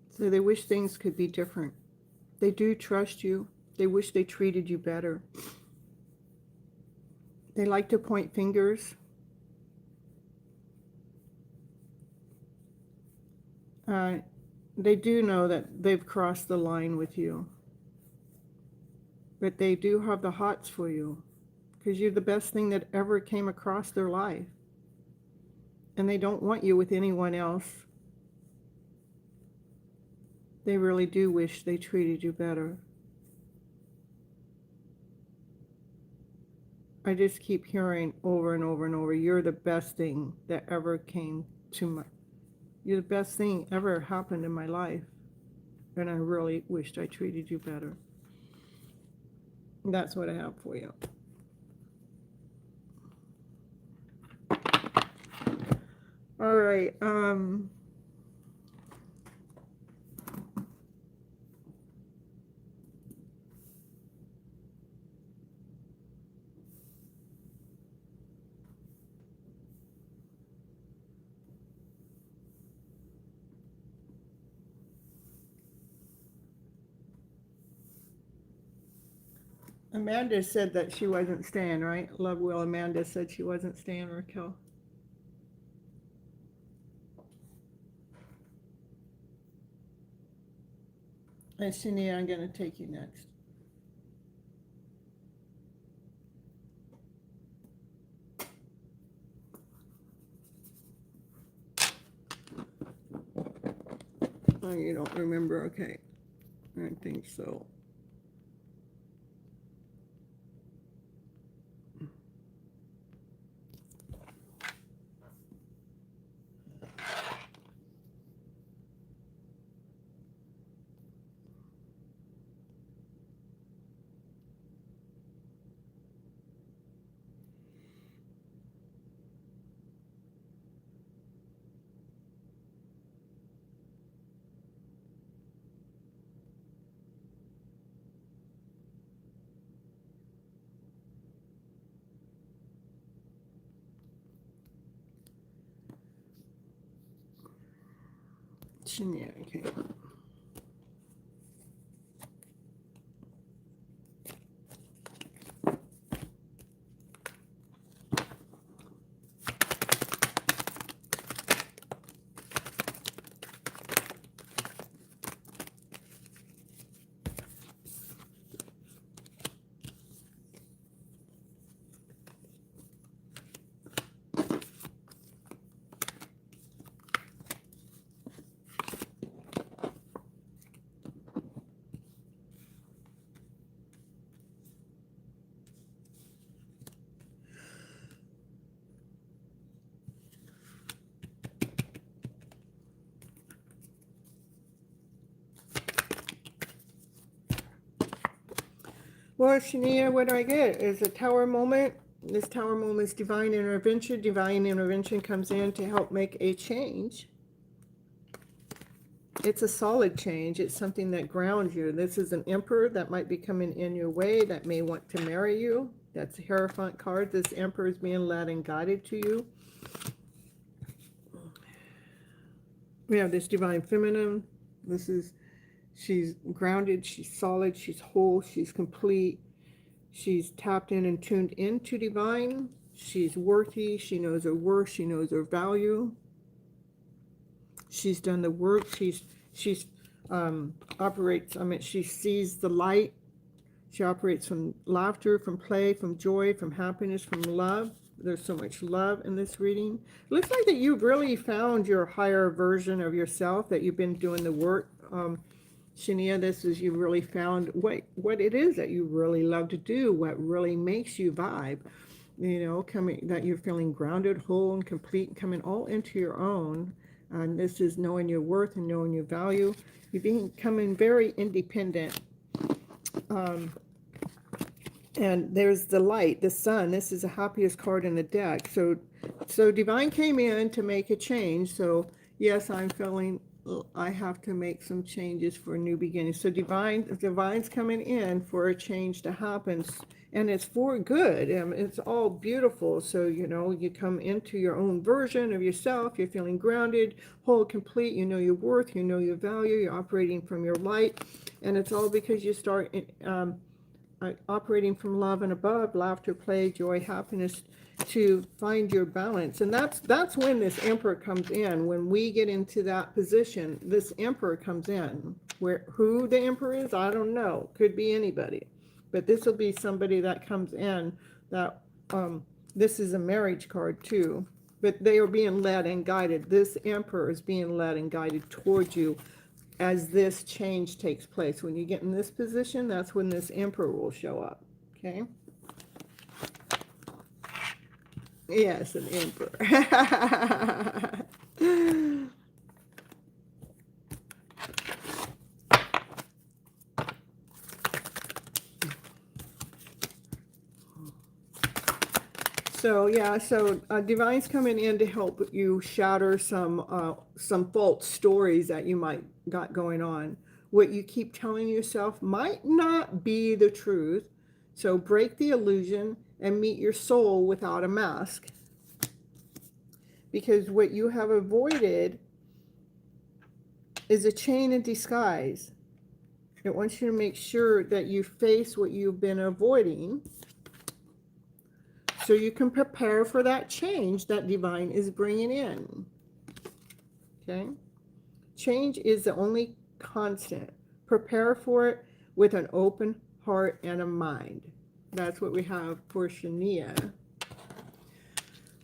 So they wish things could be different. They do trust you. They wish they treated you better. They like to point fingers. They do know that they've crossed the line with you. But they do have the hots for you. Because you're the best thing that ever came across their life. And they don't want you with anyone else. They really do wish they treated you better. I just keep hearing over and over and over, you're the best thing that ever came to my, you're the best thing ever happened in my life. And I really wished I treated you better. That's what I have for you. All right. Amanda said that she wasn't staying, right? Love Will, Amanda said she wasn't staying, Raquel. And Shania, I'm going to take you next. Oh, you don't remember? Okay. I think so. Shania, okay. Well, Shania, what I get is a tower moment. This tower moment is divine intervention. Divine intervention comes in to help make a change. It's a solid change. It's something that grounds you. This is an emperor that might be coming in your way that may want to marry you. That's a Hierophant card. This emperor is being led and guided to you. We have this divine feminine. She's grounded, she's solid, she's whole, she's complete. She's tapped in and tuned into divine. She's worthy. She knows her worth. She knows her value. She's done the work. She operates. I mean, she sees the light. She operates from laughter, from play, from joy, from happiness, from love. There's so much love in this reading. It looks like that you've really found your higher version of yourself, that you've been doing the work. Shania, this is, you really found what it is that you really love to do, what really makes you vibe, you know, that you're feeling grounded, whole, and complete, and coming all into your own. And this is knowing your worth and knowing your value. You're becoming very independent. And there's the light, the sun. This is the happiest card in the deck. So divine came in to make a change. So yes, I'm feeling I have to make some changes for a new beginning. So divine's coming in for a change to happen, and it's for good. It's all beautiful. So, you know, you come into your own version of yourself. You're feeling grounded, whole, complete. You know your worth. You know your value. You're operating from your light, and it's all because you start operating from love and above, laughter, play, joy, happiness, to find your balance. And that's when this Emperor comes in. When we get into that position, this Emperor comes in. Who the Emperor is, I don't know. Could be anybody. But this will be somebody that comes in that, this is a marriage card too. But they are being led and guided. This Emperor is being led and guided towards you as this change takes place. When you get in this position, that's when this Emperor will show up. Okay? Yes, an Emperor. So yeah, Divine's coming in to help you shatter some false stories that you might got going on. What you keep telling yourself might not be the truth. So break the illusion and meet your soul without a mask. Because what you have avoided is a chain of disguise. It wants you to make sure that you face what you've been avoiding, so you can prepare for that change that Divine is bringing in. Okay? Change is the only constant. Prepare for it with an open heart and a mind. That's what we have for Shania.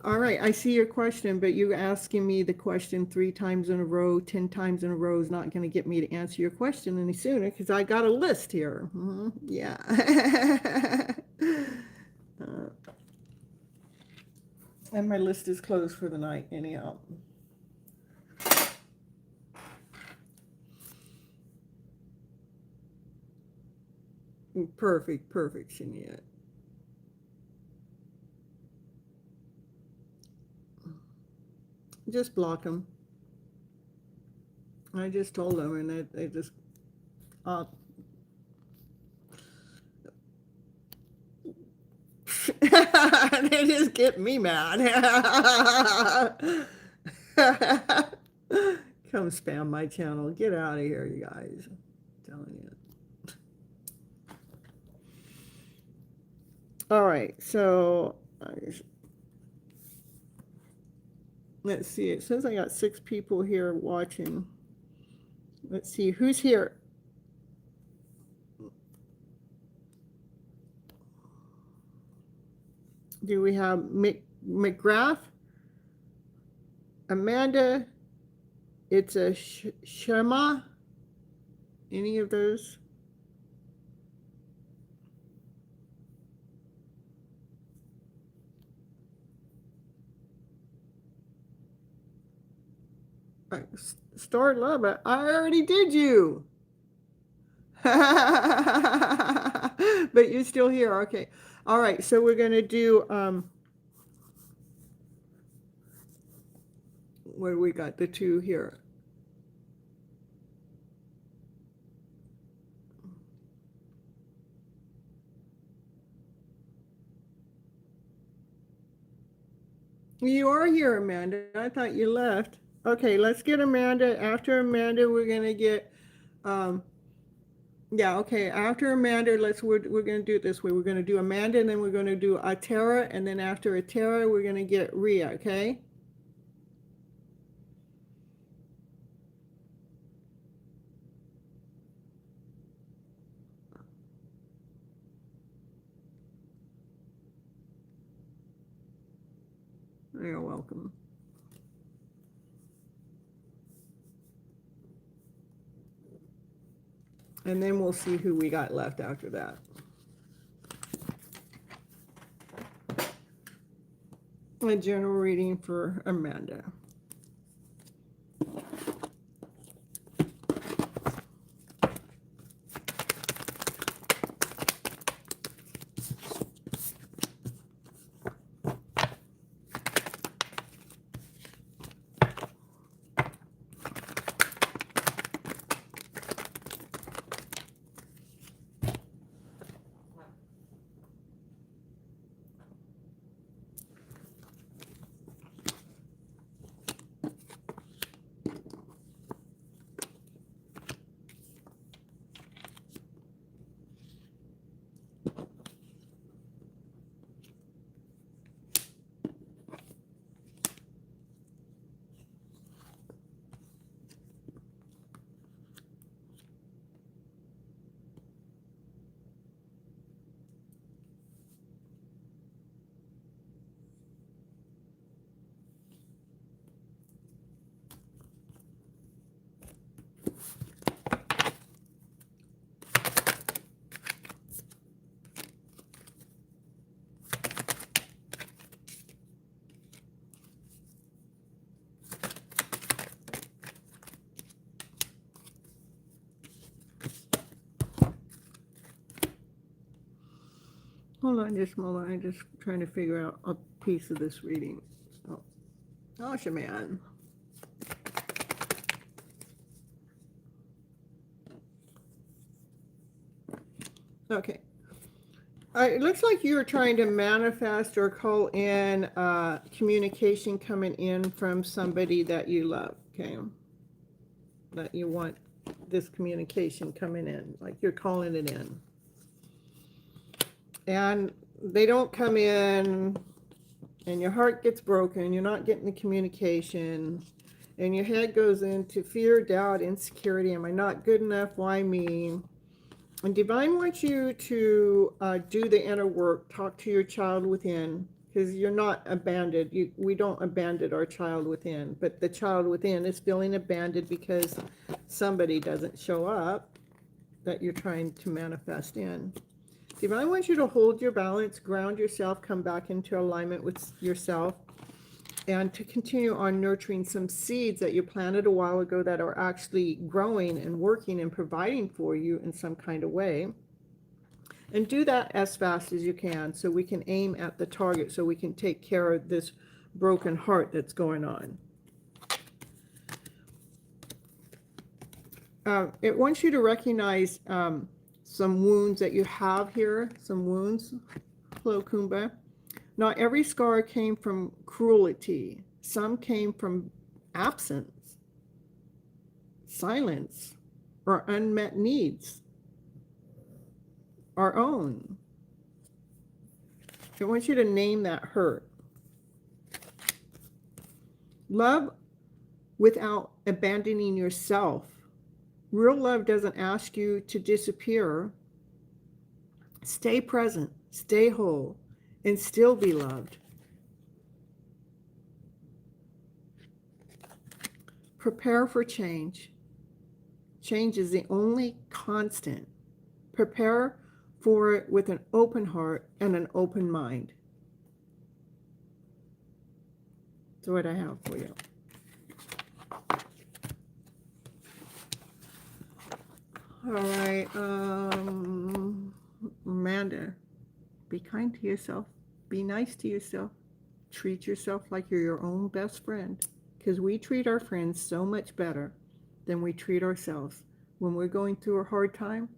All right, I see your question, but you asking me the question 3 times in a row, 10 times in a row is not going to get me to answer your question any sooner, because I got a list here. Yeah. And my list is closed for the night anyhow. Perfect, Shania. Just block them. I just told them, and they just they just get me mad. Come spam my channel. Get out of here, you guys. I'm telling you. All right, so let's see. It says I got 6 people here watching. Let's see who's here. Do we have McGrath, Amanda? It's a Shema. Any of those? Start love. I already did you. But you're still here. Okay. All right. So we're going to do, where we got the 2 here. You are here, Amanda. I thought you left. Okay, let's get Amanda. After Amanda, we're going to get, yeah, okay. After Amanda, we're going to do it this way. We're going to do Amanda, and then we're going to do Atara, and then after Atara, we're going to get Rhea, okay? You're welcome. And then we'll see who we got left after that. A general reading for Amanda. Hold on just a moment. I'm just trying to figure out a piece of this reading. Oh, shaman. Okay. It looks like you're trying to manifest or call in communication coming in from somebody that you love, okay? That you want this communication coming in, like you're calling it in. And they don't come in, and your heart gets broken, you're not getting the communication, and your head goes into fear, doubt, insecurity. Am I not good enough? Why me? And Divine wants you to do the inner work, talk to your child within, because you're not abandoned. We don't abandon our child within, but the child within is feeling abandoned because somebody doesn't show up that you're trying to manifest in. Divine wants you to hold your balance, ground yourself, come back into alignment with yourself, and to continue on nurturing some seeds that you planted a while ago that are actually growing and working and providing for you in some kind of way. And do that as fast as you can so we can aim at the target, so we can take care of this broken heart that's going on. It wants you to recognize some wounds that you have here, some wounds. Hello, Kumba. Not every scar came from cruelty. Some came from absence, silence, or unmet needs. Our own. I want you to name that hurt. Love without abandoning yourself. Real love doesn't ask you to disappear. Stay present, stay whole, and still be loved. Prepare for change. Change is the only constant. Prepare for it with an open heart and an open mind. That's what I have for you. All right, Amanda, be kind to yourself. Be nice to yourself. Treat yourself like you're your own best friend, because we treat our friends so much better than we treat ourselves. When we're going through a hard time,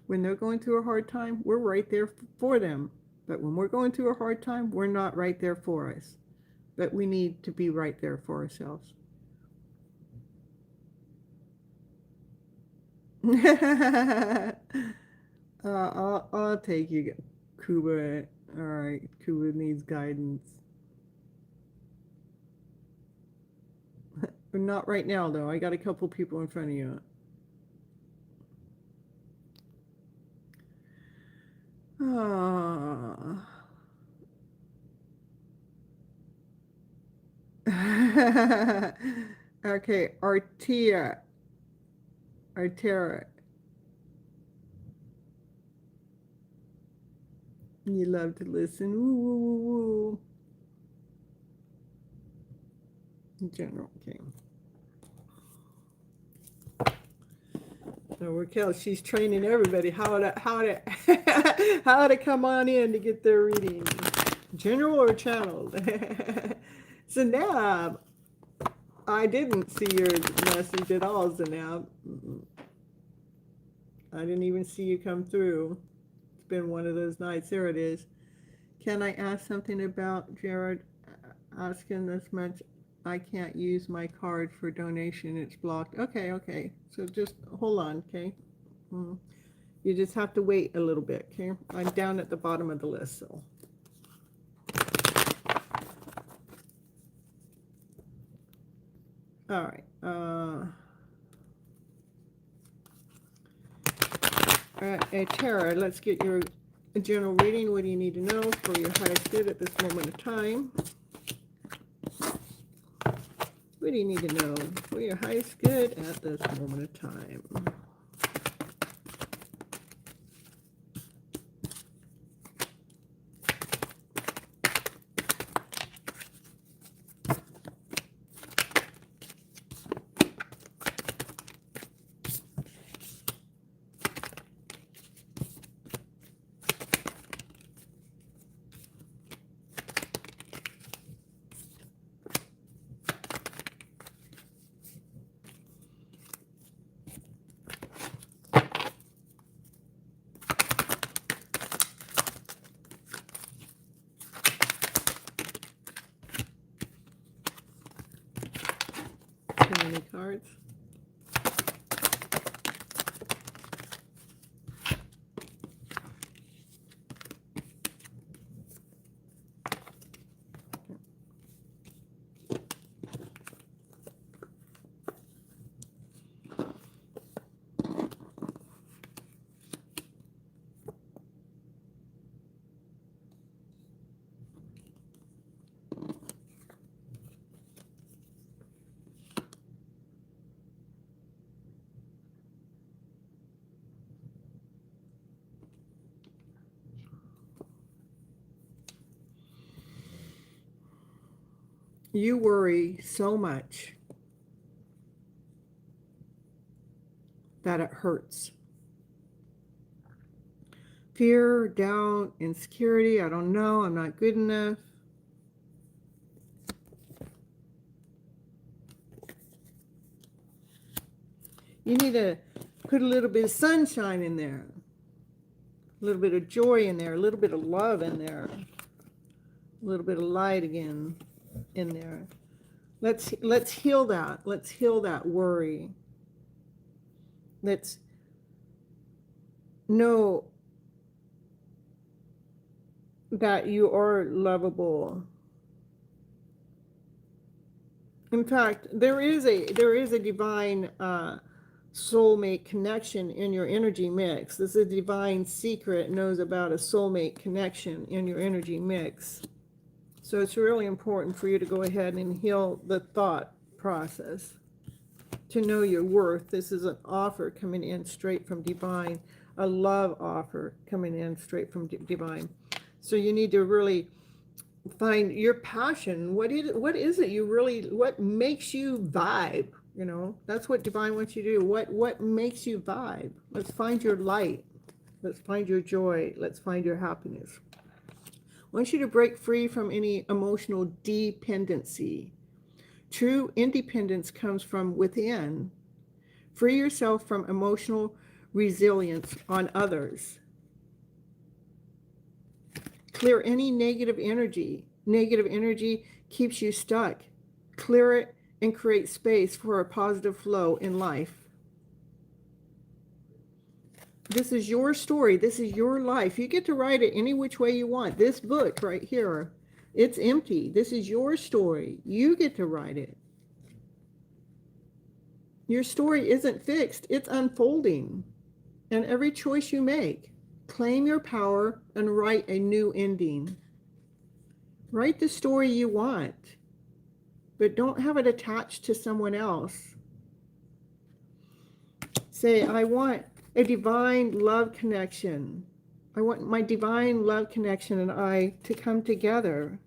when they're going through a hard time, we're right there for them. But when we're going through a hard time, we're not right there for us. But we need to be right there for ourselves. I'll take you, Kuba. All right, Kuba needs guidance. But not right now, though. I got a couple people in front of you. Oh. Okay, Artera. You love to listen. Woo, woo, woo, woo. In general, okay. So Raquel, she's training everybody how to how to come on in to get their reading, general or channeled. Zanab, I didn't see your message at all, Zanab. I didn't even see you come through. It's been one of those nights. There it is. Can I ask something about Jared asking this much? I can't use my card for donation. It's blocked. Okay. So just hold on, okay? You just have to wait a little bit, okay? I'm down at the bottom of the list, so. All right. Tara, let's get your general reading. What do you need to know for your highest good at this moment of time? What do you need to know for your highest good at this moment of time? money cards. You worry so much that it hurts. Fear, doubt, insecurity, I don't know, I'm not good enough. You need to put a little bit of sunshine in there, a little bit of joy in there, a little bit of love in there, a little bit of light again in there. Let's heal that. Let's heal that worry. Let's know that you are lovable. In fact, there is a divine soulmate connection in your energy mix. This is a divine secret, knows about a soulmate connection in your energy mix. So it's really important for you to go ahead and heal the thought process, to know your worth. This is an offer coming in straight from divine, a love offer coming in straight from divine. So you need to really find your passion. What is it you really, what makes you vibe? You know, that's what divine wants you to do. What makes you vibe? Let's find your light. Let's find your joy. Let's find your happiness. I want you to break free from any emotional dependency. True independence comes from within. Free yourself from emotional resilience on others. Clear any negative energy. Negative energy keeps you stuck. Clear it and create space for a positive flow in life. This is your story. This is your life. You get to write it any which way you want. This book right here, it's empty. This is your story. You get to write it. Your story isn't fixed. It's unfolding. And every choice you make, claim your power and write a new ending. Write the story you want, but don't have it attached to someone else. Say, I want a divine love connection. I want my divine love connection and I to come together.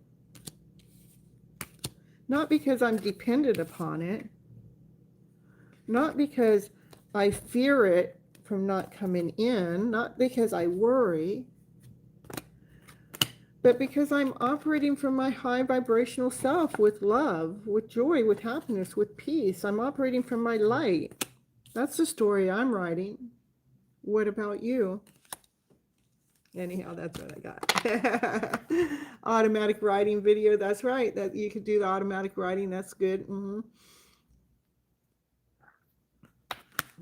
Not because I'm dependent upon it. Not because I fear it from not coming in. Not because I worry. But because I'm operating from my high vibrational self with love, with joy, with happiness, with peace. I'm operating from my light. That's the story I'm writing. What about you? Anyhow, that's what I got. Automatic writing video. That's right. That you could do the automatic writing. That's good.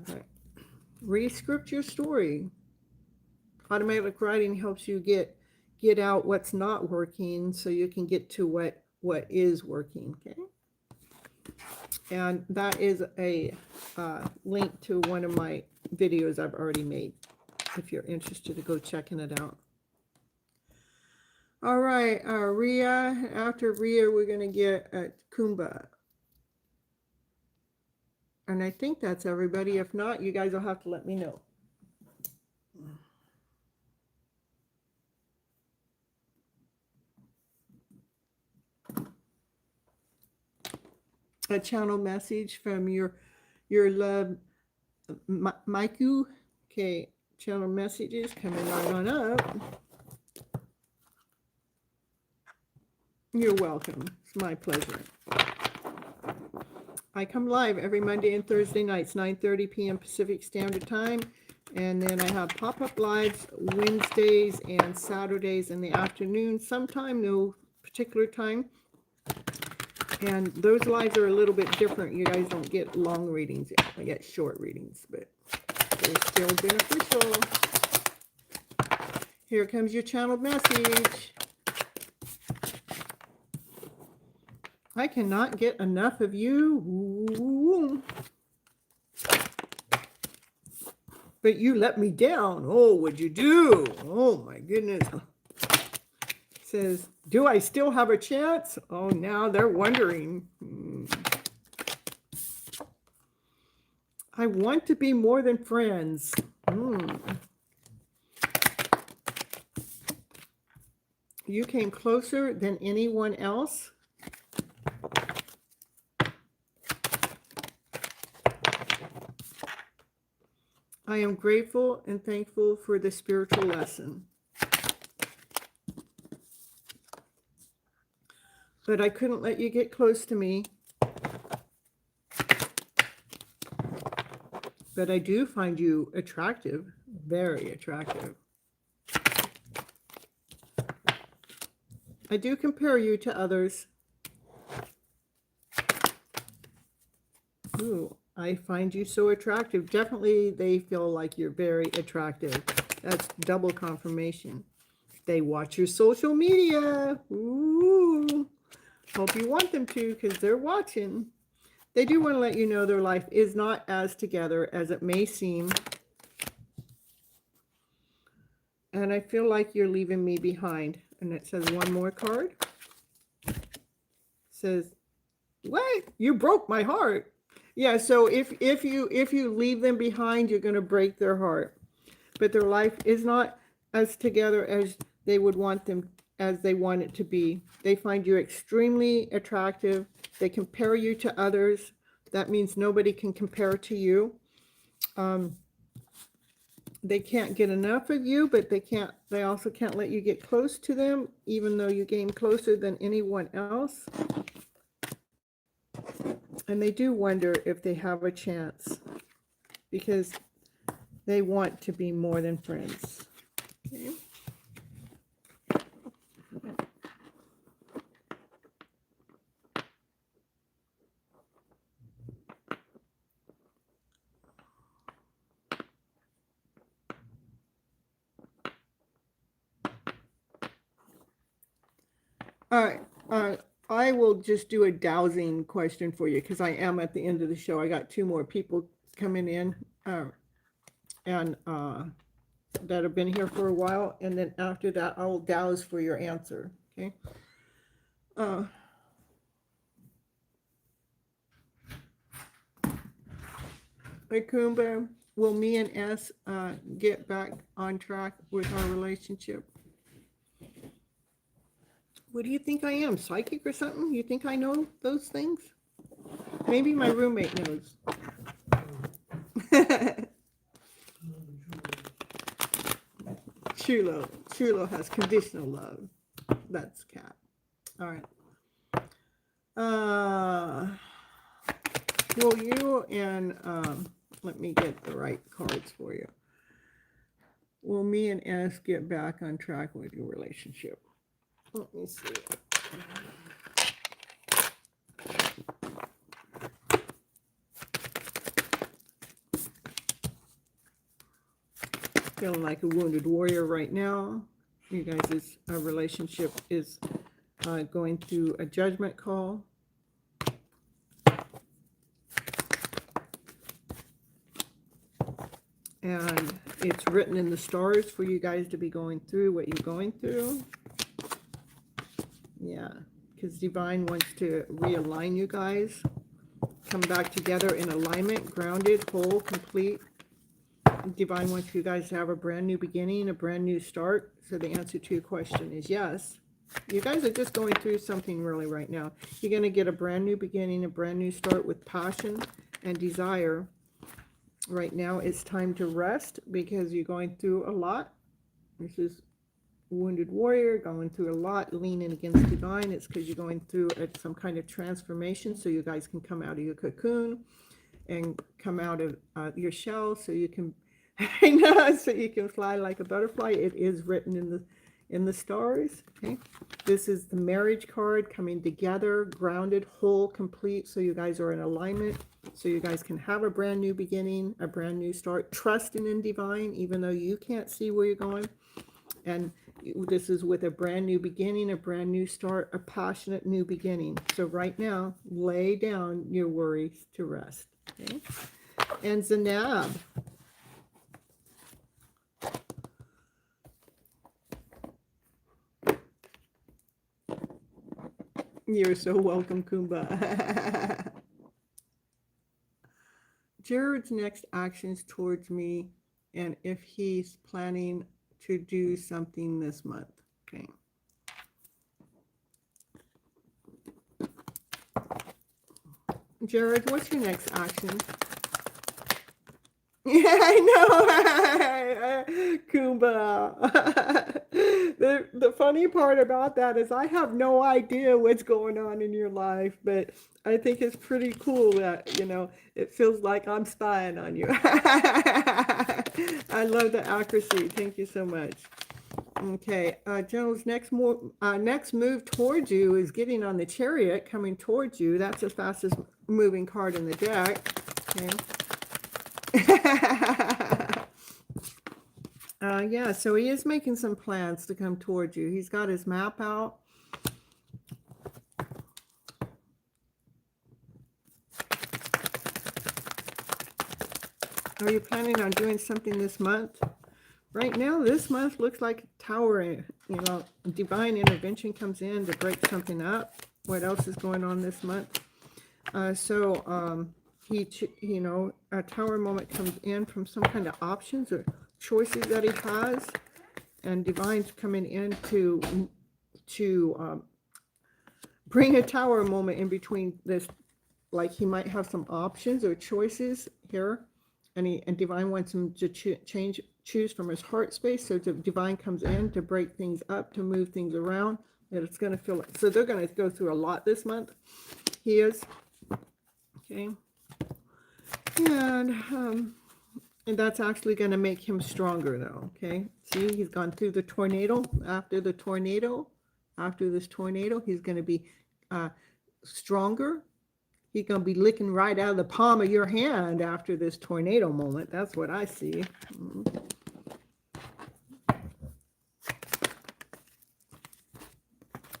Okay. Re-script your story. Automatic writing helps you get out what's not working so you can get to what is working. Okay. And that is a link to one of my videos I've already made, if you're interested to go checking it out. All right, Rhea. After Rhea, we're going to get Kumba. And I think that's everybody. If not, you guys will have to let me know. A channel message from your love, Maiku. Okay, channel messages coming right on up. You're welcome. It's my pleasure. I come live every Monday and Thursday nights, 9:30 p.m. Pacific Standard Time. And then I have pop-up lives Wednesdays and Saturdays in the afternoon, sometime, no particular time. And those lives are a little bit different. You guys don't get long readings. I get short readings, but they're still beneficial. Here comes your channeled message. I cannot get enough of you. Ooh. But you let me down. Oh, what'd you do? Oh, my goodness. Says, do I still have a chance? Oh, now they're wondering. I want to be more than friends. You came closer than anyone else. I am grateful and thankful for the spiritual lesson. But I couldn't let you get close to me. But I do find you attractive, very attractive. I do compare you to others. Ooh, I find you so attractive. Definitely they feel like you're very attractive. That's double confirmation. They watch your social media. Ooh. Hope you want them to, because they're watching. They do want to let you know their life is not as together as it may seem. And I feel like you're leaving me behind. And it says one more card. It says, what? You broke my heart. Yeah, so if you leave them behind, you're going to break their heart. But their life is not as together as they would want them, as they want it to be. They find you extremely attractive. They compare you to others. That means nobody can compare to you. They can't get enough of you, but they also can't let you get close to them, even though you came closer than anyone else. And they do wonder if they have a chance, because they want to be more than friends. Okay. All right. I will just do a dowsing question for you, because I am at the end of the show. I got 2 more people coming in and that have been here for a while. And then after that, I will douse for your answer. Okay. Hey, Kumba, will me and S get back on track with our relationship? What do you think I am, psychic or something? You think I know those things? Maybe my roommate knows. Chulo has conditional love. That's cat. All right. Will you and let me get the right cards for you. Will me and S get back on track with your relationship? Let me see. Feeling like a wounded warrior right now. You guys' relationship is going through a judgment call. And it's written in the stars for you guys to be going through what you're going through. Yeah, because Divine wants to realign you guys. Come back together in alignment, grounded, whole, complete. Divine wants you guys to have a brand new beginning, a brand new start. So the answer to your question is yes. You guys are just going through something really right now. You're going to get a brand new beginning, a brand new start with passion and desire. Right now it's time to rest because you're going through a lot. This is wounded warrior, going through a lot, leaning against Divine. It's because you're going through some kind of transformation, so you guys can come out of your cocoon and come out of your shell, so you can so you can fly like a butterfly. It is written in the stars. Okay, this is the marriage card, coming together, grounded, whole, complete, so you guys are in alignment, so you guys can have a brand new beginning, a brand new start, trusting in divine, even though you can't see where you're going. And this is with a brand new beginning, a brand new start, a passionate new beginning. So right now, lay down your worries to rest. Okay, and Zanab. You're so welcome, Kumba. Jared's next actions towards me, and if he's planning to do something this month. Okay. Jared, what's your next action? Yeah, I know, Kumba. The funny part about that is I have no idea what's going on in your life, but I think it's pretty cool that, you know, it feels like I'm spying on you. I love the accuracy. Thank you so much. Okay, Jones, next move towards you is getting on the Chariot, coming towards you. That's the fastest moving card in the deck. Okay. Yeah, so he is making some plans to come towards you. He's got his map out. Are you planning on doing something this month? Right now, this month looks like Tower, you know, divine intervention comes in to break something up. What else is going on this month? You know, a Tower moment comes in from some kind of options or choices that he has, and divine's coming in to bring a Tower moment in between this, like he might have some options or choices here, and divine wants him to choose from his heart space. So divine comes in to break things up, to move things around. And it's going to feel like, so they're going to go through a lot this month. He is. Okay. And that's actually going to make him stronger though. Okay. See, he's gone through the tornado. After this tornado, he's going to be stronger. He's going to be licking right out of the palm of your hand after this tornado moment. That's what I see.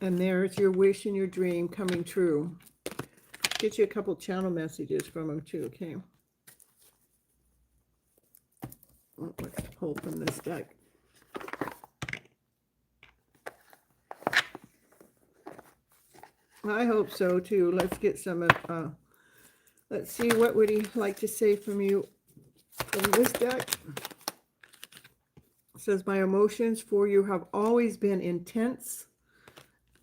And there's your wish and your dream coming true. Get you a couple channel messages from him too, okay? Let's pull from this deck. I hope so too. Let's get some let's see, what would he like to say from you from this deck? It says, my emotions for you have always been intense.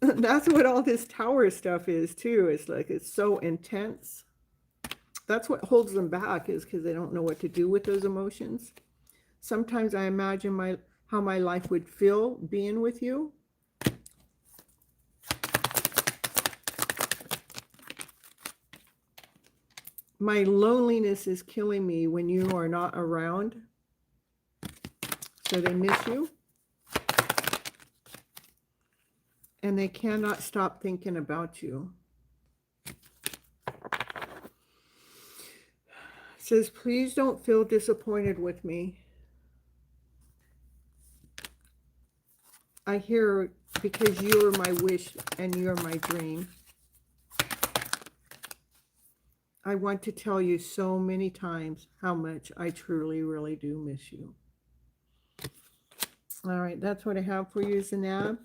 That's what all this Tower stuff is too. It's like, it's so intense. That's what holds them back, is because they don't know what to do with those emotions. Sometimes I imagine how my life would feel being with you. My loneliness is killing me when you are not around. So they miss you. And they cannot stop thinking about you. It says, please don't feel disappointed with me. I hear, because you're my wish and you're my dream. I want to tell you so many times how much I truly, really do miss you. All right, that's what I have for you, Zanab.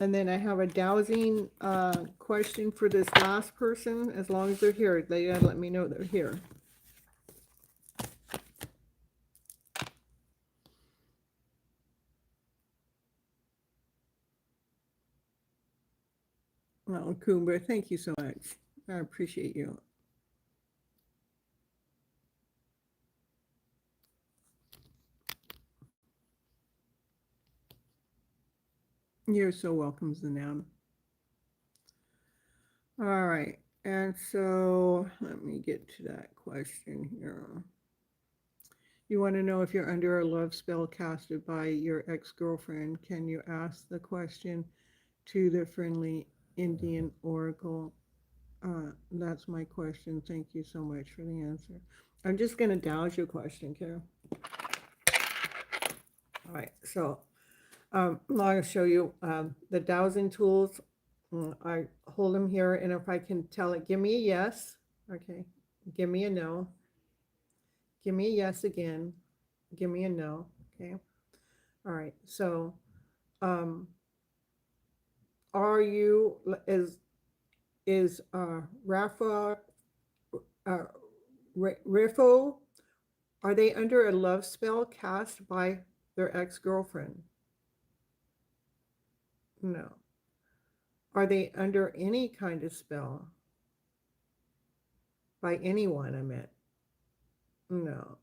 And then I have a dowsing question for this last person. As long as they're here, they gotta let me know they're here. Oh, Kumba, thank you so much. I appreciate you. You're so welcome, Zanab. All right, and so let me get to that question here. You want to know if you're under a love spell casted by your ex-girlfriend. Can you ask the question to the friendly Indian oracle? That's my question. Thank you so much for the answer. I'm just going to dowse your question, Carol. All right, so I'll show you the dowsing tools. I hold them here, and if I can tell it, give me a yes. Okay, give me a no. Give me a yes again. Give me a no. Okay. All right. So, are you is Rafa uh, Rifo? Are they under a love spell cast by their ex-girlfriend? No. Are they under any kind of spell by anyone? I meant no.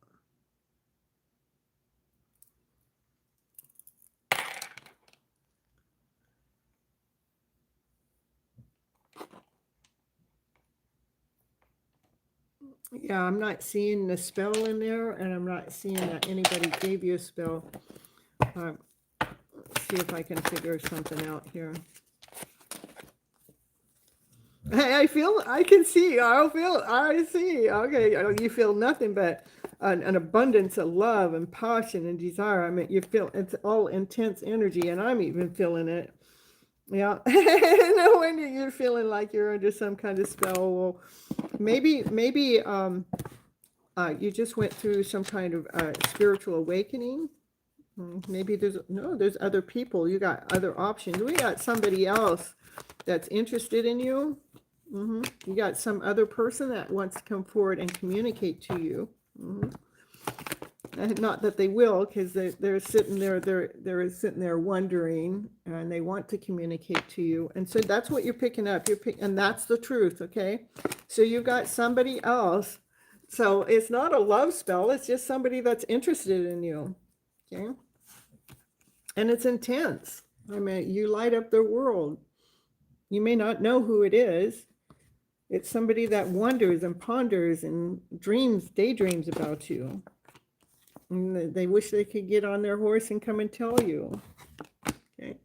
Yeah, I'm not seeing the spell in there, and I'm not seeing that anybody gave you a spell. Let's see if I can figure something out here. I feel, I can see, I see. Okay, you feel nothing but an abundance of love and passion and desire. I mean, you feel it's all intense energy, and I'm even feeling it. Yeah, no wonder you're feeling like you're under some kind of spell. Well, maybe you just went through some kind of spiritual awakening. Maybe there's other people. You got other options. We got somebody else that's interested in you. You got some other person that wants to come forward and communicate to you. And not that they will, because they're sitting there, they're sitting there wondering, and they want to communicate to you. And so that's what you're picking up. And that's the truth, okay? So you've got somebody else. So it's not a love spell, it's just somebody that's interested in you. Okay. And it's intense. I mean, you light up their world. You may not know who it is. It's somebody that wonders and ponders and daydreams about you. And they wish they could get on their horse and come and tell you. Okay.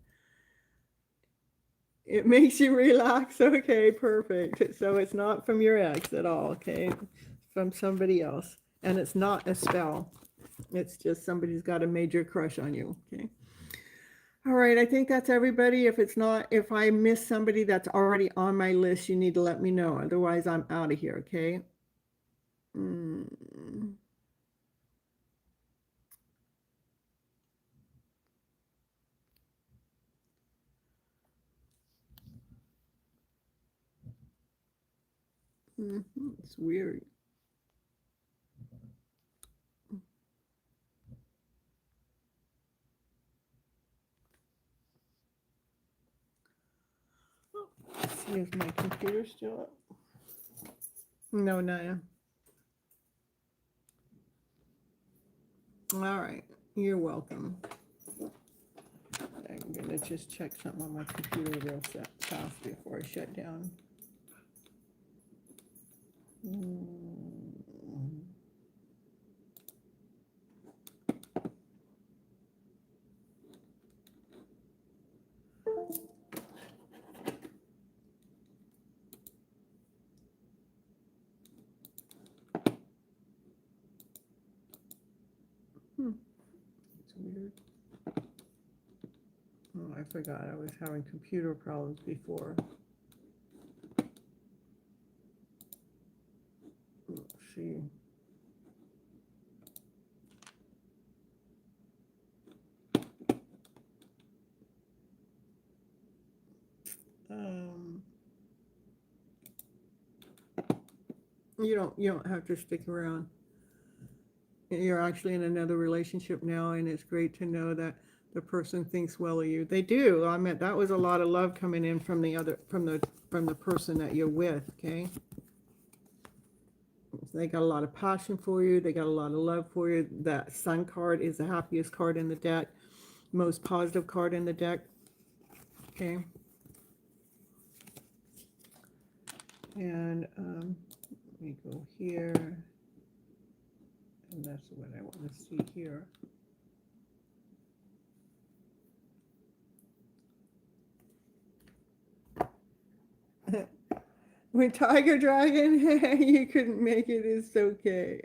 It makes you relax. Okay, perfect. So it's not from your ex at all. Okay. From somebody else. And it's not a spell. It's just somebody's got a major crush on you. Okay. All right, I think that's everybody. If I miss somebody that's already on my list, you need to let me know. Otherwise, I'm out of here, okay? It's weird. Let's see if my computer's still up. No, Naya. All right, you're welcome. I'm gonna just check something on my computer real fast before I shut down. It's weird. Oh, I forgot I was having computer problems before. Let's see. You don't have to stick around. You're actually in another relationship now, and it's great to know that the person thinks well of you. They do. I mean, that was a lot of love coming in from the person that you're with, okay? They got a lot of passion for you. They got a lot of love for you. That Sun card is the happiest card in the deck, most positive card in the deck, okay? And let me go here. And that's what I want to see here. When Tiger Dragon, you couldn't make it, it's okay.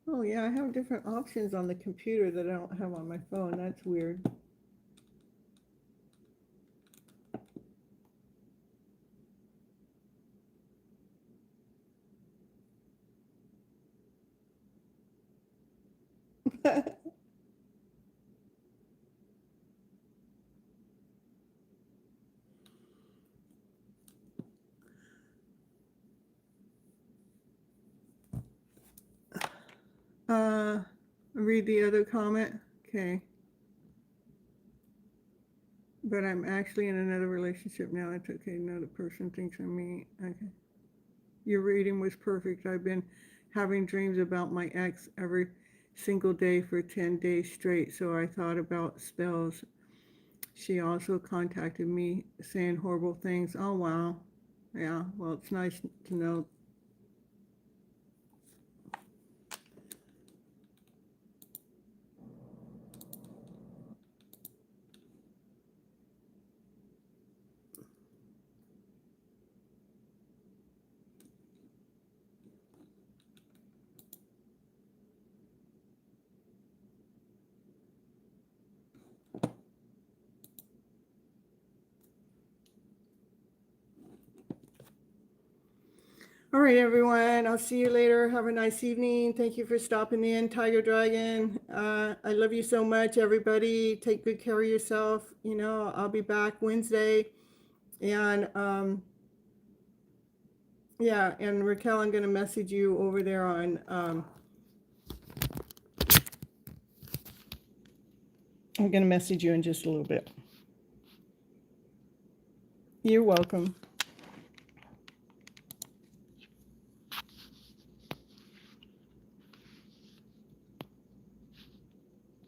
Oh yeah, I have different options on the computer that I don't have on my phone. That's weird. Read the other comment. Okay. But I'm actually in another relationship now. It's okay. Another person thinks I'm me. Okay. Your reading was perfect. I've been having dreams about my ex every single day for 10 days straight. So I thought about spells. She also contacted me saying horrible things. Oh, wow. Yeah. Well, it's nice to know. All right, everyone. I'll see you later. Have a nice evening. Thank you for stopping in, Tiger Dragon. I love you so much, everybody. Take good care of yourself. You know, I'll be back Wednesday. And yeah, and Raquel, I'm going to message you over there on, I'm going to message you in just a little bit. You're welcome.